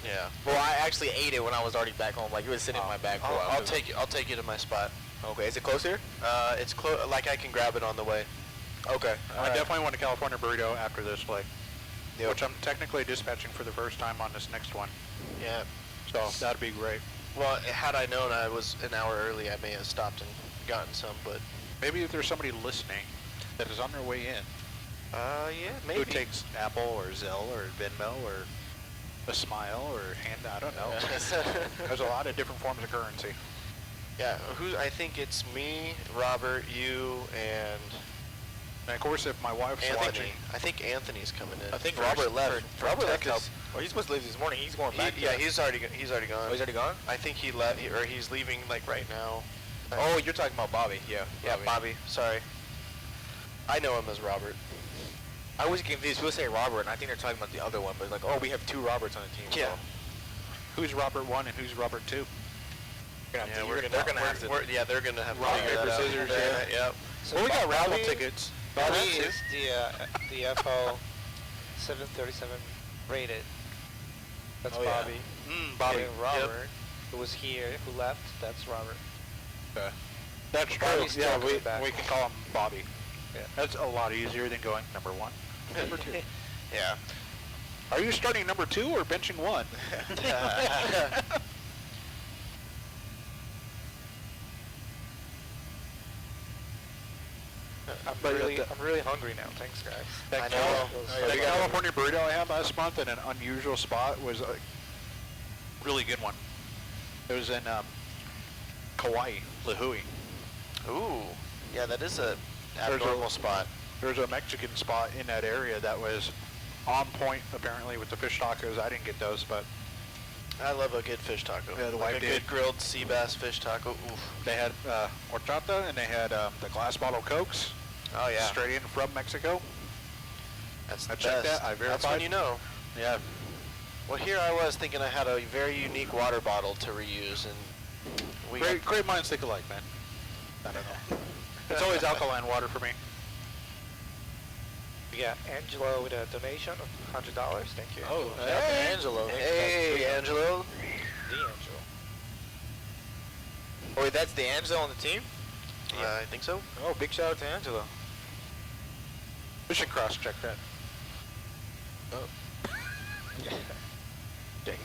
Yeah. Well, I actually ate it when I was already back home. Like, it was sitting in my bag for a while. I'll take you to my spot. Okay, is it close here? It's close. Like I can grab it on the way. Okay. I definitely want a California burrito after this flight, which I'm technically dispatching for the first time on this next one. Yeah. So that'd be great. Well, had I known I was an hour early, I may have stopped and gotten some, but... Maybe if there's somebody listening that is on their way in. Yeah, maybe. Who takes Apple or Zelle or Venmo or a smile or hand, I don't know. There's a lot of different forms of currency. Yeah, I think it's me, Robert, you, and of course if my wife's watching. I think Anthony's coming in. I think Robert left. Robert left. Well, he's supposed to leave this morning. He's going back. He's already gone. Oh, he's already gone? I think he left, or he's leaving like right now. Oh, you're talking about Bobby. Yeah. Yeah, Bobby. Sorry. I know him as Robert. I was confused. People say Robert, and I think they're talking about the other one. But it's like, oh, we have two Roberts on the team. Yeah. So. Who's Robert 1 and who's Robert 2? They're gonna have to they're gonna have to rock, figure paper, that out. scissors. Yep. So Well, we got raffle Bobby- tickets. Bobby is the FO 737 rated. That's Oh, yeah. Bobby. Bobby. And Robert, who was here, who left, that's Robert. Okay. That's true. Bobby's still Yeah, coming back. we can call him Bobby. Yeah. That's a lot easier than going number 1, number 2. Yeah. Are you starting number 2 or benching 1? I'm really hungry now. Thanks, guys. That, I know. that California burrito I had last month in an unusual spot was a really good one. It was in Kauai, Lahui. Ooh. Yeah, that is a abnormal spot. There's a Mexican spot in that area that was on point, apparently, with the fish tacos. I didn't get those, but I love a good fish taco. Yeah, the like wife a did. good grilled sea bass fish taco. Oof. they had horchata and they had the glass bottle Cokes. Oh yeah. Straight in from Mexico. That's I the checked best. that. I That's verified. when you know. Yeah. Well, here I was thinking I had a very unique water bottle to reuse, and we Great minds think alike, man. I don't know. It's always alkaline water for me. We got Angelo with a donation of $100. Thank you. Oh, Hey, Angelo. Hey, Angelo. D'Angelo. Oh, wait, that's D'Angelo on the team? I think so. Oh, big shout out to Angelo. We should cross-check that. Oh. JK.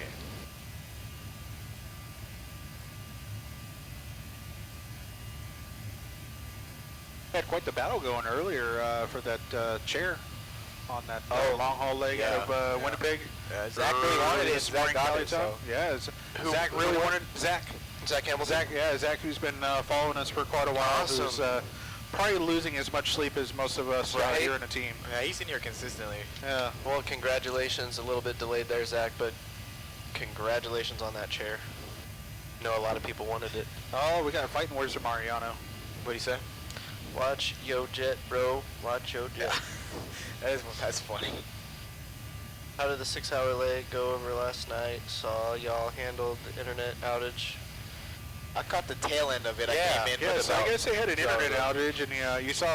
Had quite the battle going earlier for that chair on that long haul leg out of Winnipeg. Zach really wanted it. Zach got it, so. Yeah, Zach who really won? wanted Zach. Zach Hamilton. Zach, who's been following us for quite a while. Awesome. Who's probably losing as much sleep as most of us Right. here in the team. Yeah, he's in here consistently. Yeah. Well, congratulations. A little bit delayed there, Zach, but congratulations on that chair. I know a lot of people wanted it. Oh, we got fighting words from Mariano. What do you say? Watch Yo Jet, bro. Watch Yo Jet. That's funny. How did the 6-hour leg go over last night? Saw y'all handled the internet outage. I caught the tail end of it. Yeah, I came in. yeah. So I guess they had an internet So, outage, and you saw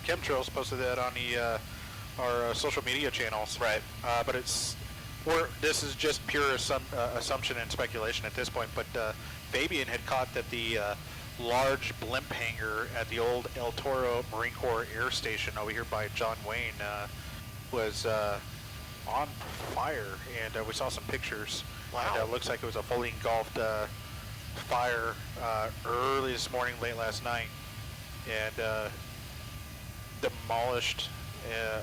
Chemtrails posted that on the our social media channels. Right. But this is just pure assumption and speculation at this point. But Fabian had caught that the large blimp hangar at the old El Toro Marine Corps Air Station over here by John Wayne was on fire, and we saw some pictures. Wow. And it looks like it was a fully engulfed fire early this morning, late last night, and demolished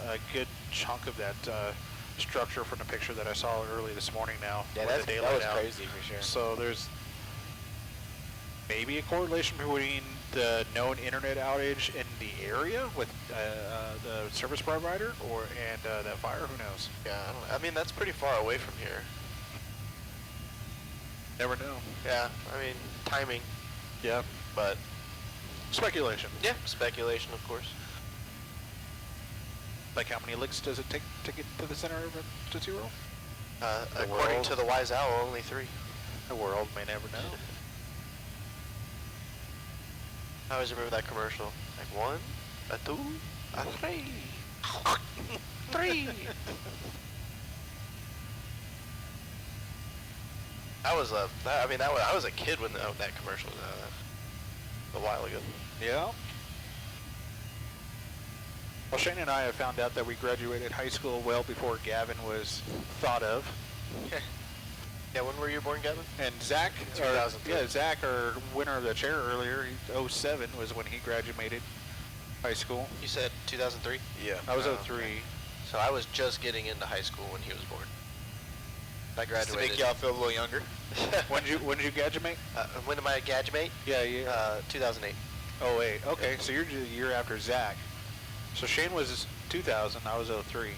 a good chunk of that structure from the picture that I saw early this morning now. Yeah, with the that daylight was out. crazy for sure. So there's maybe a correlation between the known internet outage in the area with the service provider and that fire. Who knows? Yeah, I mean, that's pretty far away from here. Never know. Yeah, I mean, timing. Yeah. But speculation. Yeah, speculation, of course. Like how many licks does it take to get to the center of a Tootsie Roll? According to the wise owl, only 3. The world may never know. I always remember that commercial. Like 1, a 2, a 3. 3. I was I was a kid when that commercial was a while ago. Yeah. Well, Shane and I have found out that we graduated high school well before Gavin was thought of. Yeah, when were you born, Gavin? And Zach, 2003. yeah, Zach, our winner of the chair earlier, 07 was when he graduated high school. You said 2003? Yeah. I was 03. Okay. So I was just getting into high school when he was born. I graduated. Just to make y'all feel a little younger. When did you graduate? When did I graduate? Yeah. 2008. 08. Okay, so you're a year after Zach. So Shane was 2000. I was 03.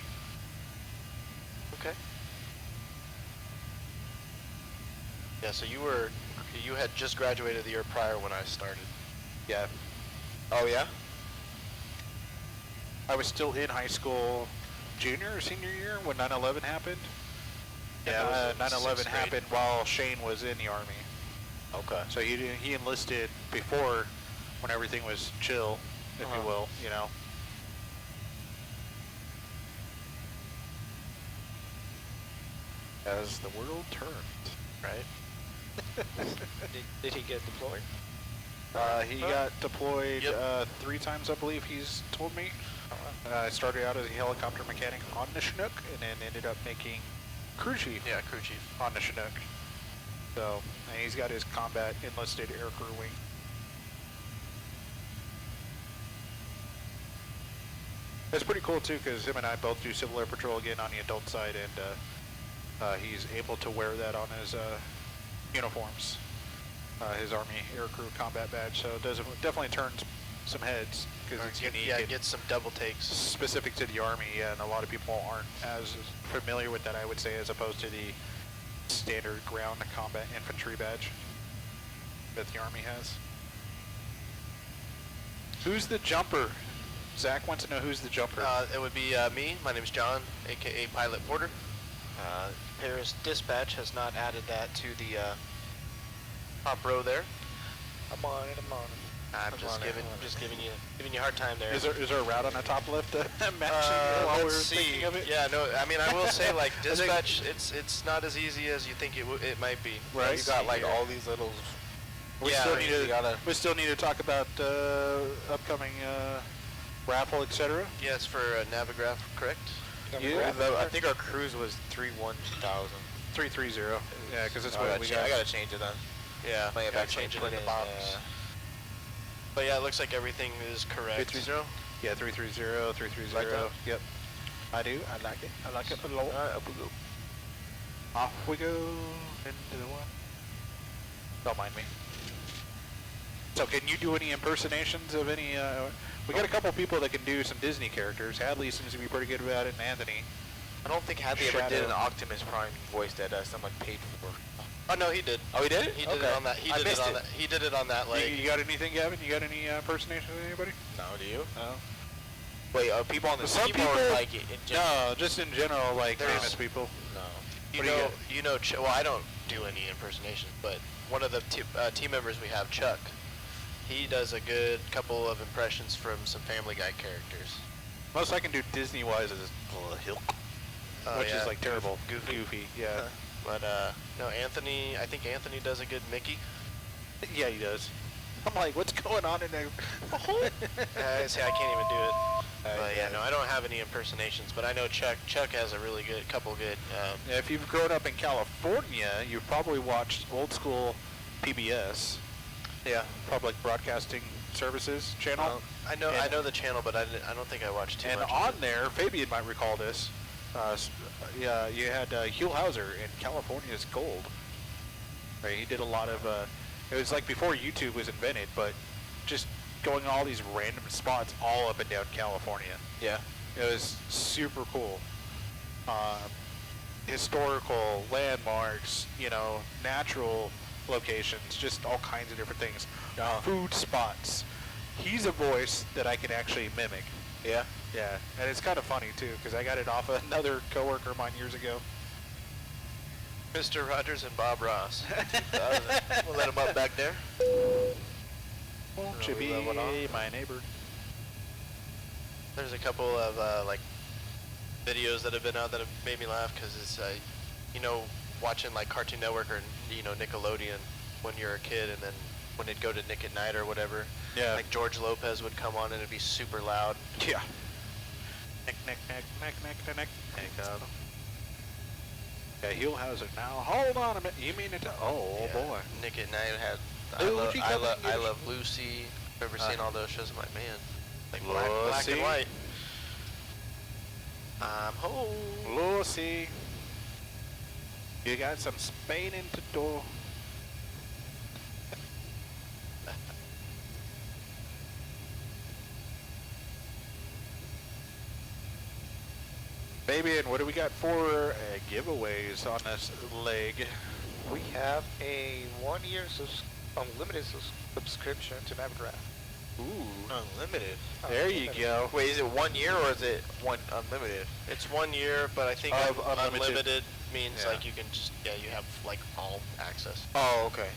Okay. Yeah. So you had just graduated the year prior when I started. Yeah. Oh yeah. I was still in high school, junior or senior year when 9/11 happened. Yeah, 9/11 happened while Shane was in the Army. Okay. So he enlisted before, when everything was chill, if you will, you know. As the world turned, right? Did he get deployed? He got deployed 3 times, I believe he's told me. I started out as a helicopter mechanic on the Chinook, and then ended up making crew chief. Yeah, crew chief on the Chinook. So, and he's got his combat enlisted aircrew wing. It's pretty cool too, because him and I both do Civil Air Patrol again on the adult side, and he's able to wear that on his uniforms, his Army aircrew combat badge. So it definitely turns some heads because it's unique. Yeah, get some double takes specific to the Army, and a lot of people aren't as familiar with that, I would say, as opposed to the standard ground combat infantry badge that the Army has. Who's the jumper? Zach wants to know who's the jumper. It would be me. My name is John, aka Pilot Porter. Paris Dispatch has not added that to the top row there. I'm on it. I'm just giving you a hard time there. Is there a route on the top left to match while we're thinking of it? Yeah, no. I mean, I will say, like, dispatch, it's not as easy as you think it might be. Right. You got like all these little. We still need to talk about upcoming raffle, etc. Yes, for Navigraph, correct? Yeah, I think our cruise was 31000. 330. Yeah, because that's what we got. I gotta change it then. Yeah, I gotta change it in the box. But yeah, it looks like everything is correct. 330? Yeah, 330, 330. Like that? Yep. I do. I like it. I like it a lot. Alright, up we go. Off we go into the one. Don't mind me. So can you do any impersonations of any, we got a couple people that can do some Disney characters. Hadley seems to be pretty good about it, and Anthony. I don't think Hadley ever did an Optimus Prime voice that someone paid for. Oh no, he did. Oh, he did? He did it on that. He did it on that. Like, you got anything, Gavin? You got any impersonations of anybody? No, do you? No. Wait, are people on the Some team people, or like in general? No, just in general, like famous people. No. Well, I don't do any impersonations, but one of the team members we have, Chuck, he does a good couple of impressions from some Family Guy characters. Most I can do Disney-wise is which is like terrible, goofy, yeah. But no, Anthony. I think Anthony does a good Mickey. Yeah, he does. I'm like, what's going on in there? See, I can't even do it. But yeah, no, I don't have any impersonations. But I know Chuck has a really good couple good. Yeah, if you've grown up in California, you've probably watched old school PBS. Yeah, Public Broadcasting Services channel. I know the channel, but I don't think I watched too much. And on there, Fabian might recall this. Yeah, you had Hugh Hauser in California's Gold. Right, he did a lot of. It was like before YouTube was invented, but just going all these random spots all up and down California. Yeah, it was super cool. Historical landmarks, natural locations, just all kinds of different things. Food spots. He's a voice that I can actually mimic. Yeah? Yeah, and it's kind of funny too, because I got it off another coworker of mine years ago. Mr. Rogers and Bob Ross. We'll let him up back there. Won't you be my neighbor? There's a couple of like videos that have been out that have made me laugh, because it's watching like Cartoon Network or Nickelodeon when you're a kid, and then when it'd go to Nick at Night or whatever. Yeah. Like George Lopez would come on and it'd be super loud. Yeah. Nick, Nick, Nick, Nick, Nick, Nick, Nick. Yeah, Hugh Hauser. Now, hold on a minute. You mean it? Oh boy. Nick at Night had I Love Lucy. Remember seeing all those shows? I'm like, man, like black and white. I'm home. Lucy. You got some Spain into door. Baby, and what do we got for giveaways on this leg? We have a 1-year unlimited subscription to Navigraph. Ooh, unlimited. There you go. Wait, is it 1 year or is it unlimited? It's 1 year, but I think unlimited means like you can just you have like all access. Oh, okay.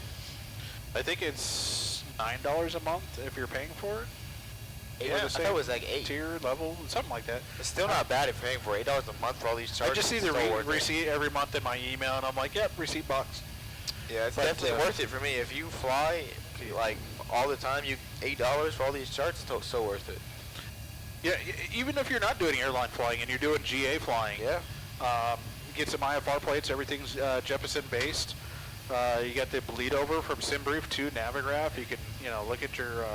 I think it's $9 a month if you're paying for it. Yeah, I thought it was like 8. Tier level, something like that. It's still not bad if you're paying for $8 a month for all these charges. I just see the receipt every month in my email, and I'm like, yep, receipt box. Yeah, it's definitely worth it for me. If you fly like all the time, $8 for all these charts, it's so worth it. Yeah, even if you're not doing airline flying and you're doing GA flying, get some IFR plates. Everything's Jeppesen based. You got the bleed over from SimBrief to Navigraph. You can look at your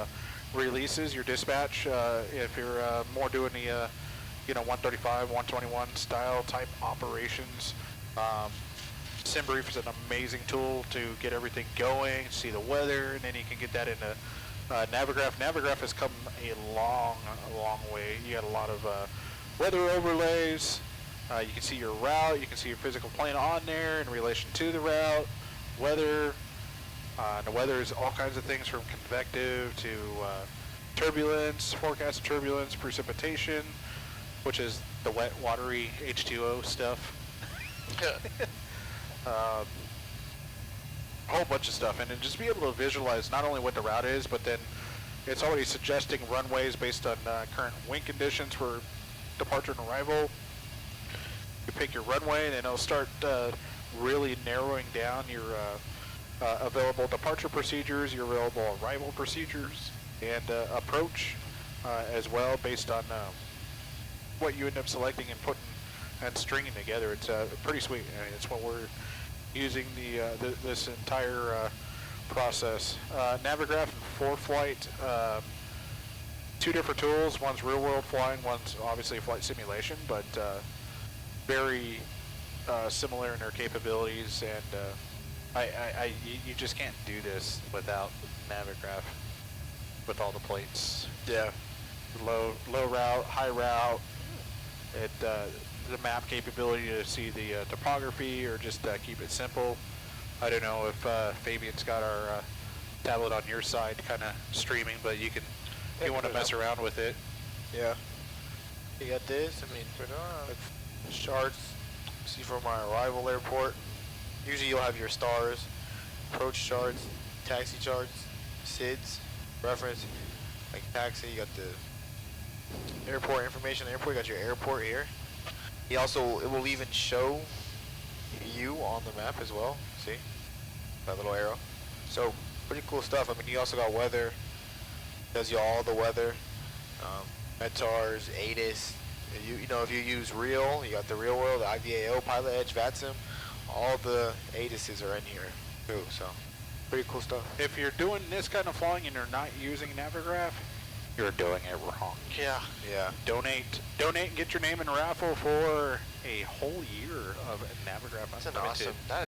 releases, your dispatch, if you're more doing the 135, 121 style type operations. SimBrief is an amazing tool to get everything going, see the weather, and then you can get that into Navigraph. Navigraph has come a long way. You got a lot of weather overlays. You can see your route, you can see your physical plane on there in relation to the route, weather. The weather is all kinds of things from convective to turbulence, forecast turbulence, precipitation, which is the wet, watery H2O stuff. A whole bunch of stuff, and then just be able to visualize not only what the route is, but then it's already suggesting runways based on current wind conditions for departure and arrival. You pick your runway, and then it'll start really narrowing down your available departure procedures, your available arrival procedures, and approach as well, based on what you end up selecting and putting and stringing together. It's pretty sweet. I mean, it's what we're using this entire process. Navigraph and WorldFlight, two different tools. One's real world flying, one's obviously flight simulation, but very similar in their capabilities, and you just can't do this without Navigraph with all the plates. Yeah. Low route, high route. The map capability to see the topography, or just keep it simple. I don't know if Fabian's got our tablet on your side kind of streaming, but you can, if you want to mess around with it. Yeah. You got this, I mean, like charts, See from my arrival airport. Usually you'll have your stars, approach charts, taxi charts, SIDS, reference, like taxi, you got the airport information, airport, you got your airport here. He also, it will even show you on the map as well, see? That little arrow. So, pretty cool stuff. I mean, you also got weather, tells you all the weather, METARs, ATIS. You know, if you use real, you got the real world, the IVAO, Pilot Edge, VATSIM, all the ATISs are in here too, so pretty cool stuff. If you're doing this kind of flying and you're not using Navigraph, you're doing it wrong. Yeah. Yeah. Donate and get your name in raffle for a whole year of Navigraph That's an Unlimited. awesome, that